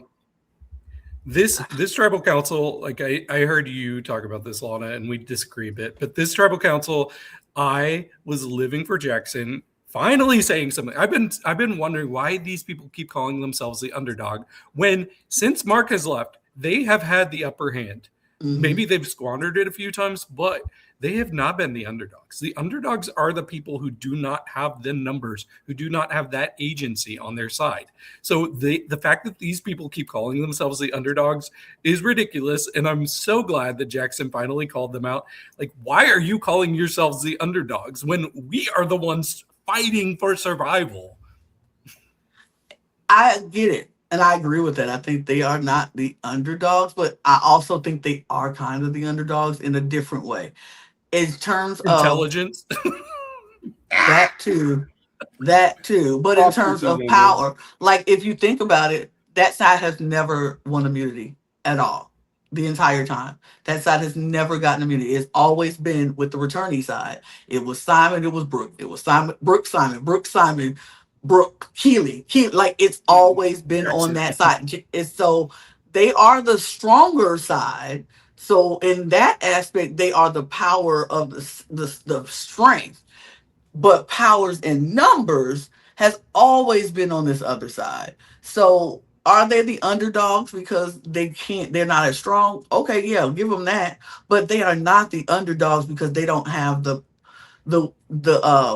This tribal council, like I heard you talk about this, Lana, and we disagree a bit, but this tribal council, I was living for Jackson, finally saying something. I've been wondering why these people keep calling themselves the underdog when, since Mark has left, they have had the upper hand. Mm-hmm. Maybe they've squandered it a few times, but they have not been the underdogs. The underdogs are the people who do not have the numbers, who do not have that agency on their side. So the fact that these people keep calling themselves the underdogs is ridiculous. And I'm so glad that Jackson finally called them out. Like, why are you calling yourselves the underdogs when we are the ones fighting for survival? I get it. And I agree with that. I think they are not the underdogs, but I also think they are kind of the underdogs in a different way. In terms of intelligence, that too, but in terms of power, like if you think about it, that side has never won immunity at all the entire time. That side has never gotten immunity. It's always been with the returnee side. It was Simon, it was Brook, it was Simon, Brook, Simon, Brook, Keely. Like it's always been on that side. It's so they are the stronger side. So in that aspect, they are the power of the strength, but powers in numbers has always been on this other side. So are they the underdogs because they're not as strong? Okay, yeah, give them that. But they are not the underdogs because they don't have the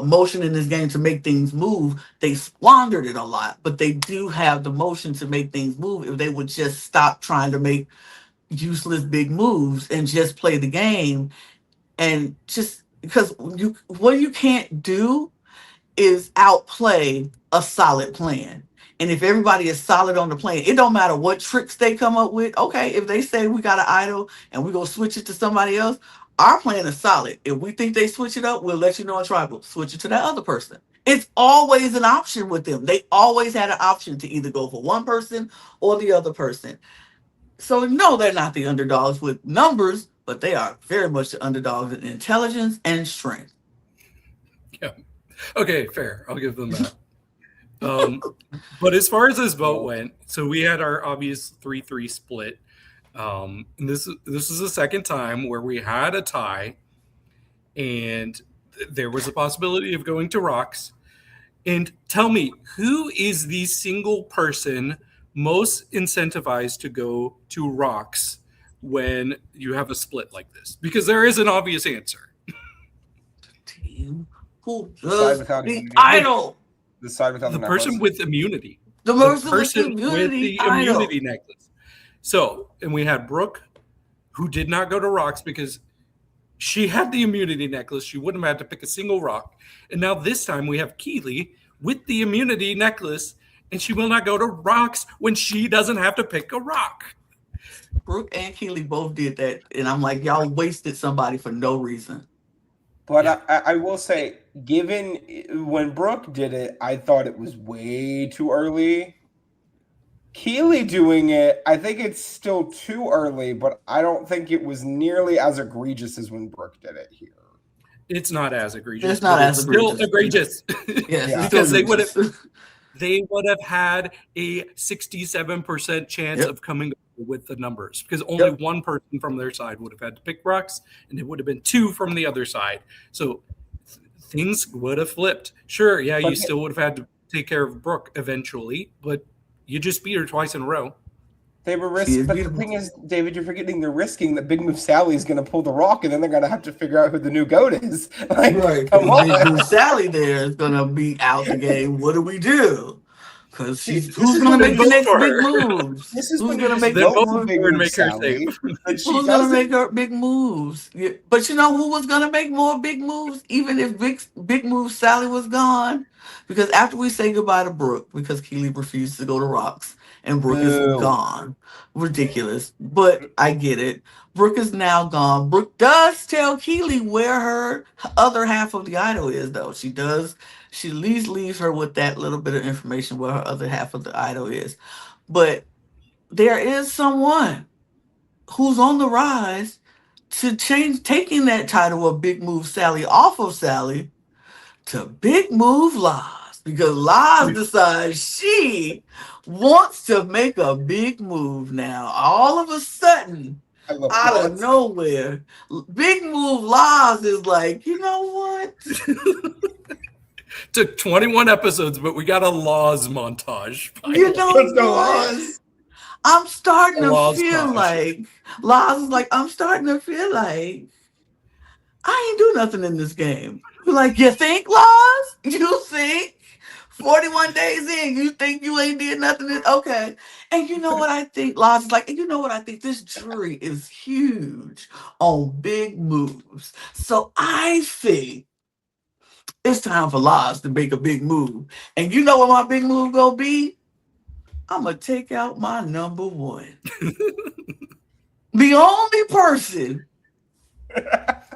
motion in this game to make things move. They squandered it a lot, but they do have the motion to make things move if they would just stop trying to make useless big moves and just play the game. And just because what you can't do is outplay a solid plan. And if everybody is solid on the plan, it don't matter what tricks they come up with. Okay, if they say we got an idol and we go switch it to somebody else, our plan is solid. If we think they switch it up, we'll let you know on tribal. Switch it to that other person. It's always an option with them. They always had an option to either go for one person or the other person. So no, they're not the underdogs with numbers, but they are very much the underdogs in intelligence and strength. Yeah. Okay, fair. I'll give them that. But as far as this vote went, so we had our obvious 3-3 split. And this is the second time where we had a tie, and there was a possibility of going to rocks. And tell me, who is the single person most incentivized to go to rocks when you have a split like this? Because there is an obvious answer. Team who does the idol. The side without the person with immunity. The person with the immunity necklace. So, and we had Brook, who did not go to rocks because she had the immunity necklace. She wouldn't have had to pick a single rock. And now this time we have Keely with the immunity necklace, and she will not go to rocks when she doesn't have to pick a rock. Brook and Keely both did that, and I'm like, y'all wasted somebody for no reason. But yeah. I will say, given when Brook did it, I thought it was way too early. Keely doing it, I think it's still too early, but I don't think it was nearly as egregious as when Brook did it here. It's not as egregious. It's not as egregious. Still egregious. Yes, because they would have had a 67% chance of coming with the numbers because only one person from their side would have had to pick rocks, and it would have been two from the other side. So things would have flipped. Sure, yeah, you still would have had to take care of Brook eventually, but you just beat her twice in a row. They were risking, but the thing is, David, you're forgetting they're risking that Big Move Sally is going to pull the rock, and then they're going to have to figure out who the new goat is. Like, right. come on. Big Move Sally there is going to be out the game. What do we do? Because who's going to make the next big moves? This is who's going to make the big moves, make her Sally? Who's going to make her big moves? Yeah. But you know who was going to make more big moves, even if big move Sally was gone? Because after we say goodbye to Brook, because Keely refused to go to Rocks, and Brook is gone. Ridiculous. But I get it. Brook is now gone. Brook does tell Keely where her other half of the idol is, though. She does. She at least leaves her with that little bit of information where her other half of the idol is. But there is someone who's on the rise to change, taking that title of Big Move Sally off of Sally to Big Move Lies, because Lies decides she wants to make a big move now. All of a sudden, out of nowhere, Big Move Lies is like, you know what? Took 21 episodes, but we got a laws montage. You know what? I'm starting to feel like Lies is like, I'm starting to feel like I ain't do nothing in this game. Like, you think, Laws? You think? 41 days in, you think you ain't did nothing? Okay. And you know what I think? Laws is like, and you know what I think? This jury is huge on big moves. So I think it's time for Laws to make a big move. And you know what my big move gonna be? I'm gonna take out my number one. The only person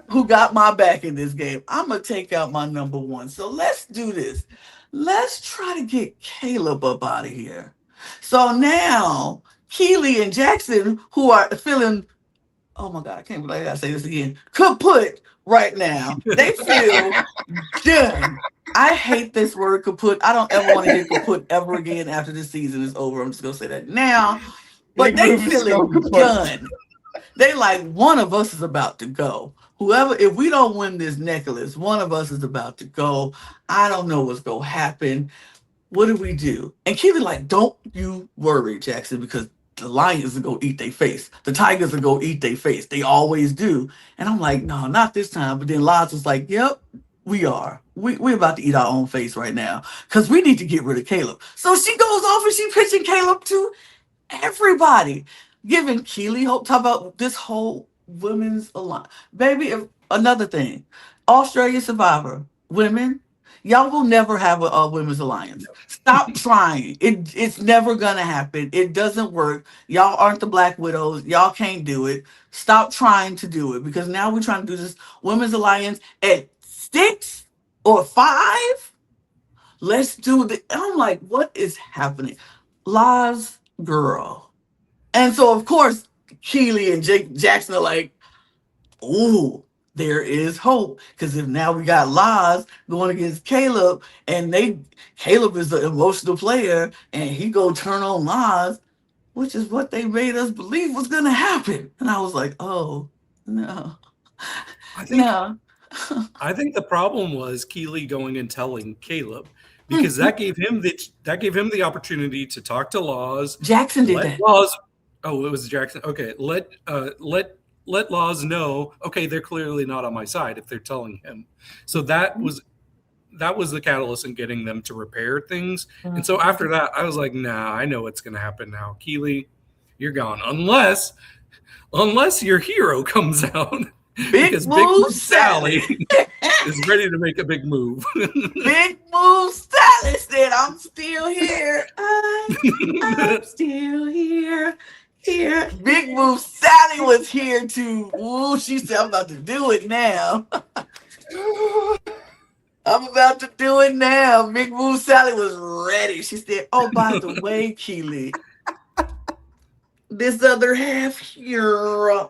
who got my back in this game. I'm going to take out my number one. So let's do this. Let's try to get Caleb up out of here. So now, Keely and Jackson, who are feeling, oh my God, I can't believe I gotta say this again, kaput right now. They feel done. I hate this word kaput. I don't ever want to hear kaput ever again after this season is over. I'm just going to say that now. But they feeling done. They like, one of us is about to go. Whoever, if we don't win this necklace, one of us is about to go. I don't know what's going to happen. What do we do? And Keely like, don't you worry, Jackson, because the lions are going to eat their face. The tigers are going to eat their face. They always do. And I'm like, no, not this time. But then Laz was like, yep, we are. We're about to eat our own face right now because we need to get rid of Caleb. So she goes off and she pitching Caleb to everybody, giving Keely hope. Talk about this whole women's alliance. Baby, if another thing, Australia Survivor, women, y'all will never have a women's alliance. Stop trying. It's never gonna happen. It doesn't work. Y'all aren't the Black Widows. Y'all can't do it. Stop trying to do it, because now we're trying to do this women's alliance at 6 or 5. Let's do the. I'm like, what is happening? Laz, girl. And so, of course, Keely and Jackson are like, ooh, there is hope. Because if now we got Laz going against Caleb, and Caleb is the emotional player, and he go turn on Laz, which is what they made us believe was going to happen. And I was like, oh, no. I think the problem was Keely going and telling Caleb, because that gave him the opportunity to talk to Laws. Jackson did that. Laws. Oh, it was Jackson. Okay, let Laws know. Okay, they're clearly not on my side if they're telling him. So that was the catalyst in getting them to repair things. And so after that, I was like, nah, I know what's going to happen now. Keely, you're gone, unless your hero comes out. Because Big Move Sally is ready to make a big move. Big Move Sally said, I'm still here. I'm still here. Big Move Sally was here too. Ooh, she said, I'm about to do it now. I'm about to do it now. Big Move Sally was ready. She said, oh, by the way, Keely, this other half here.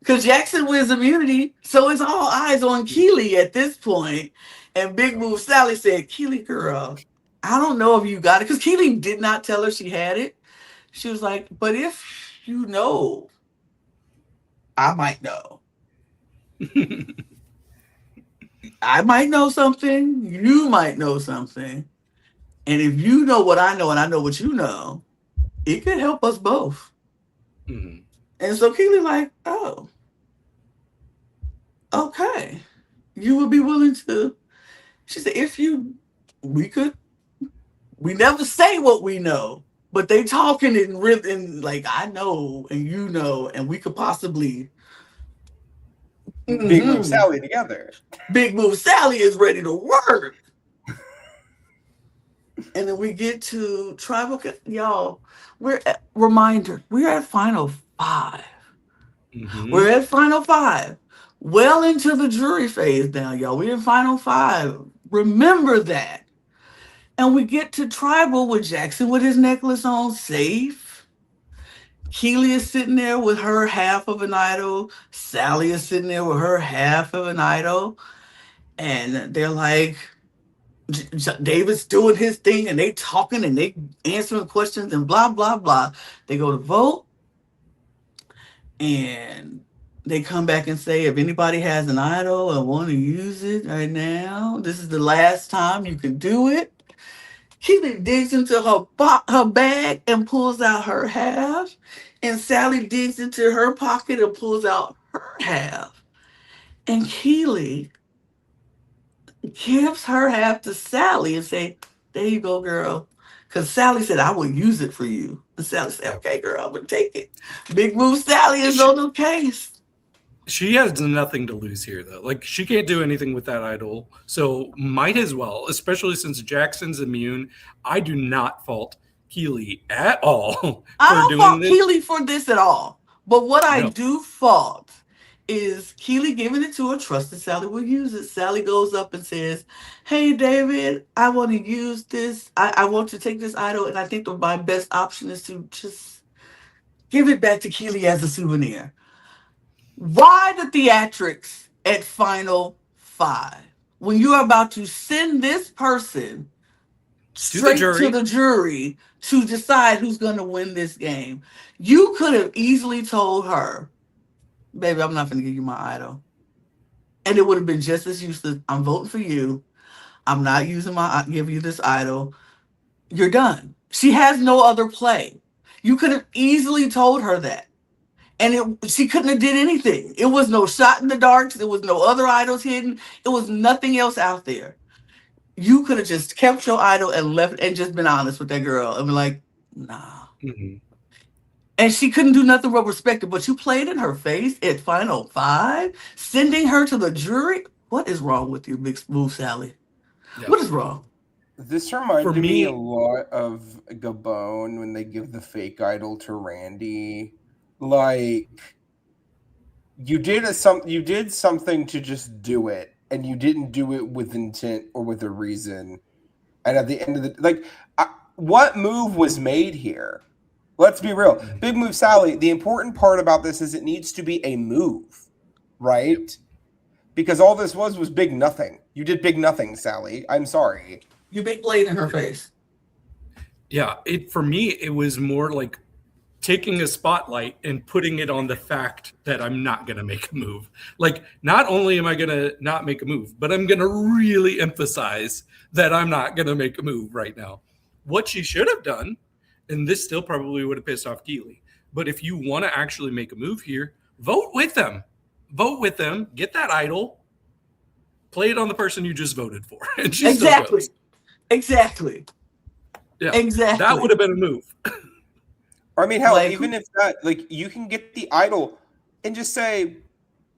Because Jackson wins immunity, so it's all eyes on Keely at this point. And Big Move Sally said, Keely, girl, I don't know if you got it. Because Keely did not tell her she had it. She was like, but if you know, I might know. I might know something. You might know something. And if you know what I know and I know what you know, it could help us both. Mm-hmm. And so Keely like, oh, okay. You would be willing to, she said, we never say what we know, but they talking in rhythm, like I know and you know, and we could possibly. Big Move Sally together. Big Move Sally is ready to work. And then we get to tribal, y'all. We're at final 5. Mm-hmm. We're at final 5. Well into the jury phase now, y'all. We're in final 5. Remember that. And we get to tribal with Jackson with his necklace on, safe. Keely is sitting there with her half of an idol. Sally is sitting there with her half of an idol. And they're like, David's doing his thing and they talking and they answering questions and blah, blah, blah. They go to vote and they come back and say, if anybody has an idol and want to use it right now, this is the last time you can do it. Keely digs into her bag and pulls out her half. And Sally digs into her pocket and pulls out her half. And Keely gives her half to Sally and say, there you go, girl. Because Sally said, I will use it for you. And Sally said, okay, girl, I'm going to take it. Big Move Sally is on the case. She has nothing to lose here, though. Like, she can't do anything with that idol. So might as well, especially since Jackson's immune. I do not fault Keely at all. I don't fault Keely for this at all. But what I do fault is Keely giving it to her, trusted Sally will use it. Sally goes up and says, hey, David, I want to use this. I want to take this idol, and I think my best option is to just give it back to Keely as a souvenir. Why the theatrics at final 5? When you are about to send this person straight to the jury to decide who's going to win this game, you could have easily told her, baby, I'm not going to give you my idol. And it would have been just as useless. I'm voting for you. I'm not give you this idol. You're done. She has no other play. You could have easily told her that. And she couldn't have did anything. It was no shot in the dark. There was no other idols hidden. It was nothing else out there. You could have just kept your idol and left and just been honest with that girl and be like, nah. Mm-hmm. And she couldn't do nothing but respect it. But you played in her face at final 5, sending her to the jury. What is wrong with you, Big Move Sally? Yep. What is wrong? This reminded me a lot of Gabon when they give the fake idol to Randy. Like, you did something to just do it, and you didn't do it with intent or with a reason. And at the end of the what move was made here? Let's be real. Big Move Sally, the important part about this is it needs to be a move, right? Because all this was big nothing. You did big nothing, Sally. I'm sorry. You big blade in her face. Yeah, for me, it was more like taking a spotlight and putting it on the fact that I'm not going to make a move. Like, not only am I going to not make a move, but I'm going to really emphasize that I'm not going to make a move right now. What she should have done, and this still probably would have pissed off Keely, but if you want to actually make a move here, vote with them. Vote with them. Get that idol. Play it on the person you just voted for. And she exactly. Still goes. Exactly. Yeah. Exactly. That would have been a move. I mean, hell, like, even if that, like, you can get the idol and just say,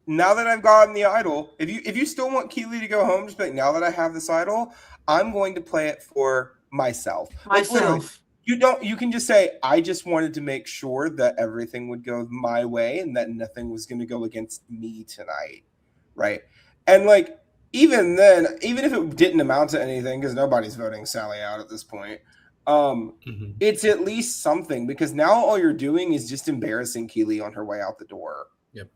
now that I've gotten the idol, if you still want Keely to go home, just be like, now that I have this idol, I'm going to play it for myself. Like, literally, you can just say, I just wanted to make sure that everything would go my way and that nothing was going to go against me tonight. Right. And like, even then, even if it didn't amount to anything, because nobody's voting Sally out at this point, it's at least something, because now all you're doing is just embarrassing Keely on her way out the door. Yep.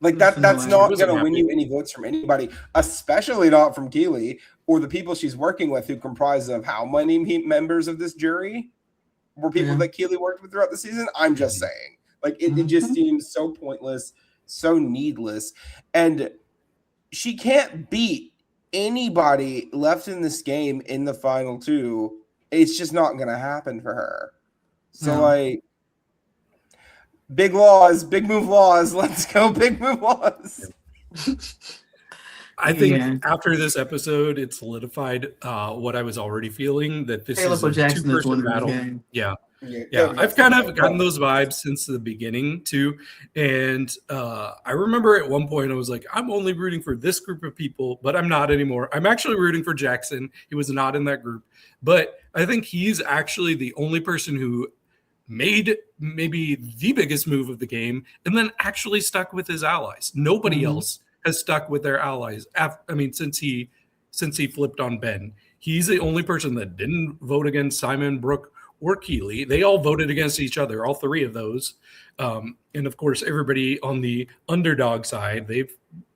Like that's not going to win you any votes from anybody, especially not from Keely or the people she's working with, who comprise of how many members of this jury were people that Keely worked with throughout the season. I'm just saying, like, it just seems so pointless, so needless. And she can't beat anybody left in this game in the final 2 It's just not going to happen for her. So, No. like, big laws, big move laws. Let's go, big move laws. I think after this episode, it solidified what I was already feeling, that this is a two-person battle. Yeah. I've kind of gotten those vibes since the beginning too. And I remember at one point I was like, I'm only rooting for this group of people, but I'm not anymore. I'm actually rooting for Jackson. He was not in that group. But I think he's actually the only person who made maybe the biggest move of the game and then actually stuck with his allies. Nobody else has stuck with their allies. Since he flipped on Ben, he's the only person that didn't vote against Simon, Brook, or Keeley. They all voted against each other, all three of those. And of course, everybody on the underdog side, they've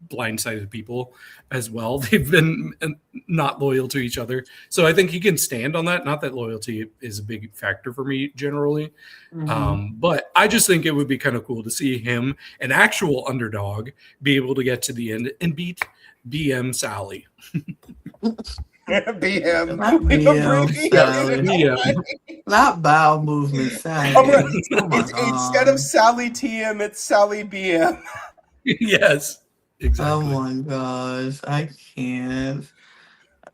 blindsided people as well. They've been not loyal to each other. So I think he can stand on that. Not that loyalty is a big factor for me generally. But I just think it would be kind of cool to see him, an actual underdog, be able to get to the end and beat BM Sally. BM. Not BM. Not bowel movement, Sally. Instead of Sally TM, it's Sally BM. Yes, exactly. Oh my gosh, I can't.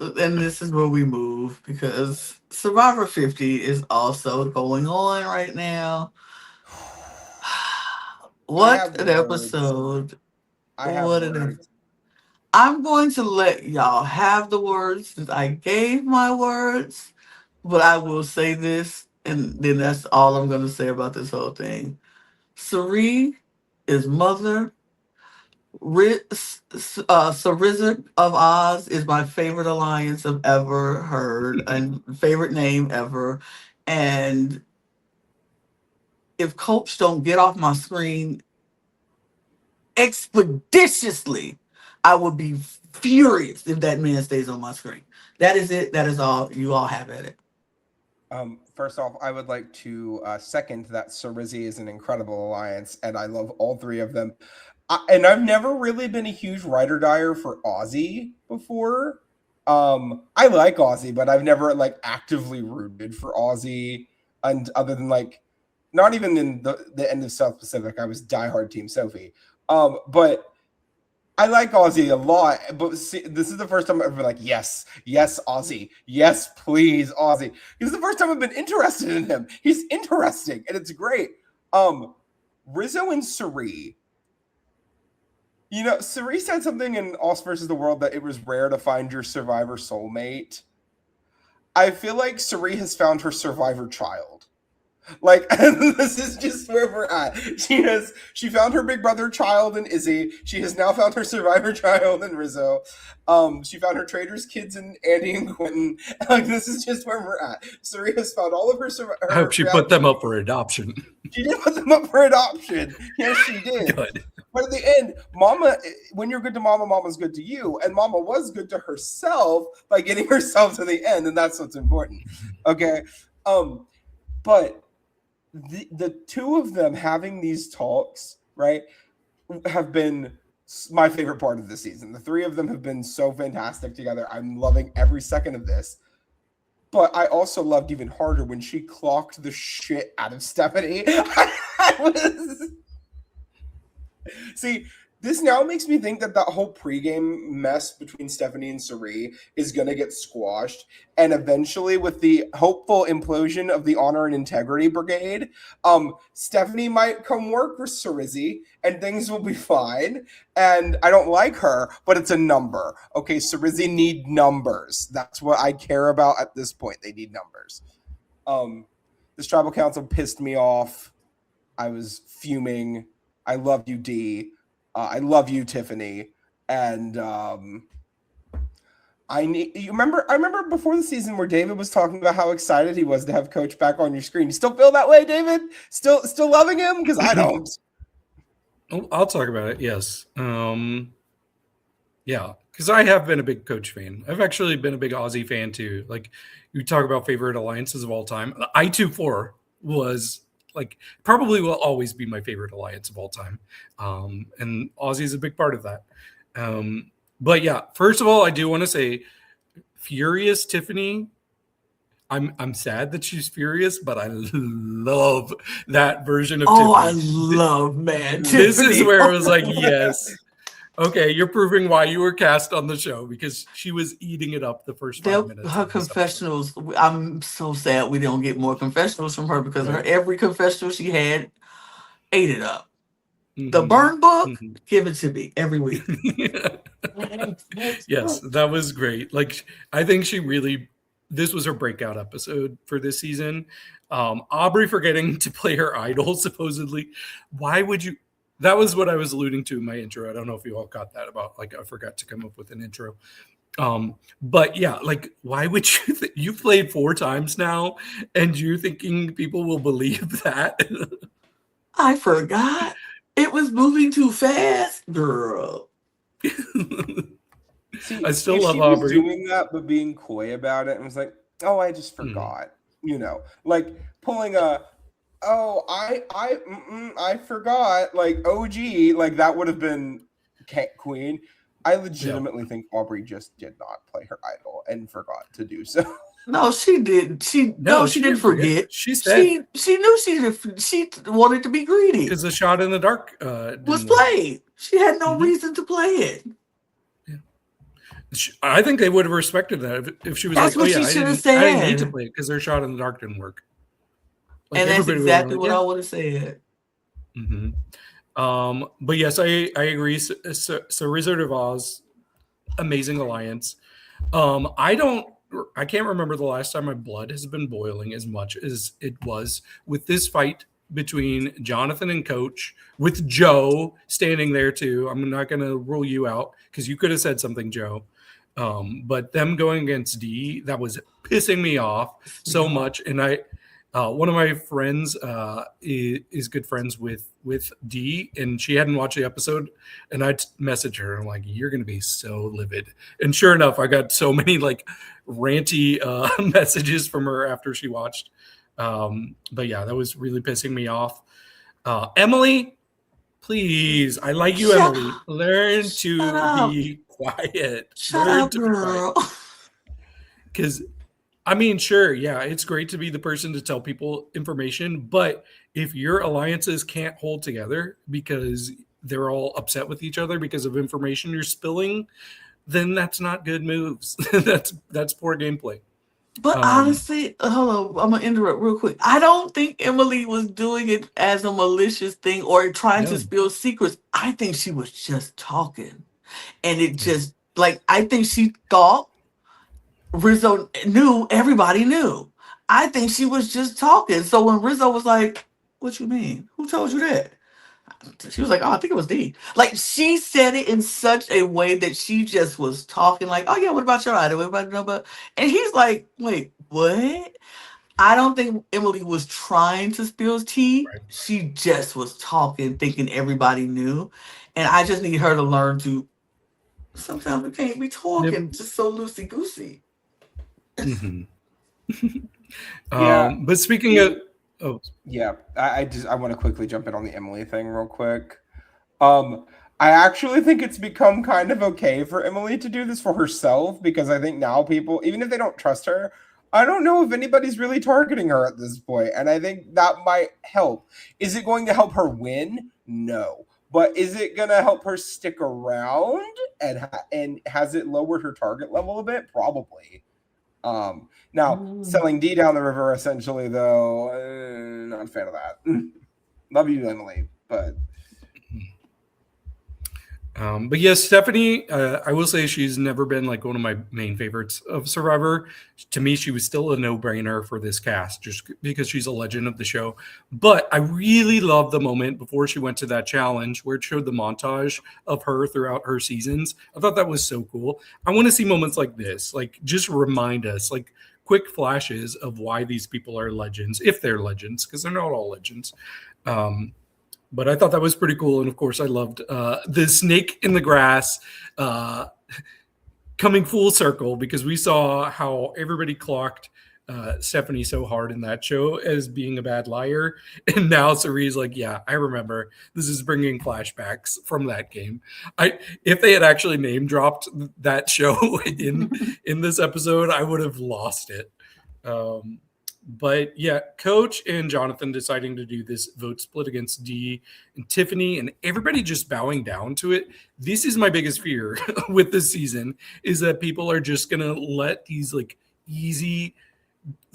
And this is where we move because Survivor 50 is also going on right now. What an episode. What an episode. I'm going to let y'all have the words since I gave my words, but I will say this, and then that's all I'm going to say about this whole thing. Cirie is mother. Wizard of Oz is my favorite alliance I've ever heard and favorite name ever. And if Coach don't get off my screen expeditiously, I would be furious if that man stays on my screen. That is it. That is all. You all have at it. First off, I would like to second that Cerizzi is an incredible alliance, and I love all three of them. And I've never really been a huge ride or dyer for Ozzy before. I like Ozzy, but I've never actively rooted for Ozzy. And other than not even in the end of South Pacific, I was diehard Team Sophie. But I like Ozzy a lot. But see, this is the first time I've ever been yes, Ozzy. Yes, please, Ozzy. This is the first time I've been interested in him. He's interesting, and it's great. Rizzo and Cirie. Cirie said something in Us versus the World that it was rare to find your Survivor soulmate. I feel like Cirie has found her Survivor child. This is just where we're at. She found her big brother child in Izzy. She has now found her Survivor child in Rizzo. She found her traders kids in Andy and Quentin. This is just where we're at. Cirie has found all of her I hope she put them up for adoption. She did put them up for adoption. Yes, she did. Good. But at the end, Mama, when you're good to Mama, Mama's good to you. And Mama was good to herself by getting herself to the end. And that's what's important. Okay. But the two of them having these talks, right, have been my favorite part of the season. The three of them have been so fantastic together. I'm loving every second of this. But I also loved even harder when she clocked the shit out of Stephanie. See, this now makes me think that whole pregame mess between Stephanie and Cirie is going to get squashed. And eventually, with the hopeful implosion of the Honor and Integrity Brigade, Stephanie might come work with Cerizzi and things will be fine. And I don't like her, but it's a number. Okay, Cerizzi need numbers. That's what I care about at this point. They need numbers. This tribal council pissed me off. I was fuming. I love you, Dee. I love you, Tiffany. And I remember before the season where David was talking about how excited he was to have Coach back on your screen. You still feel that way, David? Still loving him? Because I don't. I'll talk about it. Yes. Yeah, because I have been a big Coach fan. I've actually been a big Aussie fan too. You talk about favorite alliances of all time. I-2-4 was probably will always be my favorite alliance of all time. And Aussie is a big part of that. But yeah, first of all, I do want to say Furious Tiffany I'm sad that she's furious, but I love that version of Oh, I Tiffany. love man. This Tiffany. is where I was like, yes. Okay, you're proving why you were cast on the show, because she was eating it up the first 5 minutes. Her confessionals. I'm so sad we don't get more confessionals from her, because her every confessional she had ate it up. The burn book, give it to me every week. Yes, that was great. Like, I think this was her breakout episode for this season. Aubrey forgetting to play her idol, supposedly. Why would you? That was what I was alluding to in my intro. I don't know if you all got that about, like, I forgot to come up with an intro. But yeah, like, why would you? You played 4 times now, and you're thinking people will believe that? I forgot. It was moving too fast, girl. See, I still if love she was Aubrey. doing that, but being coy about it, and was like, "Oh, I just forgot," like pulling a, "Oh, I forgot," like OG, like that would have been queen. I legitimately think Aubrey just did not play her idol and forgot to do so. No, she didn't. She didn't forget. She said she knew she wanted to be greedy. Because the shot in the dark was played. She had no reason to play it. I think they would have respected that if she was That's like, what "Oh she yeah, should have I didn't need to said. play it because their shot in the dark didn't work." Like, And that's everybody would exactly have what been I like, would have said. But yes, I agree. So Wizard of Oz, amazing alliance. I can't remember the last time my blood has been boiling as much as it was with this fight between Jonathan and Coach, with Joe standing there too. I'm not going to rule you out because you could have said something, Joe. But them going against D, that was pissing me off so much. And one of my friends is good friends with D, and she hadn't watched the episode, and I messaged her. I'm like, "You're going to be so livid." And sure enough, I got so many like ranty messages from her after she watched. But yeah, that was really pissing me off. Emily, please, I like you, Emily. Learn to be quiet. Shut up, girl. Because, I mean, sure, yeah, it's great to be the person to tell people information, but if your alliances can't hold together because they're all upset with each other because of information you're spilling, then that's not good moves. That's poor gameplay. But honestly, hold on, I'm gonna interrupt real quick. I don't think Emily was doing it as a malicious thing or trying to spill secrets. I think she was just talking, and it just like I think she thought Rizzo knew everybody knew. I think she was just talking. So when Rizzo was like, "What you mean? Who told you that?" She was like, "Oh, I think it was D." Like, she said it in such a way that she just was talking like, "Oh yeah, what about your idol? What about nobody?" And he's like, "Wait, what?" I don't think Emily was trying to spill tea. Right. She just was talking, thinking everybody knew. And I just need her to learn to. Sometimes we can't be talking just so loosey goosey. But speaking of. Oh yeah, I want to quickly jump in on the Emily thing real quick. I actually think it's become kind of okay for Emily to do this for herself, because I think now people, even if they don't trust her, I don't know if anybody's really targeting her at this point, and I think that might help. Is it going to help her win? No. But is it going to help her stick around, and has it lowered her target level a bit? Probably. Now, selling D down the river, essentially, though, not a fan of that. Love you, Emily, but yes, Stephanie, I will say she's never been like one of my main favorites of Survivor. To me, she was still a no-brainer for this cast just because she's a legend of the show. But I really love the moment before she went to that challenge where it showed the montage of her throughout her seasons. I thought that was so cool. I want to see moments like this, like just remind us, like quick flashes of why these people are legends, if they're legends, because they're not all legends. But I thought that was pretty cool. And of course, I loved the snake in the grass coming full circle, because we saw how everybody clocked Stephanie so hard in that show as being a bad liar. And now Cerie's like, yeah, I remember. This is bringing flashbacks from that game. If they had actually name dropped that show in this episode, I would have lost it. But yeah, Coach and Jonathan deciding to do this vote split against Dee and Tiffany and everybody just bowing down to it. This is my biggest fear with this season, is that people are just going to let these like easy,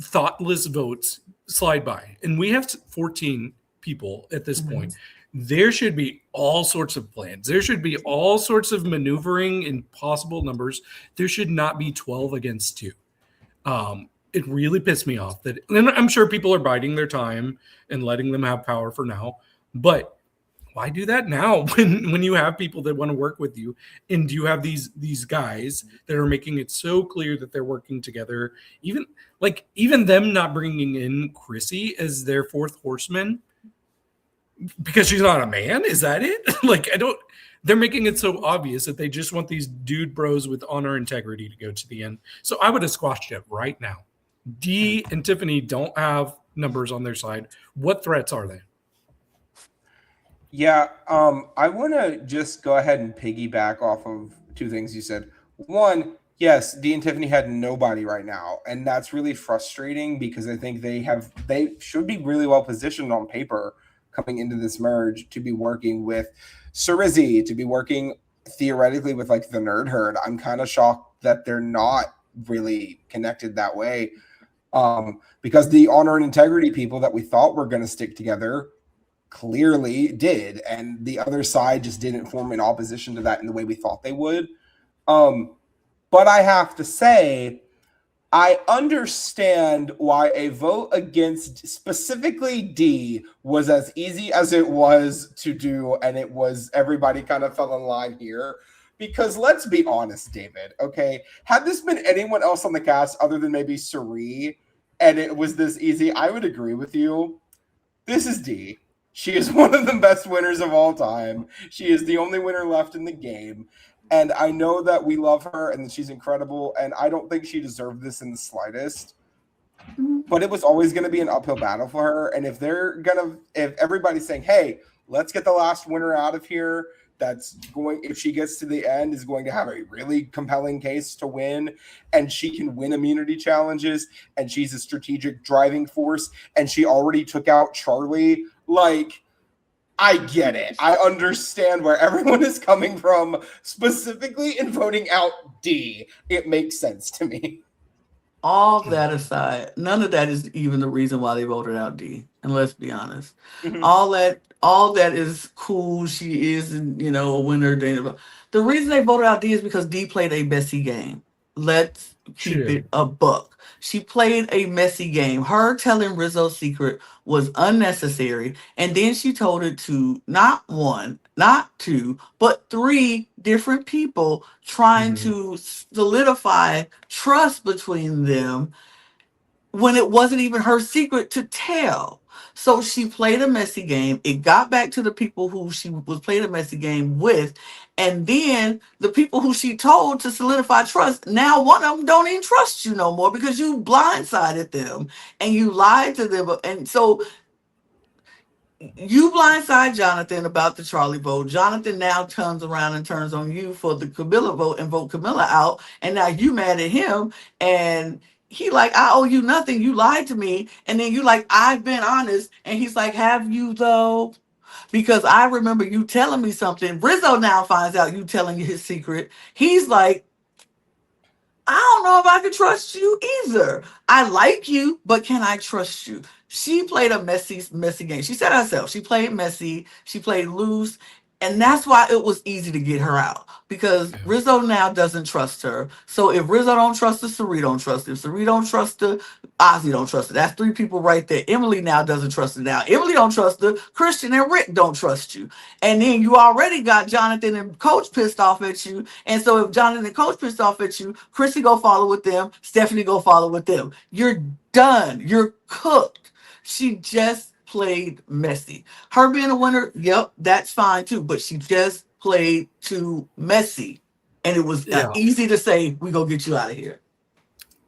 thoughtless votes slide by. And we have 14 people at this point. There should be all sorts of plans. There should be all sorts of maneuvering in possible numbers. There should not be 12 against 2. It really pissed me off that, and I'm sure people are biding their time and letting them have power for now, but why do that now when you have people that want to work with you, and you have these guys that are making it so clear that they're working together, even them not bringing in Chrissy as their fourth horseman because she's not a man? Is that it? They're making it so obvious that they just want these dude bros with honor and integrity to go to the end. So I would have squashed it right now. Dee and Tiffany don't have numbers on their side. What threats are they? Yeah, I want to just go ahead and piggyback off of two things you said. One, yes, Dee and Tiffany had nobody right now, and that's really frustrating because I think they should be really well positioned on paper coming into this merge to be working with Cerizzi, to be working theoretically with like the Nerd Herd. I'm kind of shocked that they're not really connected that way, because the honor and integrity people that we thought were going to stick together clearly did, and the other side just didn't form in opposition to that in the way we thought they would. But I have to say, I understand why a vote against specifically Dee was as easy as it was to do, and it was everybody kind of fell in line here. Because let's be honest, David, okay? Had this been anyone else on the cast other than maybe Suri, and it was this easy, I would agree with you. This is Dee. She is one of the best winners of all time. She is the only winner left in the game. And I know that we love her and that she's incredible, and I don't think she deserved this in the slightest. But it was always going to be an uphill battle for her. And if everybody's saying, hey, let's get the last winner out of here, if she gets to the end, is going to have a really compelling case to win, and she can win immunity challenges, and she's a strategic driving force, and she already took out Charlie. I get it. I understand where everyone is coming from, specifically in voting out Dee. It makes sense to me. All that aside, none of that is even the reason why they voted out Dee. And let's be honest, all that is cool. She is, a winner. The reason they voted out Dee is because Dee played a messy game. Let's keep it a buck. She played a messy game. Her telling Rizzo's secret was unnecessary. And then she told it to not one, not two, but 3 different people, trying to solidify trust between them when it wasn't even her secret to tell. So she played a messy game. It got back to the people who she was playing a messy game with. And then the people who she told to solidify trust, now one of them don't even trust you no more because you blindsided them and you lied to them. And so you blindside Jonathan about the Charlie vote. Jonathan now turns around and turns on you for the Camilla vote and vote Camilla out. And now you mad at him, and he like, I owe you nothing. You lied to me. And then you like, I've been honest. And he's like, have you though? Because I remember you telling me something. Rizzo now finds out you telling you his secret. He's like, I don't know if I can trust you either. I like you, but can I trust you? She played a messy game. She said herself, she played messy. She played loose. And that's why it was easy to get her out, because Rizzo now doesn't trust her. So if Rizzo don't trust her, Sari don't trust her. If Sari don't trust her, Ozzy don't trust her. That's 3 people right there. Emily now doesn't trust her. Now Emily don't trust her. Christian and Rick don't trust you. And then you already got Jonathan and Coach pissed off at you. And so if Jonathan and Coach pissed off at you, Chrissy go follow with them. Stephanie go follow with them. You're done. You're cooked. She just played messy. Her being a winner, yep, that's fine too, but she just played too messy, and it was easy to say, we go get you out of here.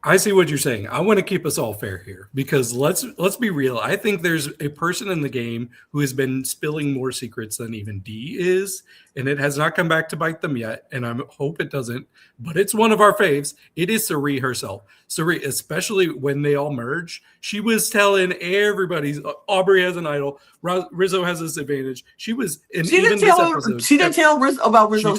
I see what you're saying. I want to keep us all fair here, because let's be real. I think there's a person in the game who has been spilling more secrets than even Dee is, and it has not come back to bite them yet, and I hope it doesn't, but it's one of our faves. It is Cirie herself. Cirie, especially when they all merge, she was telling everybody, Aubrey has an idol, Rizzo has this advantage. She didn't tell Rizzo about Rizzo.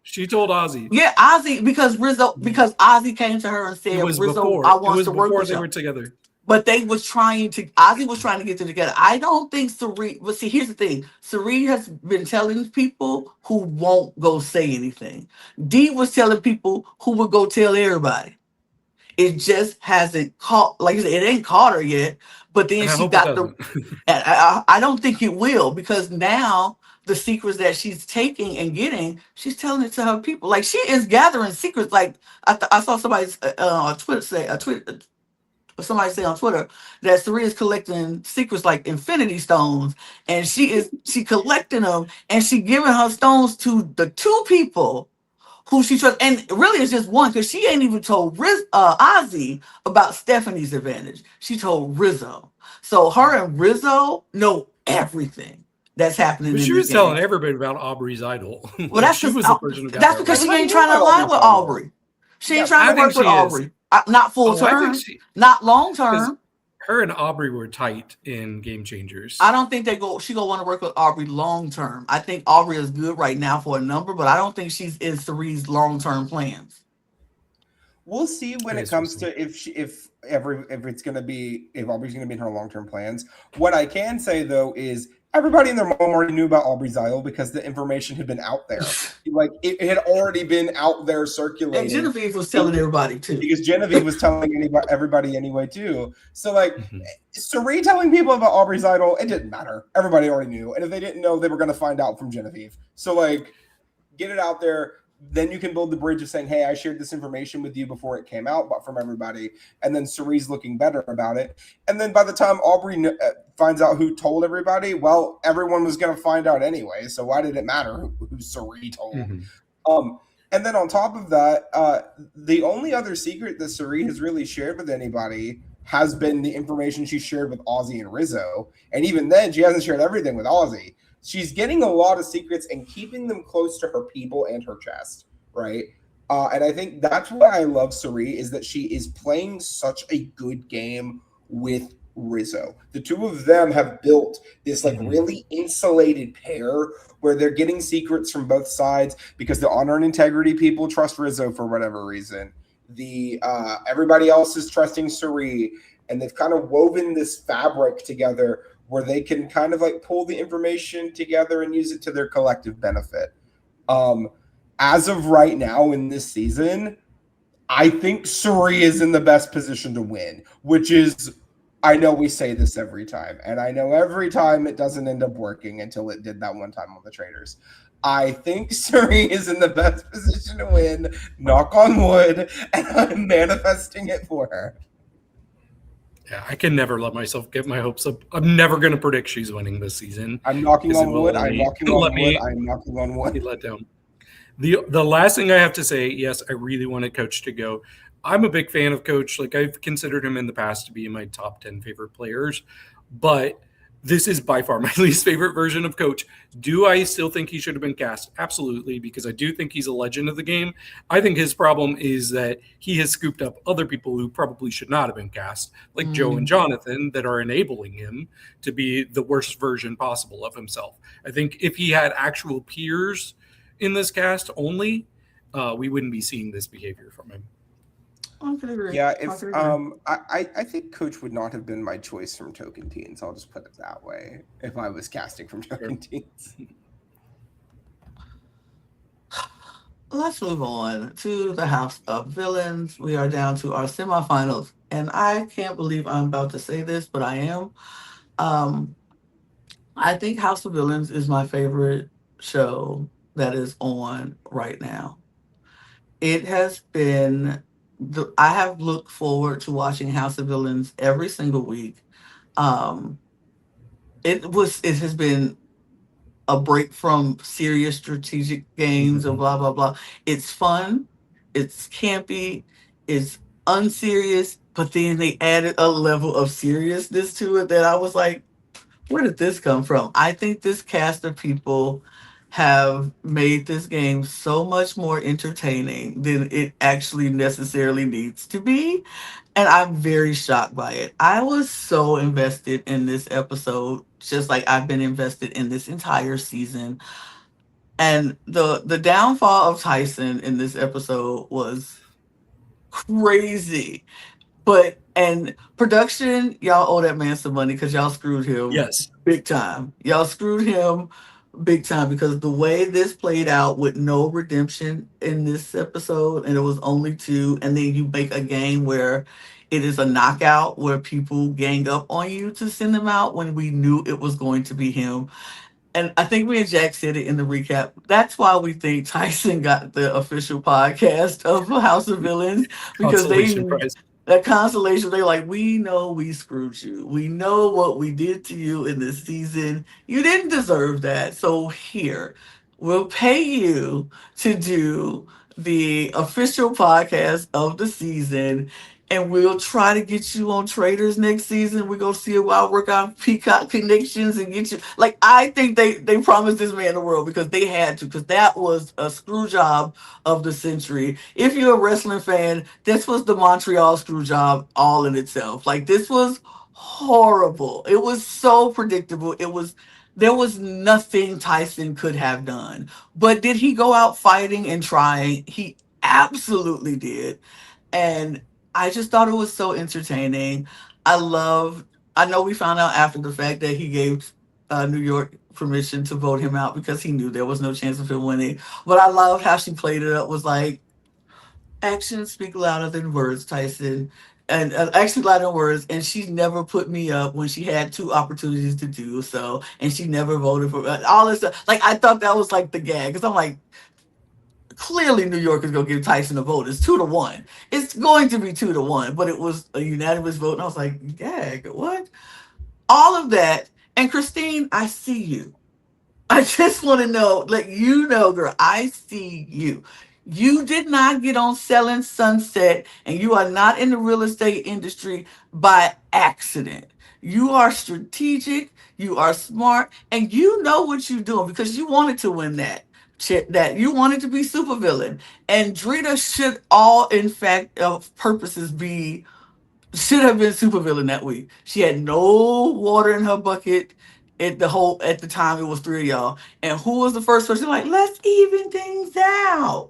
She told Ozzy. Yeah, Ozzy, because Ozzy came to her and said, Rizzo, I want to work with you. They were together. But Ozzy was trying to get them together. I don't think Cirie, but see, here's the thing. Cirie has been telling people who won't go say anything. Dee was telling people who would go tell everybody. It just hasn't caught, like I said, it ain't caught her yet. But then she got I don't think it will, because now the secrets that she's taking and getting, she's telling it to her people. Like, she is gathering secrets. Like, I saw somebody's somebody say on Twitter that Cirie is collecting secrets like infinity stones, and she collecting them, and she giving her stones to the two people who she trusts. And really it's just one, because she ain't even told Ozzy about Stephanie's advantage. She told Rizzo. So her and Rizzo know everything that's happening. But she was telling everybody about Aubrey's idol. Well, that's because she ain't trying to align with Aubrey. She ain't trying to work with Aubrey. Not full term, not long term. Her and Aubrey were tight in Game Changers. I don't think she gonna want to work with Aubrey long term. I think Aubrey is good right now for a number, but I don't think she's in Cirie's long term plans. We'll see when it comes to if Aubrey's gonna be in her long term plans. What I can say though is, everybody and their mom already knew about Aubrey's idol because the information had been out there. Like, it had already been out there circulating. And Genevieve was telling everybody too. Because Genevieve was telling everybody anyway too. So like, Cirie telling people about Aubrey's idol, it didn't matter. Everybody already knew. And if they didn't know, they were going to find out from Genevieve. So like, get it out there. Then you can build the bridge of saying, hey, I shared this information with you before it came out, but from everybody. And then Cirie's looking better about it. And then by the time Aubrey finds out who told everybody, well, everyone was going to find out anyway. So why did it matter who Cirie told? And then on top of that, the only other secret that Cirie has really shared with anybody has been the information she shared with Ozzy and Rizzo. And even then, she hasn't shared everything with Ozzy. She's getting a lot of secrets and keeping them close to her people and her chest, right? And I think that's why I love Cirie, is that she is playing such a good game with Rizzo. The two of them have built this like really insulated pair where they're getting secrets from both sides because the honor and integrity people trust Rizzo for whatever reason. Everybody else is trusting Cirie, and they've kind of woven this fabric together where they can kind of like pull the information together and use it to their collective benefit. As of right now in this season, I think Cirie is in the best position to win, which is, I know we say this every time, and I know every time it doesn't end up working until it did that one time on the Traders. I think Cirie is in the best position to win, knock on wood, and I'm manifesting it for her. Yeah, I can never let myself get my hopes up. I'm never going to predict she's winning this season. I'm knocking on wood. I'm knocking on wood. Let down. The last thing I have to say, yes, I really wanted Coach to go. I'm a big fan of Coach. Like, I've considered him in the past to be in my top 10 favorite players, but this is by far my least favorite version of Coach. Do I still think he should have been cast? Absolutely, because I do think he's a legend of the game. I think his problem is that he has scooped up other people who probably should not have been cast, like Joe and Jonathan, that are enabling him to be the worst version possible of himself. I think if he had actual peers in this cast only, we wouldn't be seeing this behavior from him. Yeah, I think Coach would not have been my choice from Token Teens. I'll just put it that way. If I was casting from Token Teens. Let's move on to the House of Villains. We are down to our semifinals, and I can't believe I'm about to say this, but I am. I think House of Villains is my favorite show that is on right now. It has been. I have looked forward to watching House of Villains every single week. It has been a break from serious strategic games and blah, blah, blah. It's fun. It's campy. It's unserious. But then they added a level of seriousness to it that I was like, where did this come from? I think this cast of people have made this game so much more entertaining than it actually necessarily needs to be. And I'm very shocked by it. I was so invested in this episode, just like I've been invested in this entire season. And the downfall of Tyson in this episode was crazy. But and production, y'all owe that man some money because y'all screwed him Yes. big time. Y'all screwed him big time because the way this played out with no redemption in this episode, and it was only two, and then you make a game where it is a knockout where people gang up on you to send them out when we knew it was going to be him. And I think me and Jack said it in the recap. That's why we think Tyson got the official podcast of House of Villains because Consolation prize. that consolation. They're like, we know we screwed you. We know what we did to you in this season. You didn't deserve that. So here, we'll pay you to do the official podcast of the season. And we'll try to get you on Traders next season. We're gonna see if I'll work out Peacock connections and get you. Like I think they promised this man the world because they had to, because that was a screw job of the century. If you're a wrestling fan, this was the Montreal screw job all in itself. Like this was horrible. It was so predictable. There was nothing Tyson could have done. But did he go out fighting and trying? He absolutely did. And I just thought it was so entertaining. I know we found out after the fact that he gave New York permission to vote him out because he knew there was no chance of him winning. But I loved how she played it up, was like, actions speak louder than words, Tyson. And actually louder than words. And she never put me up when she had two opportunities to do so. And she never voted for all this stuff. Like, I thought that was like the gag. Because I'm like, clearly New York is going to give Tyson a vote. It's 2-1. It's going to be 2-1, but it was a unanimous vote. And I was like, gag, what? All of that. And Christine, I see you. I just want to know, like, you know, girl, I see you. You did not get on Selling Sunset, and you are not in the real estate industry by accident. You are strategic, you are smart, and you know what you're doing because you wanted to win that. That you wanted to be supervillain, and Drita should all, in fact, of purposes, should have been supervillain that week. She had no water in her bucket at the time. It was three of y'all, and who was the first person like, let's even things out?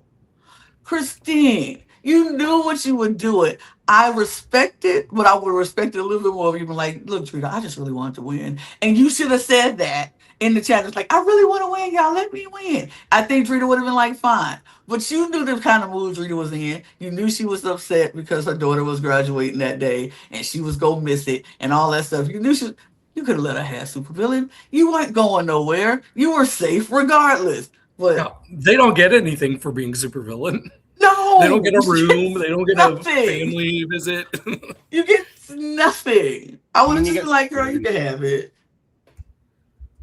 Christine, you knew what you were doing. I respect it, but I would respect it a little bit more if you were like, look, Drita, I just really wanted to win. And you should have said that in the chat. It's like, I really want to win, y'all. Let me win. I think Drita would have been like, fine. But you knew the kind of mood Drita was in. You knew she was upset because her daughter was graduating that day and she was going to miss it and all that stuff. You could have let her have supervillain. You weren't going nowhere. You were safe regardless. But no, they don't get anything for being supervillain. No, they don't get a room. They don't get nothing. A family visit. You get nothing. I would have just been like, girl, you can have it.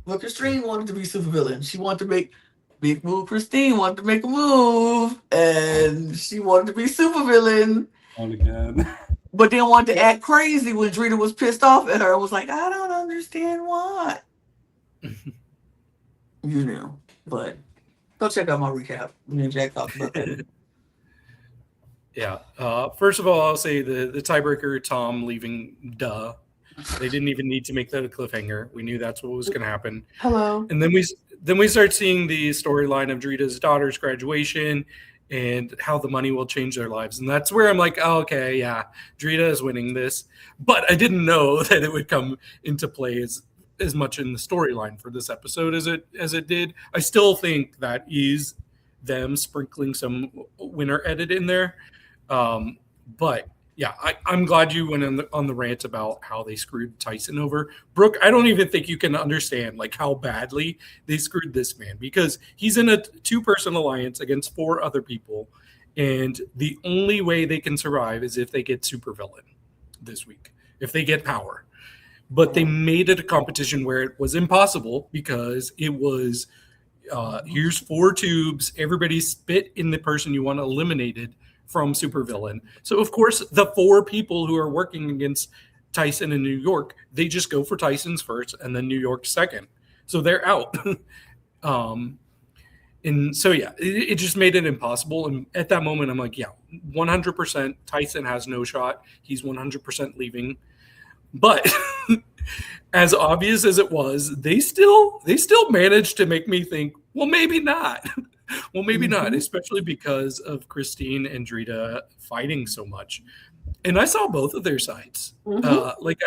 But Christine wanted to be supervillain. She wanted to make big move. Christine wanted to make a move, and she wanted to be supervillain. On again. But then wanted to act crazy when Drita was pissed off at her. It was like, I don't understand why. You knew, but go check out my recap. Me and Jack talked about that. Yeah. First of all, I'll say the tiebreaker, Tom leaving, duh. They didn't even need to make that a cliffhanger. We knew that's what was going to happen. Hello. And then we start seeing the storyline of Drita's daughter's graduation and how the money will change their lives. And that's where I'm like, oh, okay, yeah, Drita is winning this. But I didn't know that it would come into play as much in the storyline for this episode as it did. I still think that is them sprinkling some winner edit in there. But yeah, I'm glad you went on the rant about how they screwed Tyson over. Brook, I don't even think you can understand like how badly they screwed this man because he's in a 2-person alliance against 4 other people, and the only way they can survive is if they get supervillain this week, if they get power. But they made it a competition where it was impossible because it was here's 4 tubes, everybody spit in the person you want eliminated from supervillain. So of course the 4 people who are working against Tyson in New York, they just go for Tyson's first and then New York second. So they're out. And so, yeah, it just made it impossible. And at that moment, I'm like, yeah, 100%. Tyson has no shot. He's 100% leaving. But as obvious as it was, they still managed to make me think, well, maybe not. Well, maybe not, especially because of Christine and Drita fighting so much. And I saw both of their sides. Like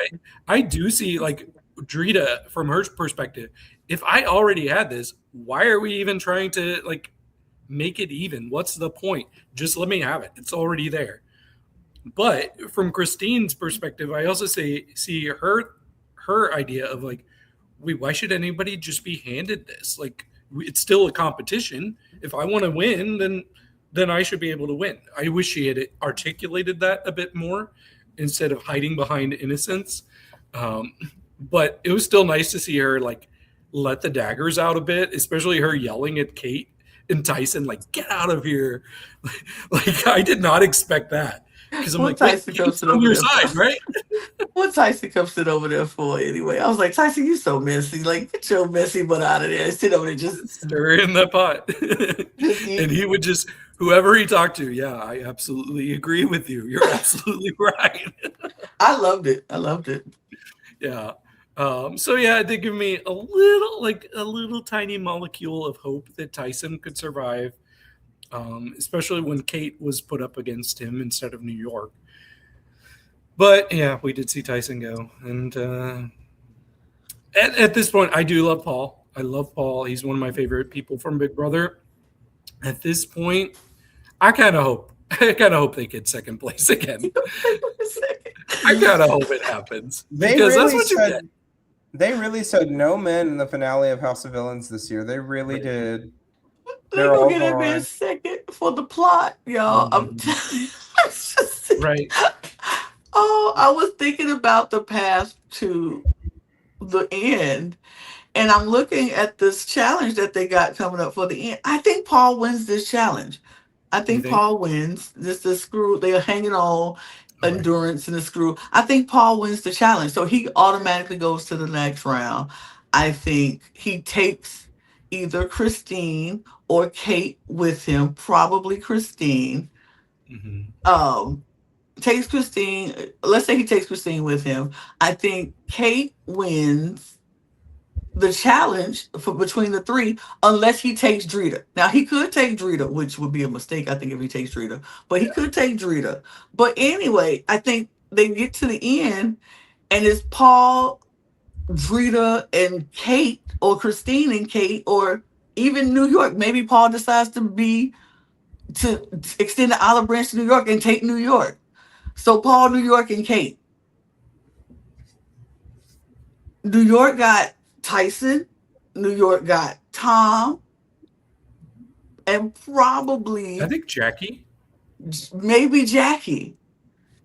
I do see like Drita from her perspective. If I already had this, why are we even trying to like make it even? What's the point? Just let me have it. It's already there. But from Christine's perspective, I also see her idea of like, wait, why should anybody just be handed this? Like, it's still a competition. If I want to win, then I should be able to win. I wish she had articulated that a bit more instead of hiding behind innocence. But it was still nice to see her like let the daggers out a bit, especially her yelling at Kate and Tyson, like, get out of here. Like, I did not expect that. Because I'm like, Tyson comes on your side, right? What Tyson comes sit over there for anyway? I was like, Tyson, you so messy. Like, get your messy butt out of there. Sit over there, just stir in the pot. And he would just, whoever he talked to, yeah, I absolutely agree with you. You're absolutely right. I loved it. Yeah. So yeah, it did give me a little tiny molecule of hope that Tyson could survive. Especially when Kate was put up against him instead of New York. But yeah, we did see Tyson go. And at this point, I do love Paul. I love Paul. He's one of my favorite people from Big Brother. At this point, I kind of hope they get second place again. I kind of hope it happens. Because that's what you get. They really said no men in the finale of House of Villains this year. They really did. They're gonna get him in second for the plot, y'all. Right. Oh, I was thinking about the path to the end, and I'm looking at this challenge that they got coming up for the end. I think Paul wins this challenge. I think Paul wins. This the screw. They are hanging on endurance and the screw. I think Paul wins the challenge, so he automatically goes to the next round. I think he takes either Christine or Kate with him, probably Christine. Takes Christine. Let's say he takes Christine with him. I think Kate wins the challenge for between the three, unless he takes Drita. Now he could take Drita, which would be a mistake, I think, if he takes Drita. But he could take Drita. But anyway, I think they get to the end, and it's Paul, Drita, and Kate, or Christine and Kate, or even New York. Maybe Paul decides to extend the olive branch to New York and take New York. So Paul, New York, and Kate. New York got Tyson. New York got Tom. And probably, I think Jackie. Maybe Jackie.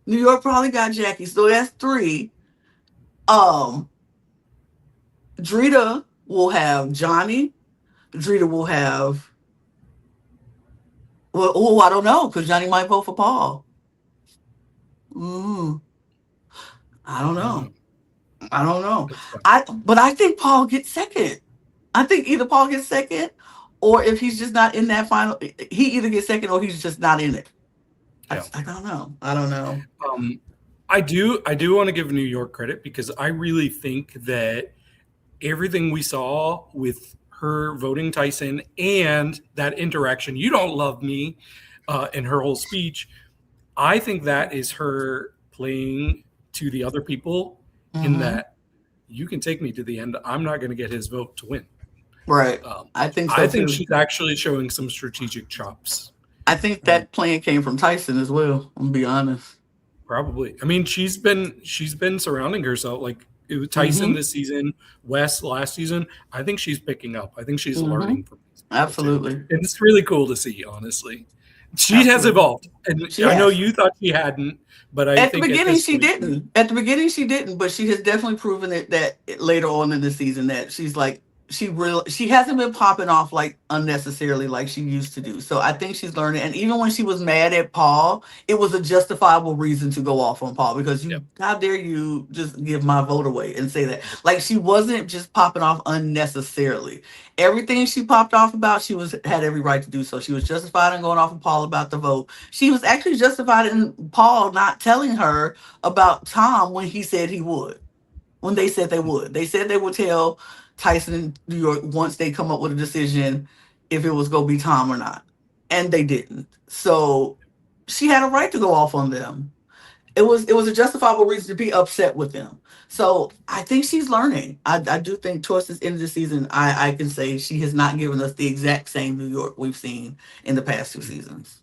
New York probably got Jackie. So that's 3. Drita will have Johnny. Drita will have, well, I don't know, because Johnny might vote for Paul. I don't know. But I think Paul gets second. I think either Paul gets second, or if he's just not in that final, he either gets second or he's just not in it. Yeah. I don't know. I do want to give New York credit, because I really think that everything we saw with her voting Tyson and that interaction, "You don't love me," in her whole speech, I think that is her playing to the other people in that you can take me to the end. I'm not going to get his vote to win. Right. I think so. I think she's actually showing some strategic chops. I think that plan came from Tyson as well. I'm gonna be honest. Probably. I mean, she's been surrounding herself, like it was Tyson this season, Wes last season. I think she's picking up. I think she's learning from this. Absolutely. And it's really cool to see, honestly. She has evolved. And I know you thought she hadn't, but I think at the beginning she didn't. At the beginning she didn't, but she has definitely proven it that later on in the season that she's she hasn't been popping off like unnecessarily like she used to do. So I think she's learning. And even when she was mad at Paul, it was a justifiable reason to go off on Paul because how dare you just give my vote away and say that? Like she wasn't just popping off unnecessarily. Everything she popped off about, had every right to do so. She was justified in going off on Paul about the vote. She was actually justified in Paul not telling her about Tom when he said he would. When they said they would. They said they would tell Tyson in New York once they come up with a decision if it was going to be Tom or not. And they didn't. So she had a right to go off on them. It was a justifiable reason to be upset with them. So I think she's learning. I do think towards this end of the season, I can say she has not given us the exact same New York we've seen in the past 2 seasons.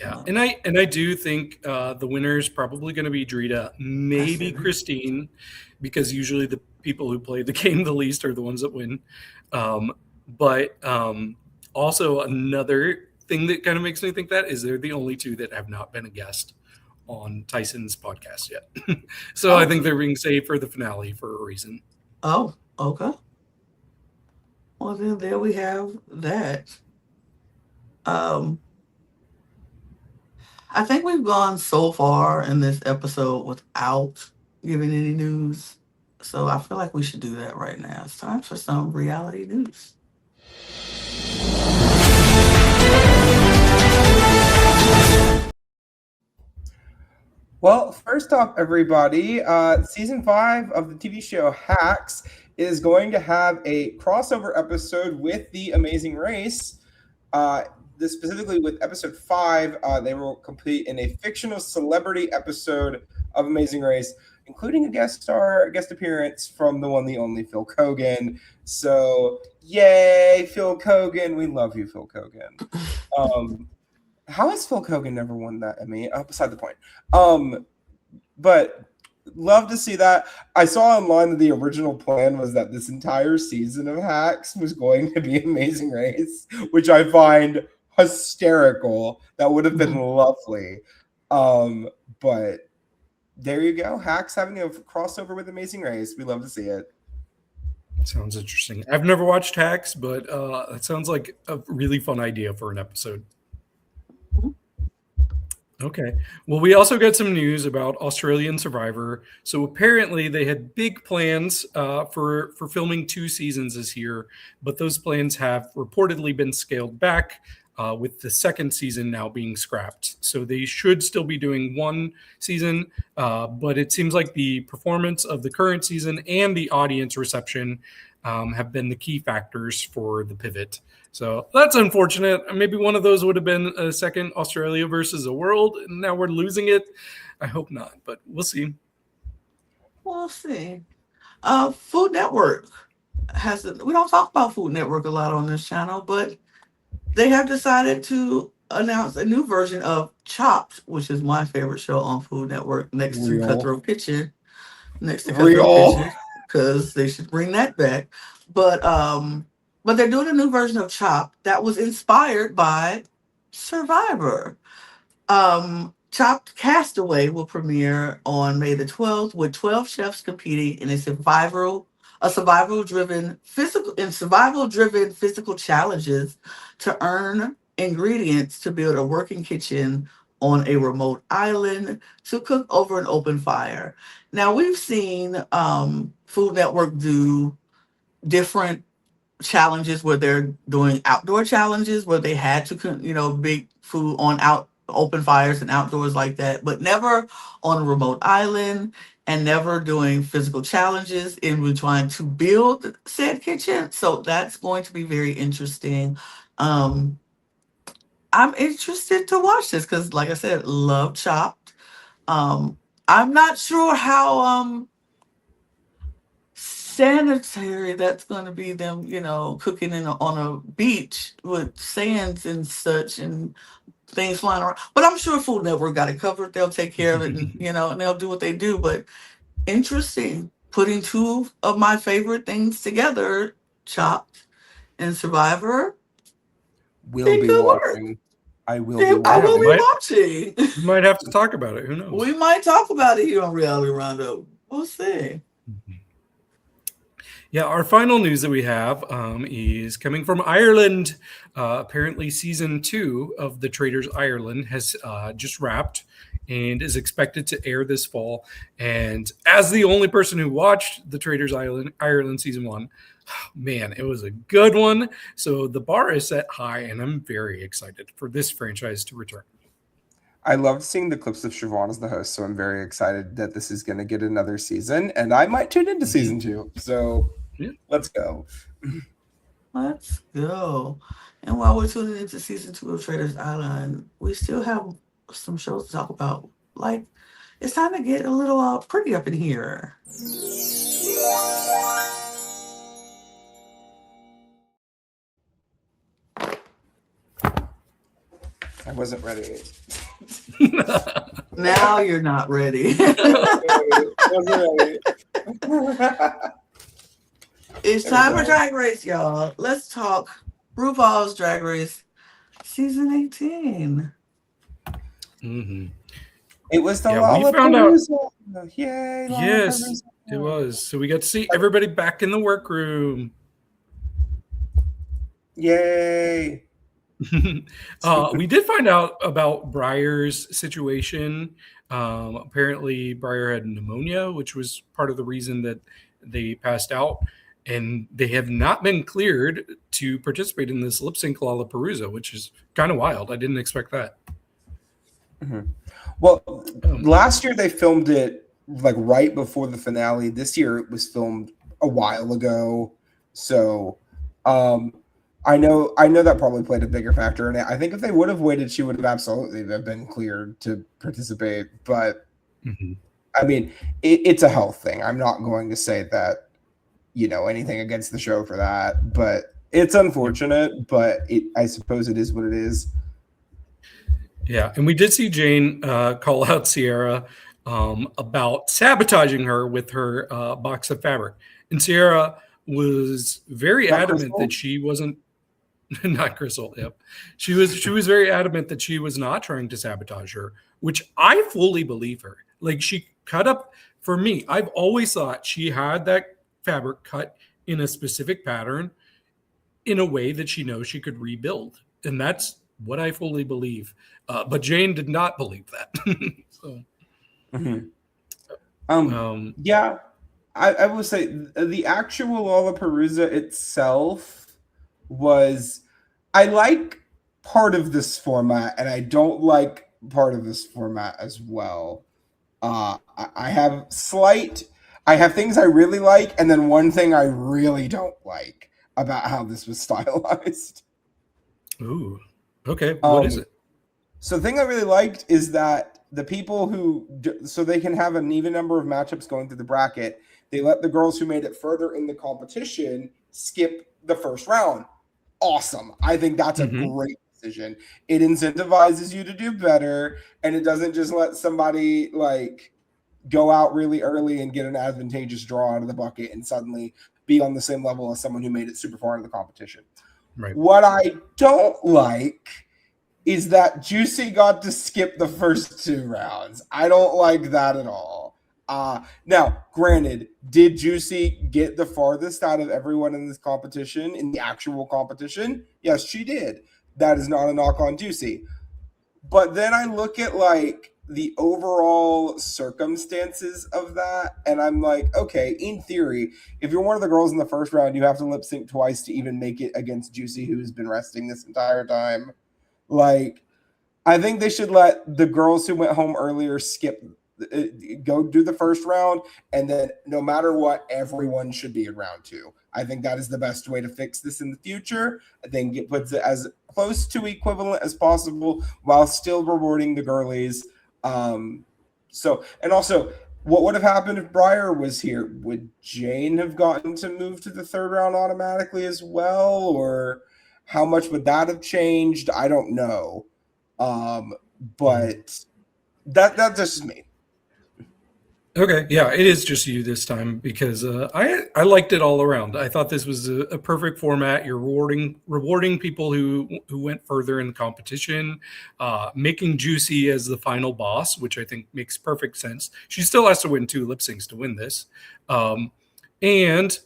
Yeah, and I do think the winner is probably going to be Drita, maybe Christine, because usually the people who play the game the least are the ones that win. But also another thing that kind of makes me think that is they're the only 2 that have not been a guest on Tyson's podcast yet. So I think they're being saved for the finale for a reason. Oh, okay. Well, then there we have that. I think we've gone so far in this episode without giving any news. So I feel like we should do that right now. It's time for some reality news. Well, first off, everybody, season 5 of the TV show Hacks is going to have a crossover episode with The Amazing Race. Specifically with episode 5, they will compete in a fictional celebrity episode of Amazing Race, including a guest appearance from the one, the only Phil Kogan. So, yay, Phil Kogan. We love you, Phil Kogan. How has Phil Kogan never won that Emmy? Beside the point. But love to see that. I saw online that the original plan was that this entire season of Hacks was going to be Amazing Race, which I find hysterical. That would have been lovely. But there you go. Hacks having a crossover with Amazing Race. We love to see it. Sounds interesting. I've never watched Hacks, but it sounds like a really fun idea for an episode. Okay. Well, we also got some news about Australian Survivor. So apparently they had big plans for filming 2 seasons this year, but those plans have reportedly been scaled back with the second season now being scrapped. So they should still be doing 1 season, but it seems like the performance of the current season and the audience reception have been the key factors for the pivot. So that's unfortunate. Maybe one of those would have been a second Australia versus the world, and now we're losing it. I hope not, but we'll see. We'll see. Food Network we don't talk about Food Network a lot on this channel, but they have decided to announce a new version of Chopped, which is my favorite show on Food Network, next to Cutthroat Kitchen. Because they should bring that back. But they're doing a new version of Chopped that was inspired by Survivor. Chopped Castaway will premiere on May the 12th with 12 chefs competing in survival-driven physical challenges to earn ingredients to build a working kitchen on a remote island to cook over an open fire. Now, we've seen Food Network do different challenges where they're doing outdoor challenges where they had to, big food on open fires and outdoors like that, but never on a remote island and never doing physical challenges in trying to build said kitchen. So that's going to be very interesting. I'm interested to watch this because, like I said, love Chopped. I'm not sure how sanitary that's going to be, them cooking on a beach with sands and such and things flying around, but I'm sure Food Network got it covered. They'll take care of it and and they'll do what they do. But interesting, putting 2 of my favorite things together, Chopped and Survivor. Will be watching. I will be watching. We might have to talk about it. Who knows? We might talk about it here on Reality Roundup. We'll see. Yeah, our final news that we have is coming from Ireland. Apparently, season 2 of The Traitors Ireland has just wrapped and is expected to air this fall. And as the only person who watched The Traitors Ireland season 1, man, it was a good one. So the bar is set high, and I'm very excited for this franchise to return. I loved seeing the clips of Siobhan as the host, so I'm very excited that this is going to get another season, and I might tune into season 2. So let's go. Let's go. And while we're tuning into season 2 of Traitors Island, we still have some shows to talk about. Like, it's time to get a little pretty up in here. I wasn't ready. Now you're not ready. It's time for Drag Race, y'all. Let's talk RuPaul's Drag Race season 18. Mm-hmm. It was the we found out. Yay! Yes, it was. So we got to see everybody back in the workroom. Yay! We did find out about Briar's situation. Apparently, Briar had pneumonia, which was part of the reason that they passed out. And they have not been cleared to participate in this lip sync Lollapalooza, which is kind of wild. I didn't expect that. Mm-hmm. Well, last year they filmed it like right before the finale. This year it was filmed a while ago. So I know that probably played a bigger factor in it. I think if they would have waited, she would have absolutely been cleared to participate. But I mean, it's a health thing. I'm not going to say that, anything against the show for that, but it's unfortunate, but I suppose it is what it is. Yeah, and we did see Jane call out Sierra about sabotaging her with her box of fabric. And Sierra was very adamant that she wasn't not Crystal. Yep. She was very adamant that she was not trying to sabotage her, which I fully believe her. Like, she cut up, for me, I've always thought she had that fabric cut in a specific pattern in a way that she knows she could rebuild. And that's what I fully believe. But Jane did not believe that. So, yeah, I will say the actual Lollapalooza itself was, I like part of this format and I don't like part of this format as well. I have things I really like, and then one thing I really don't like about how this was stylized. Ooh, okay. What is it? So the thing I really liked is that the people so they can have an even number of matchups going through the bracket, they let the girls who made it further in the competition skip the first round. Awesome. I think that's a great decision. It incentivizes you to do better, and it doesn't just let somebody like go out really early and get an advantageous draw out of the bucket and suddenly be on the same level as someone who made it super far in the competition. Right. What I don't like is that Juicy got to skip the first 2 rounds. I don't like that at all. Now, granted, did Juicy get the farthest out of everyone in this competition, in the actual competition? Yes, she did. That is not a knock on Juicy. But then I look at like the overall circumstances of that, and I'm like, okay, in theory, if you're one of the girls in the first round, you have to lip sync twice to even make it against Juicy, who's been resting this entire time. Like, I think they should let the girls who went home earlier go do the first round, and then no matter what, everyone should be in round 2. I think that is the best way to fix this in the future. I think it puts it as close to equivalent as possible while still rewarding the girlies. And also, what would have happened if Briar was here? Would Jane have gotten to move to the 3rd round automatically as well? Or how much would that have changed? I don't know. But that's just me. Okay, yeah, it is just you this time because I liked it all around. I thought this was a perfect format. You're rewarding people who went further in the competition, making Juicy as the final boss, which I think makes perfect sense. She still has to win 2 lip syncs to win this, and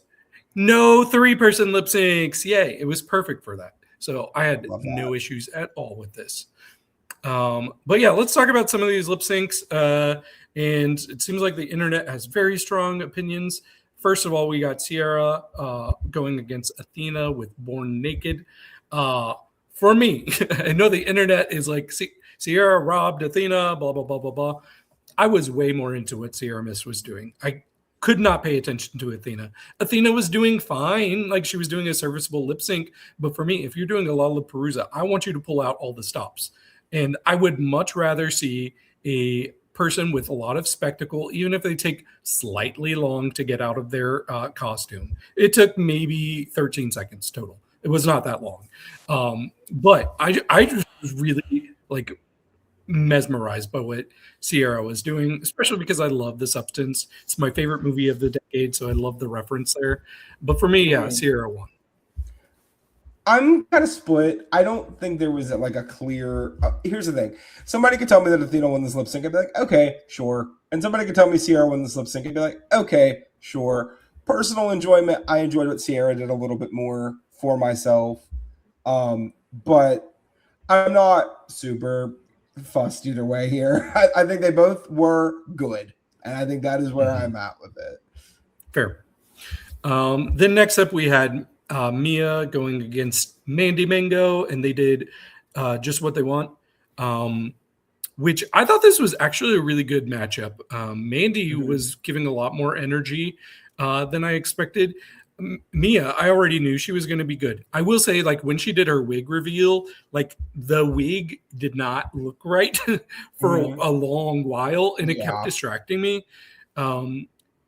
No 3-person lip syncs. Yay. It was perfect for that. So I had no issues at all with this. But yeah, let's talk about some of these lip syncs. And it seems like the internet has very strong opinions. First of all, we got Sierra going against Athena with Born Naked. For me, I know the internet is like, Sierra robbed Athena, blah, blah, blah, blah, blah. I was way more into what Sierra Mist was doing. I could not pay attention to Athena. Athena was doing fine. Like, she was doing a serviceable lip sync. But for me, if you're doing a Lollapalooza, I want you to pull out all the stops. And I would much rather see a person with a lot of spectacle, even if they take slightly long to get out of their costume. It took maybe 13 seconds total. It was not that long. But I just was really like mesmerized by what Sierra was doing, especially because I love The Substance. It's my favorite movie of the decade, so I love the reference there. But for me, yeah, Sierra won. I'm kind of split. I don't think there was like a clear. Here's the thing: somebody could tell me that Athena won this lip sync, I'd be like, okay, sure. And somebody could tell me Sierra won this lip sync, I'd be like, okay, sure. Personal enjoyment, I enjoyed what Sierra did a little bit more for myself, but I'm not super fussed either way here. I think they both were good, and I think that is where I'm at with it. Fair. Then next up, we had Mia going against Mandy Mango, and they did Just What They Want, which I thought this was actually a really good matchup. Mandy was giving a lot more energy than I expected. Mia, I already knew she was going to be good. I will say, like, when she did her wig reveal, like, the wig did not look right for a long while, and it kept distracting me.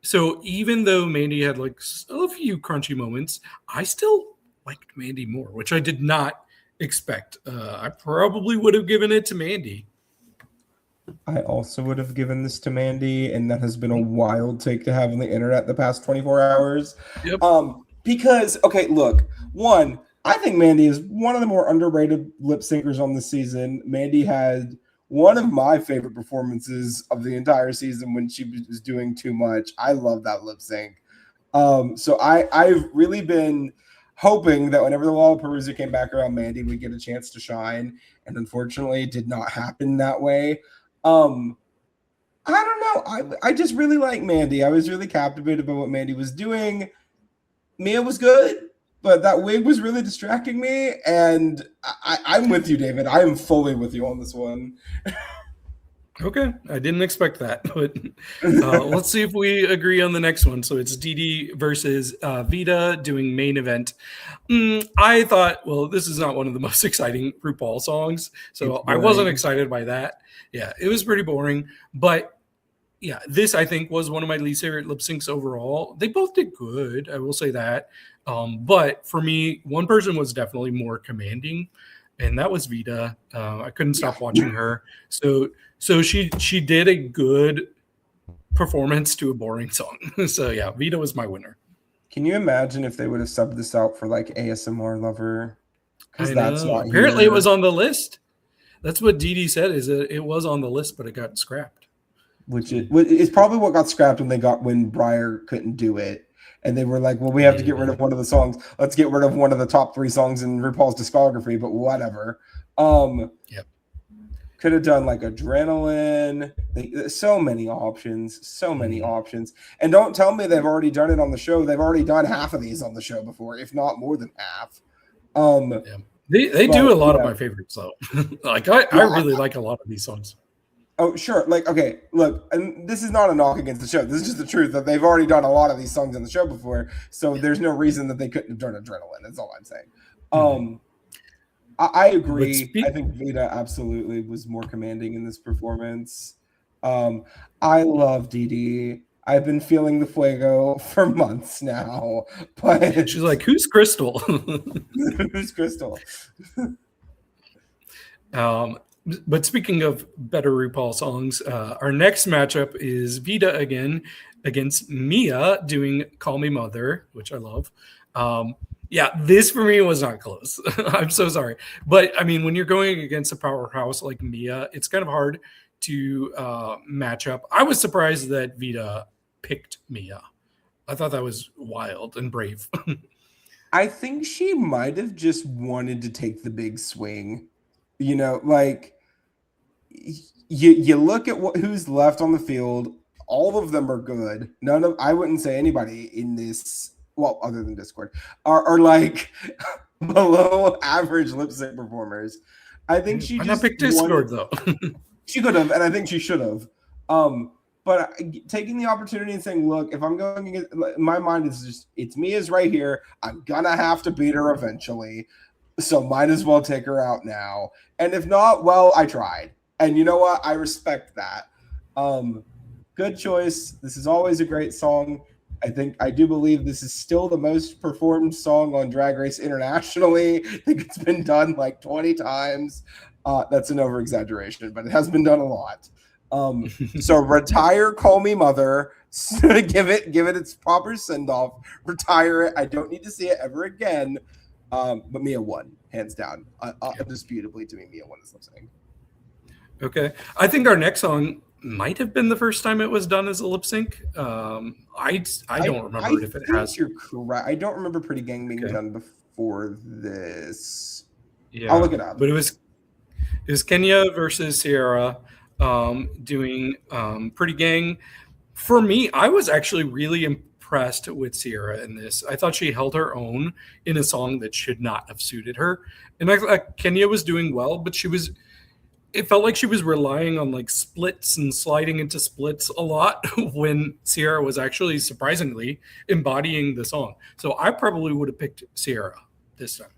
So even though Mandy had like a few crunchy moments, I still liked Mandy more, which I did not expect. I probably would have given it to Mandy. I also would have given this to Mandy, and that has been a wild take to have on the internet the past 24 hours. Yep. Because, okay, look, one, I think Mandy is one of the more underrated lip syncers on the season. Mandy had one of my favorite performances of the entire season when she was doing Too Much. I love that lip sync. So I've really been hoping that whenever the Lollapalooza came back around, Mandy would get a chance to shine, and unfortunately it did not happen that way. I don't know. I just really like Mandy. I was really captivated by what Mandy was doing. Mia was good, but that wig was really distracting me, and I'm with you, David. I am fully with you on this one. Okay, I didn't expect that, but let's see if we agree on the next one. So it's Didi versus Vita doing main event. I thought, well, this is not one of the most exciting RuPaul songs, so I wasn't excited by that. Yeah, it was pretty boring, but yeah, this I think was one of my least favorite lip syncs overall. They both did good, I will say that. But for me, one person was definitely more commanding, and that was Vita. I couldn't stop watching her. So she did a good performance to a boring song. So yeah, Vita was my winner. Can you imagine if they would have subbed this out for like ASMR Lover? Because that's not apparently here. It was on the list. That's what Didi said, is that it was on the list, but it got scrapped. Which is probably what got scrapped when Breyer couldn't do it. And they were like, well, we have to get rid of one of the songs. Let's get rid of one of the top 3 songs in RuPaul's discography, but whatever. Yep. Could have done like Adrenaline. So many options. And don't tell me they've already done it on the show. They've already done half of these on the show before, if not more than half. They do a lot of my favorites, though. Like I really like a lot of these songs. Oh, sure. Like, okay, look, and this is not a knock against the show. This is just the truth that they've already done a lot of these songs on the show before. So there's no reason that they couldn't have done Adrenaline. That's all I'm saying. I agree. I think Vita absolutely was more commanding in this performance. I love Didi. I've been feeling the fuego for months now. But she's like, who's Crystal? Who's Crystal? But speaking of better RuPaul songs, our next matchup is Vita again against Mia doing Call Me Mother, which I love. Yeah, this for me was not close. I'm so sorry. But, I mean, when you're going against a powerhouse like Mia, it's kind of hard to match up. I was surprised that Vita picked Mia. I thought that was wild and brave. I think she might have just wanted to take the big swing. You know, like you look at who's left on the field. All of them are good. I wouldn't say anybody in this, well, other than Discord, are like below average lip sync performers. I think she Why just not pick Discord though? She could have, and I think she should have. But taking the opportunity and saying, look, if I'm going against, my mind is just, it's Mia's right here. I'm gonna have to beat her eventually, so might as well take her out now. And if not, well, I tried. And you know what? I respect that. Good choice. This is always a great song. I do believe this is still the most performed song on Drag Race internationally. I think it's been done like 20 times. That's an over-exaggeration, but it has been done a lot. So retire Call Me Mother. give it its proper send-off. Retire it. I don't need to see it ever again. But Mia won, hands down. Indisputably to me, Mia won this lip sync. Okay. I think our next song might have been the first time it was done as a lip sync. I don't remember if it has. You're correct. I don't remember Pretty Gang being done before this. Yeah, I'll look it up. But it was Kenya versus Sierra doing Pretty Gang. For me, I was actually really impressed with Sierra in this. I thought she held her own in a song that should not have suited her. And I thought Kenya was doing well, but it felt like she was relying on like splits and sliding into splits a lot when Sierra was actually surprisingly embodying the song. So I probably would have picked Sierra this time.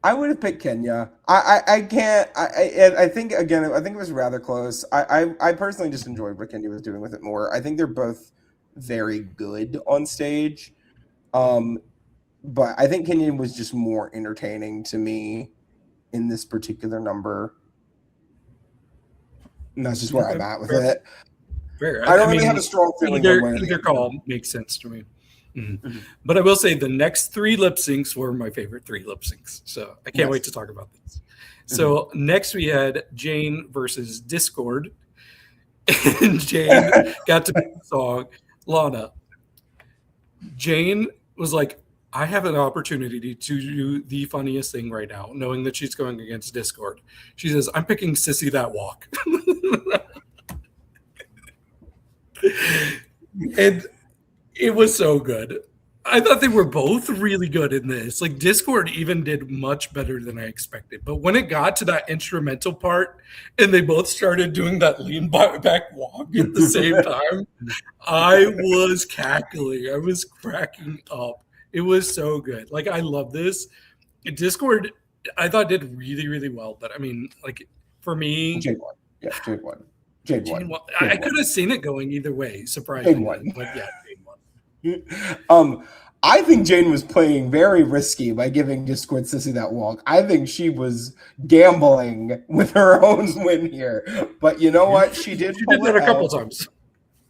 I would have picked Kenya. I can't. I think again. I think it was rather close. I personally just enjoyed what Kenya was doing with it more. I think they're both very good on stage. But I think Kenya was just more entertaining to me in this particular number. And that's just where I'm at with it. Fair. I don't really have a strong feeling. Either call makes sense to me. Mm-hmm. Mm-hmm. But I will say the next 3 lip syncs were my favorite 3 lip syncs. So I can't wait to talk about this. Mm-hmm. So next we had Jane versus Discord. And Jane got to pick the song Lana. Jane was like, I have an opportunity to do the funniest thing right now, knowing that she's going against Discord. She says, I'm picking Sissy That Walk. And it was so good. I thought they were both really good in this. Like Discord even did much better than I expected. But when it got to that instrumental part and they both started doing that lean back walk at the same time, I was cackling. I was cracking up. It was so good. Like, I love this. Discord, I thought did really, really well. But I mean, like for me, Jade won. Yeah, Jade won. Jade won. I could have seen it going either way, surprisingly. But yeah, Jade won. I think Jane was playing very risky by giving Discord Sissy That Walk. I think she was gambling with her own win here. But you know what? She did that a couple times.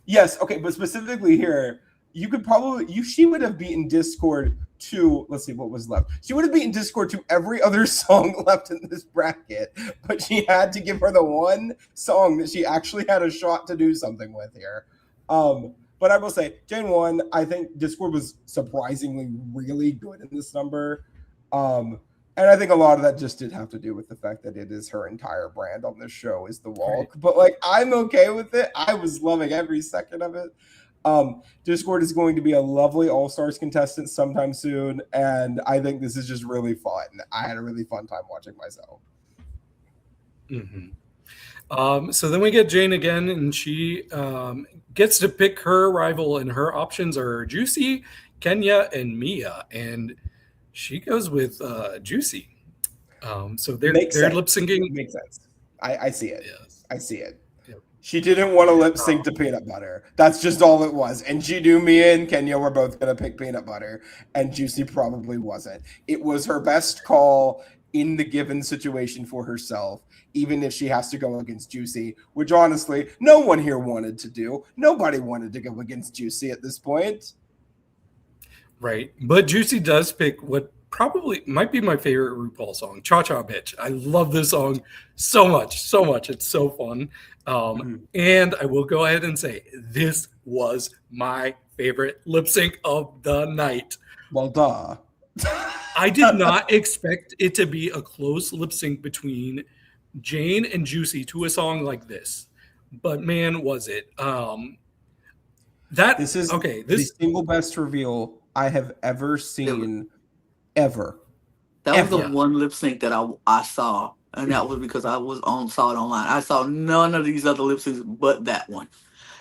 Yes, okay, but specifically here, you could probably she would have beaten Discord to, let's see what was left. She would have beaten Discord to every other song left in this bracket, but she had to give her the one song that she actually had a shot to do something with here. But I will say, Jane won. I think Discord was surprisingly really good in this number. And I think a lot of that just did have to do with the fact that it is her entire brand on this show is the walk. Right. But like, I'm okay with it. I was loving every second of it. Discord is going to be a lovely All-Stars contestant sometime soon. And I think this is just really fun. I had a really fun time watching myself. Mm-hmm. So then we get Jane again, and she gets to pick her rival, and her options are Juicy, Kenya, and Mia. And she goes with Juicy. So they're lip syncing. Makes sense. I see it. Yes. I see it. Yep. She didn't want to lip sync to peanut butter. That's just all it was. And she knew Mia and Kenya were both going to pick peanut butter, and Juicy probably wasn't. It was her best call in the given situation for herself, even if she has to go against Juicy, which honestly, no one here wanted to do. Nobody wanted to go against Juicy at this point. Right. But Juicy does pick what probably might be my favorite RuPaul song, Cha Cha Bitch. I love this song so much, so much. It's so fun. And I will go ahead and say this was my favorite lip sync of the night. Well, duh. I did not expect it to be a close lip sync between Jane and Juicy to a song like this. But man, was it. This is the single best reveal I have ever seen, ever. That was the one lip sync that I saw, and that was because I saw it online. I saw none of these other lip syncs but that one,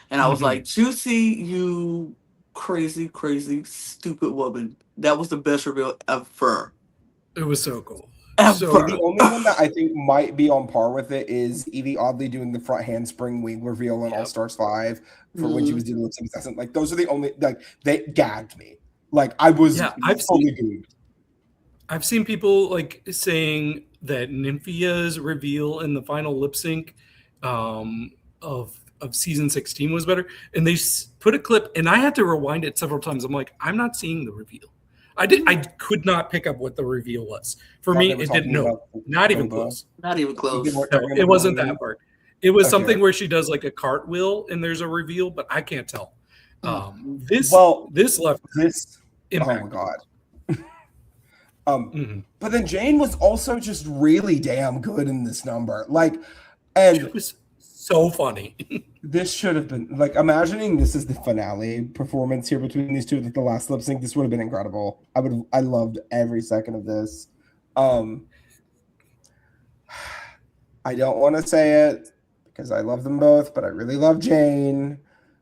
and I was like, "Juicy, you crazy, crazy, stupid woman." That was the best reveal ever. It was so cool. So the only one that I think might be on par with it is Evie Oddly doing the front handspring wing reveal in All Stars 5 for when she was doing lip sync. Like those are the only they gagged me. Like I was totally glued. I've seen people like saying that Nymphia's reveal in the final lip sync of season 16 was better, and they put a clip, and I had to rewind it several times. I'm like, I'm not seeing the reveal. I could not pick up what the reveal was. For me, it didn't know. Not even close. Not even close. No, it wasn't that part. It was something where she does like a cartwheel and there's a reveal, but I can't tell. This left this impact. Oh my god. But then Jane was also just really damn good in this number. Like, and it was so funny. This should have been like imagining this is the finale performance here between these two, the last lip sync. This would have been incredible. I loved every second of this. I don't want to say it because I love them both, but I really love Jane.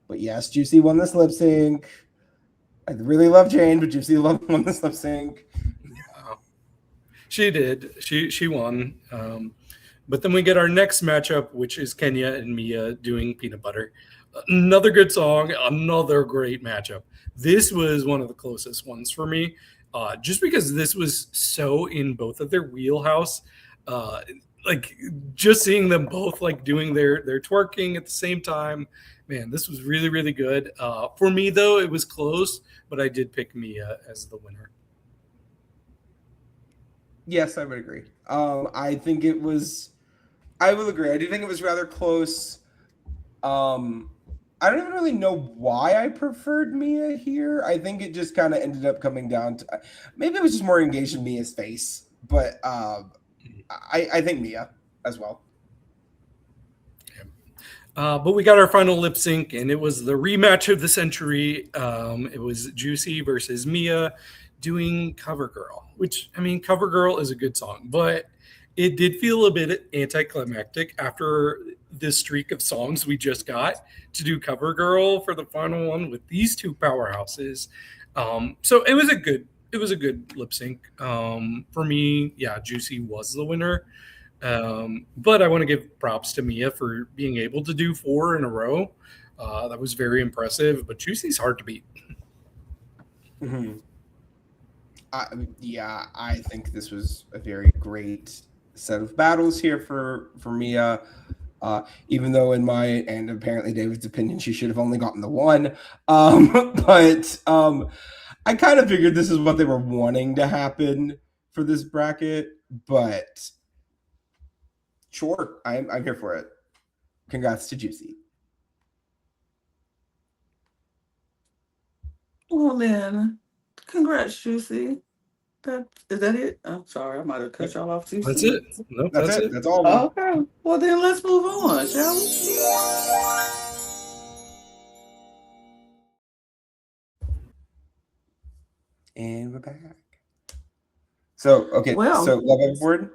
But yes, Juicy won this lip sync. I really love Jane, but Juicy won this lip sync. Yeah. She did. She won. But then we get our next matchup, which is Kenya and Mia doing Peanut Butter. Another good song, another great matchup. This was one of the closest ones for me, just because this was so in both of their wheelhouse. Like just seeing them both like doing their twerking at the same time. Man, this was really, really good. For me, though, it was close, but I did pick Mia as the winner. Yes, I would agree. I think it was. I will agree. I do think it was rather close. I don't even really know why I preferred Mia here. I think it just kind of ended up coming down to maybe it was just more engaged in Mia's face, but I think Mia as well. But we got our final lip sync, and it was the rematch of the century. It was Juicy versus Mia doing Cover Girl, which, I mean, Cover Girl is a good song, but it did feel a bit anticlimactic after this streak of songs we just got to do Cover Girl for the final one with these two powerhouses. So it was a good lip sync. For me, yeah, Juicy was the winner. But I want to give props to Mia for being able to do 4 in a row. That was very impressive, but Juicy's hard to beat. Mm-hmm. I think this was a very great set of battles here for Mia. Even though in my and apparently David's opinion, she should have only gotten the 1. But I kind of figured this is what they were wanting to happen for this bracket. But sure, I'm here for it. Congrats to Juicy. Well then, congrats, Juicy. Is that it? I'm sorry, I might have cut y'all off too soon. That's it. Nope, that's it. That's all. Okay. Well then, let's move on, shall we? And we're back. So okay. So Love Overboard.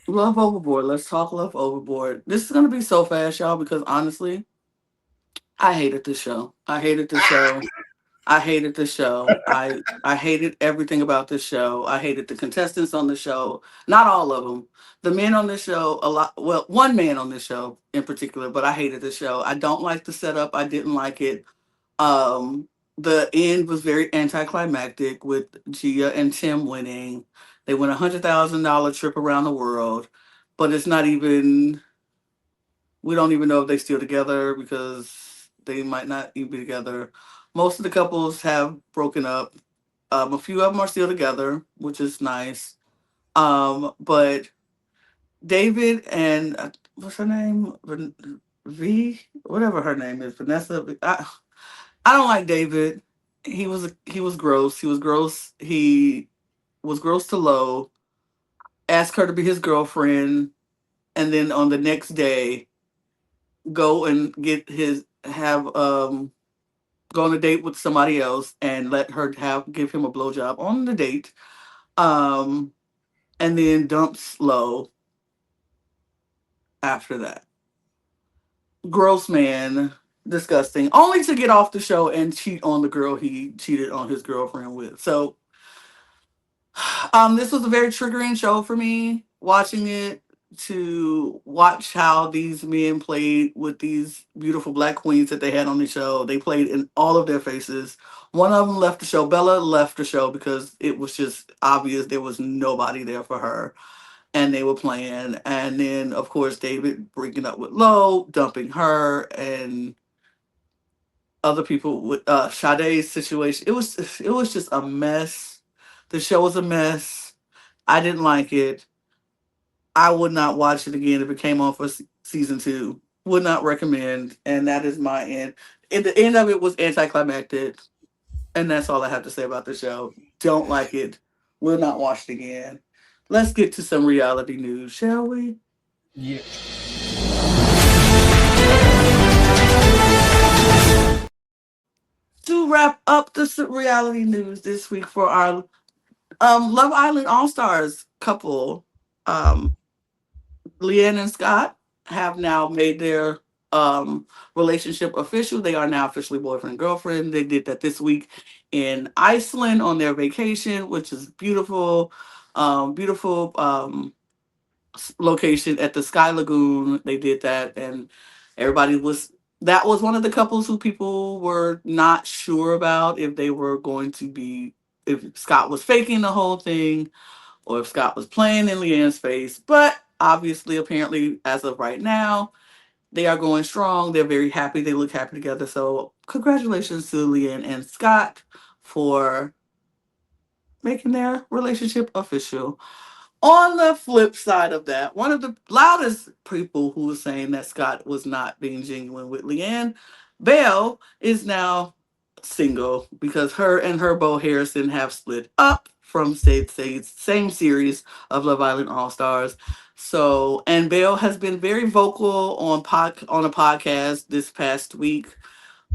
Love Overboard. Let's talk Love Overboard. This is gonna be so fast, y'all, because honestly, I hated the show. I hated the show. I hated everything about the show. I hated the contestants on the show. Not all of them. The men on the show, a lot. Well, one man on the show in particular, but I hated the show. I don't like the setup. I didn't like it. The end was very anticlimactic with Gia and Tim winning. They went $100,000 trip around the world, but it's not even. We don't even know if they're still together because they might not even be together. Most of the couples have broken up. A few of them are still together, which is nice. But David and what's her name? Whatever her name is, Vanessa. I don't like David. He was gross. He was gross. He was gross to Lo. Asked her to be his girlfriend, and then on the next day, go and go on a date with somebody else and let her give him a blowjob on the date. Um, and then dumps Lo after that. Gross man, disgusting. Only to get off the show and cheat on the girl he cheated on his girlfriend with. So, this was a very triggering show for me. Watching it, to watch how these men played with these beautiful black queens that they had on the show. They played in all of their faces. One of them left the show. Bella left the show because it was just obvious there was nobody there for her. And they were playing. And then, of course, David breaking up with Lo, dumping her, and other people with Sade's situation. It was just a mess. The show was a mess. I didn't like it. I would not watch it again if it came on for season 2. Would not recommend. And that is my end. And the end of it was anticlimactic. And that's all I have to say about the show. Don't like it. Will not watch it again. Let's get to some reality news, shall we? Yeah. To wrap up the reality news this week for our Love Island All Stars couple, Leanne and Scott have now made their relationship official. They are now officially boyfriend and girlfriend. They did that this week in Iceland on their vacation, which is beautiful. Beautiful location at the Sky Lagoon. They did that, and everybody was. That was one of the couples who people were not sure about if they were going to be, if Scott was faking the whole thing or if Scott was playing in Leanne's face. But obviously, apparently, as of right now, they are going strong. They're very happy. They look happy together. So congratulations to Leanne and Scott for making their relationship official. On the flip side of that, one of the loudest people who was saying that Scott was not being genuine with Leanne, Belle, is now single because her and her Bo Harrison have split up from same series of Love Island All Stars. So, and Belle has been very vocal on a podcast this past week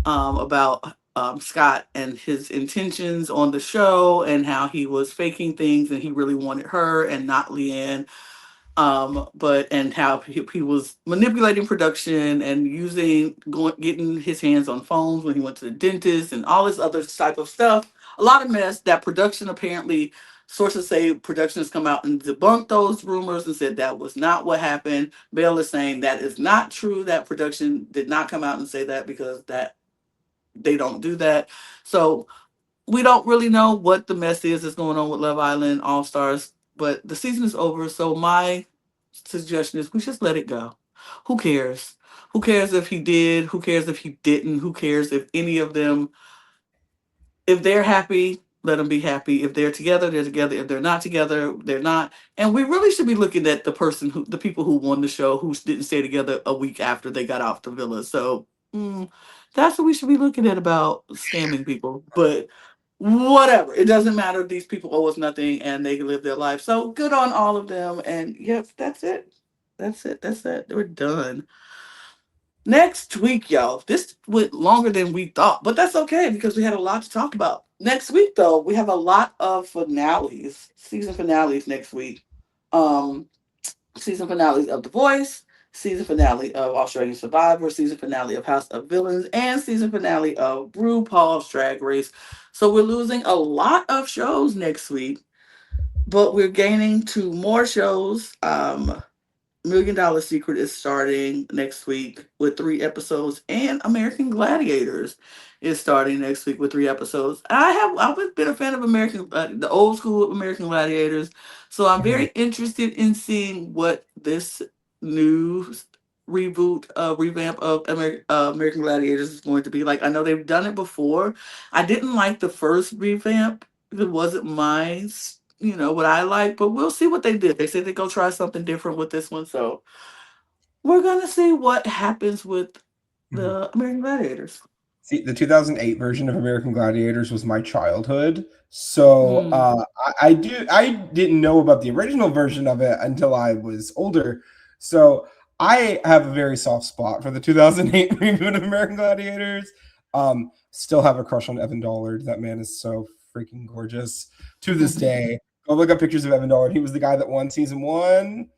about Scott and his intentions on the show and how he was faking things and he really wanted her and not Leanne. And how he was manipulating production and getting his hands on phones when he went to the dentist and all this other type of stuff. A lot of mess that production apparently. Sources say production has come out and debunked those rumors and said that was not what happened. Belle is saying that is not true. That production did not come out and say that because that they don't do that. So we don't really know what the mess is that's going on with Love Island All Stars, but the season is over. So my suggestion is we just let it go. Who cares? Who cares if he did? Who cares if he didn't? Who cares if any of them, if they're happy, let them be happy. If they're together, they're together. If they're not together, they're not. And we really should be looking at the people who won the show who didn't stay together a week after they got off the villa. So that's what we should be looking at about scamming people. But whatever, it doesn't matter. These people owe us nothing, and they can live their life. So good on all of them. And yep, that's it. That's it. We're done. Next week, y'all. This went longer than we thought, but that's okay because we had a lot to talk about. Next week, though, we have a lot of finales, season finales next week. Season finales of The Voice, season finale of Australian Survivor, season finale of House of Villains, and season finale of RuPaul's Drag Race. So we're losing a lot of shows next week, but we're gaining 2 more shows. Million Dollar Secret is starting next week with 3 episodes, and American Gladiators is starting next week with 3 episodes. I've been a fan of the old school American Gladiators, so I'm very interested in seeing what this new revamp of American Gladiators is going to be like. I know they've done it before. I didn't like the first revamp It wasn't my, what I like, but we'll see what they did. They said they're going to try something different with this one. So we're going to see what happens with the American Gladiators. See, the 2008 version of American Gladiators was my childhood. So I didn't know about the original version of it until I was older. So I have a very soft spot for the 2008 reboot of American Gladiators. Still have a crush on Evan Dollard. That man is so freaking gorgeous to this day. Go look up pictures of Evan Dollard. He was the guy that won season 1.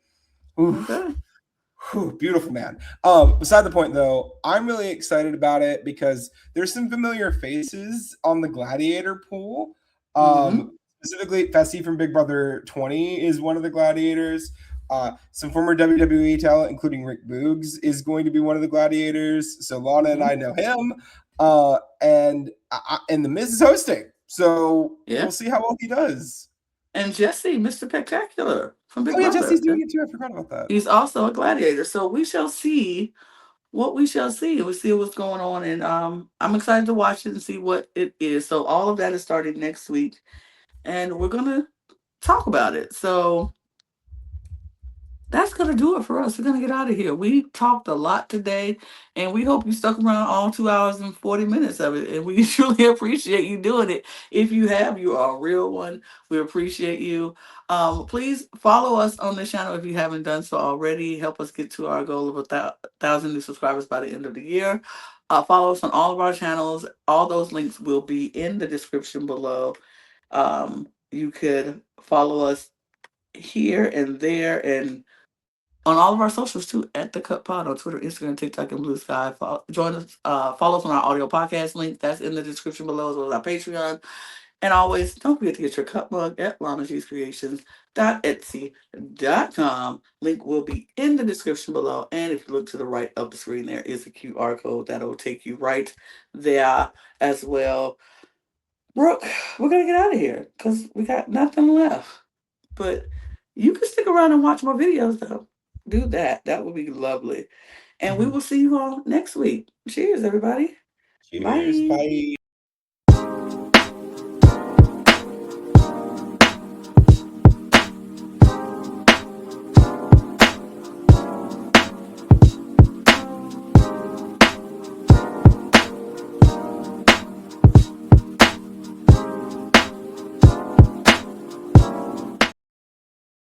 Oof. Okay. Whew, beautiful man. Beside the point, though, I'm really excited about it because there's some familiar faces on the Gladiator pool. Specifically, Fessy from Big Brother 20 is one of the Gladiators. Some former WWE talent, including Rick Boogs, is going to be one of the Gladiators. So Lana and I know him. And The Miz is hosting. So we'll see how well he does. And Jesse, Mr. Spectacular from Big Brother. Jesse's doing it too. I forgot about that. He's also a gladiator. So we shall see what we shall see. We'll see what's going on. And I'm excited to watch it and see what it is. So all of that is starting next week. And we're going to talk about it. So that's going to do it for us. We're going to get out of here. We talked a lot today, and we hope you stuck around all 2 hours and 40 minutes of it. And we truly appreciate you doing it. If you have, you are a real one. We appreciate you. Please follow us on this channel if you haven't done so already. Help us get to our goal of 1,000 new subscribers by the end of the year. Follow us on all of our channels. All those links will be in the description below. You could follow us here and there and on all of our socials too, at The Cut Pod on Twitter, Instagram, TikTok, and Blue Sky. Join us, follow us on our audio podcast link. That's in the description below, as well as our Patreon. And always, don't forget to get your cup mug at lanagcreations.etsy.com. Link will be in the description below. And if you look to the right of the screen, there is a QR code that will take you right there as well. Brooke, we're going to get out of here because we got nothing left. But you can stick around and watch more videos, though. Do that. That would be lovely. And we will see you all next week. Cheers, everybody. Cheers. Bye.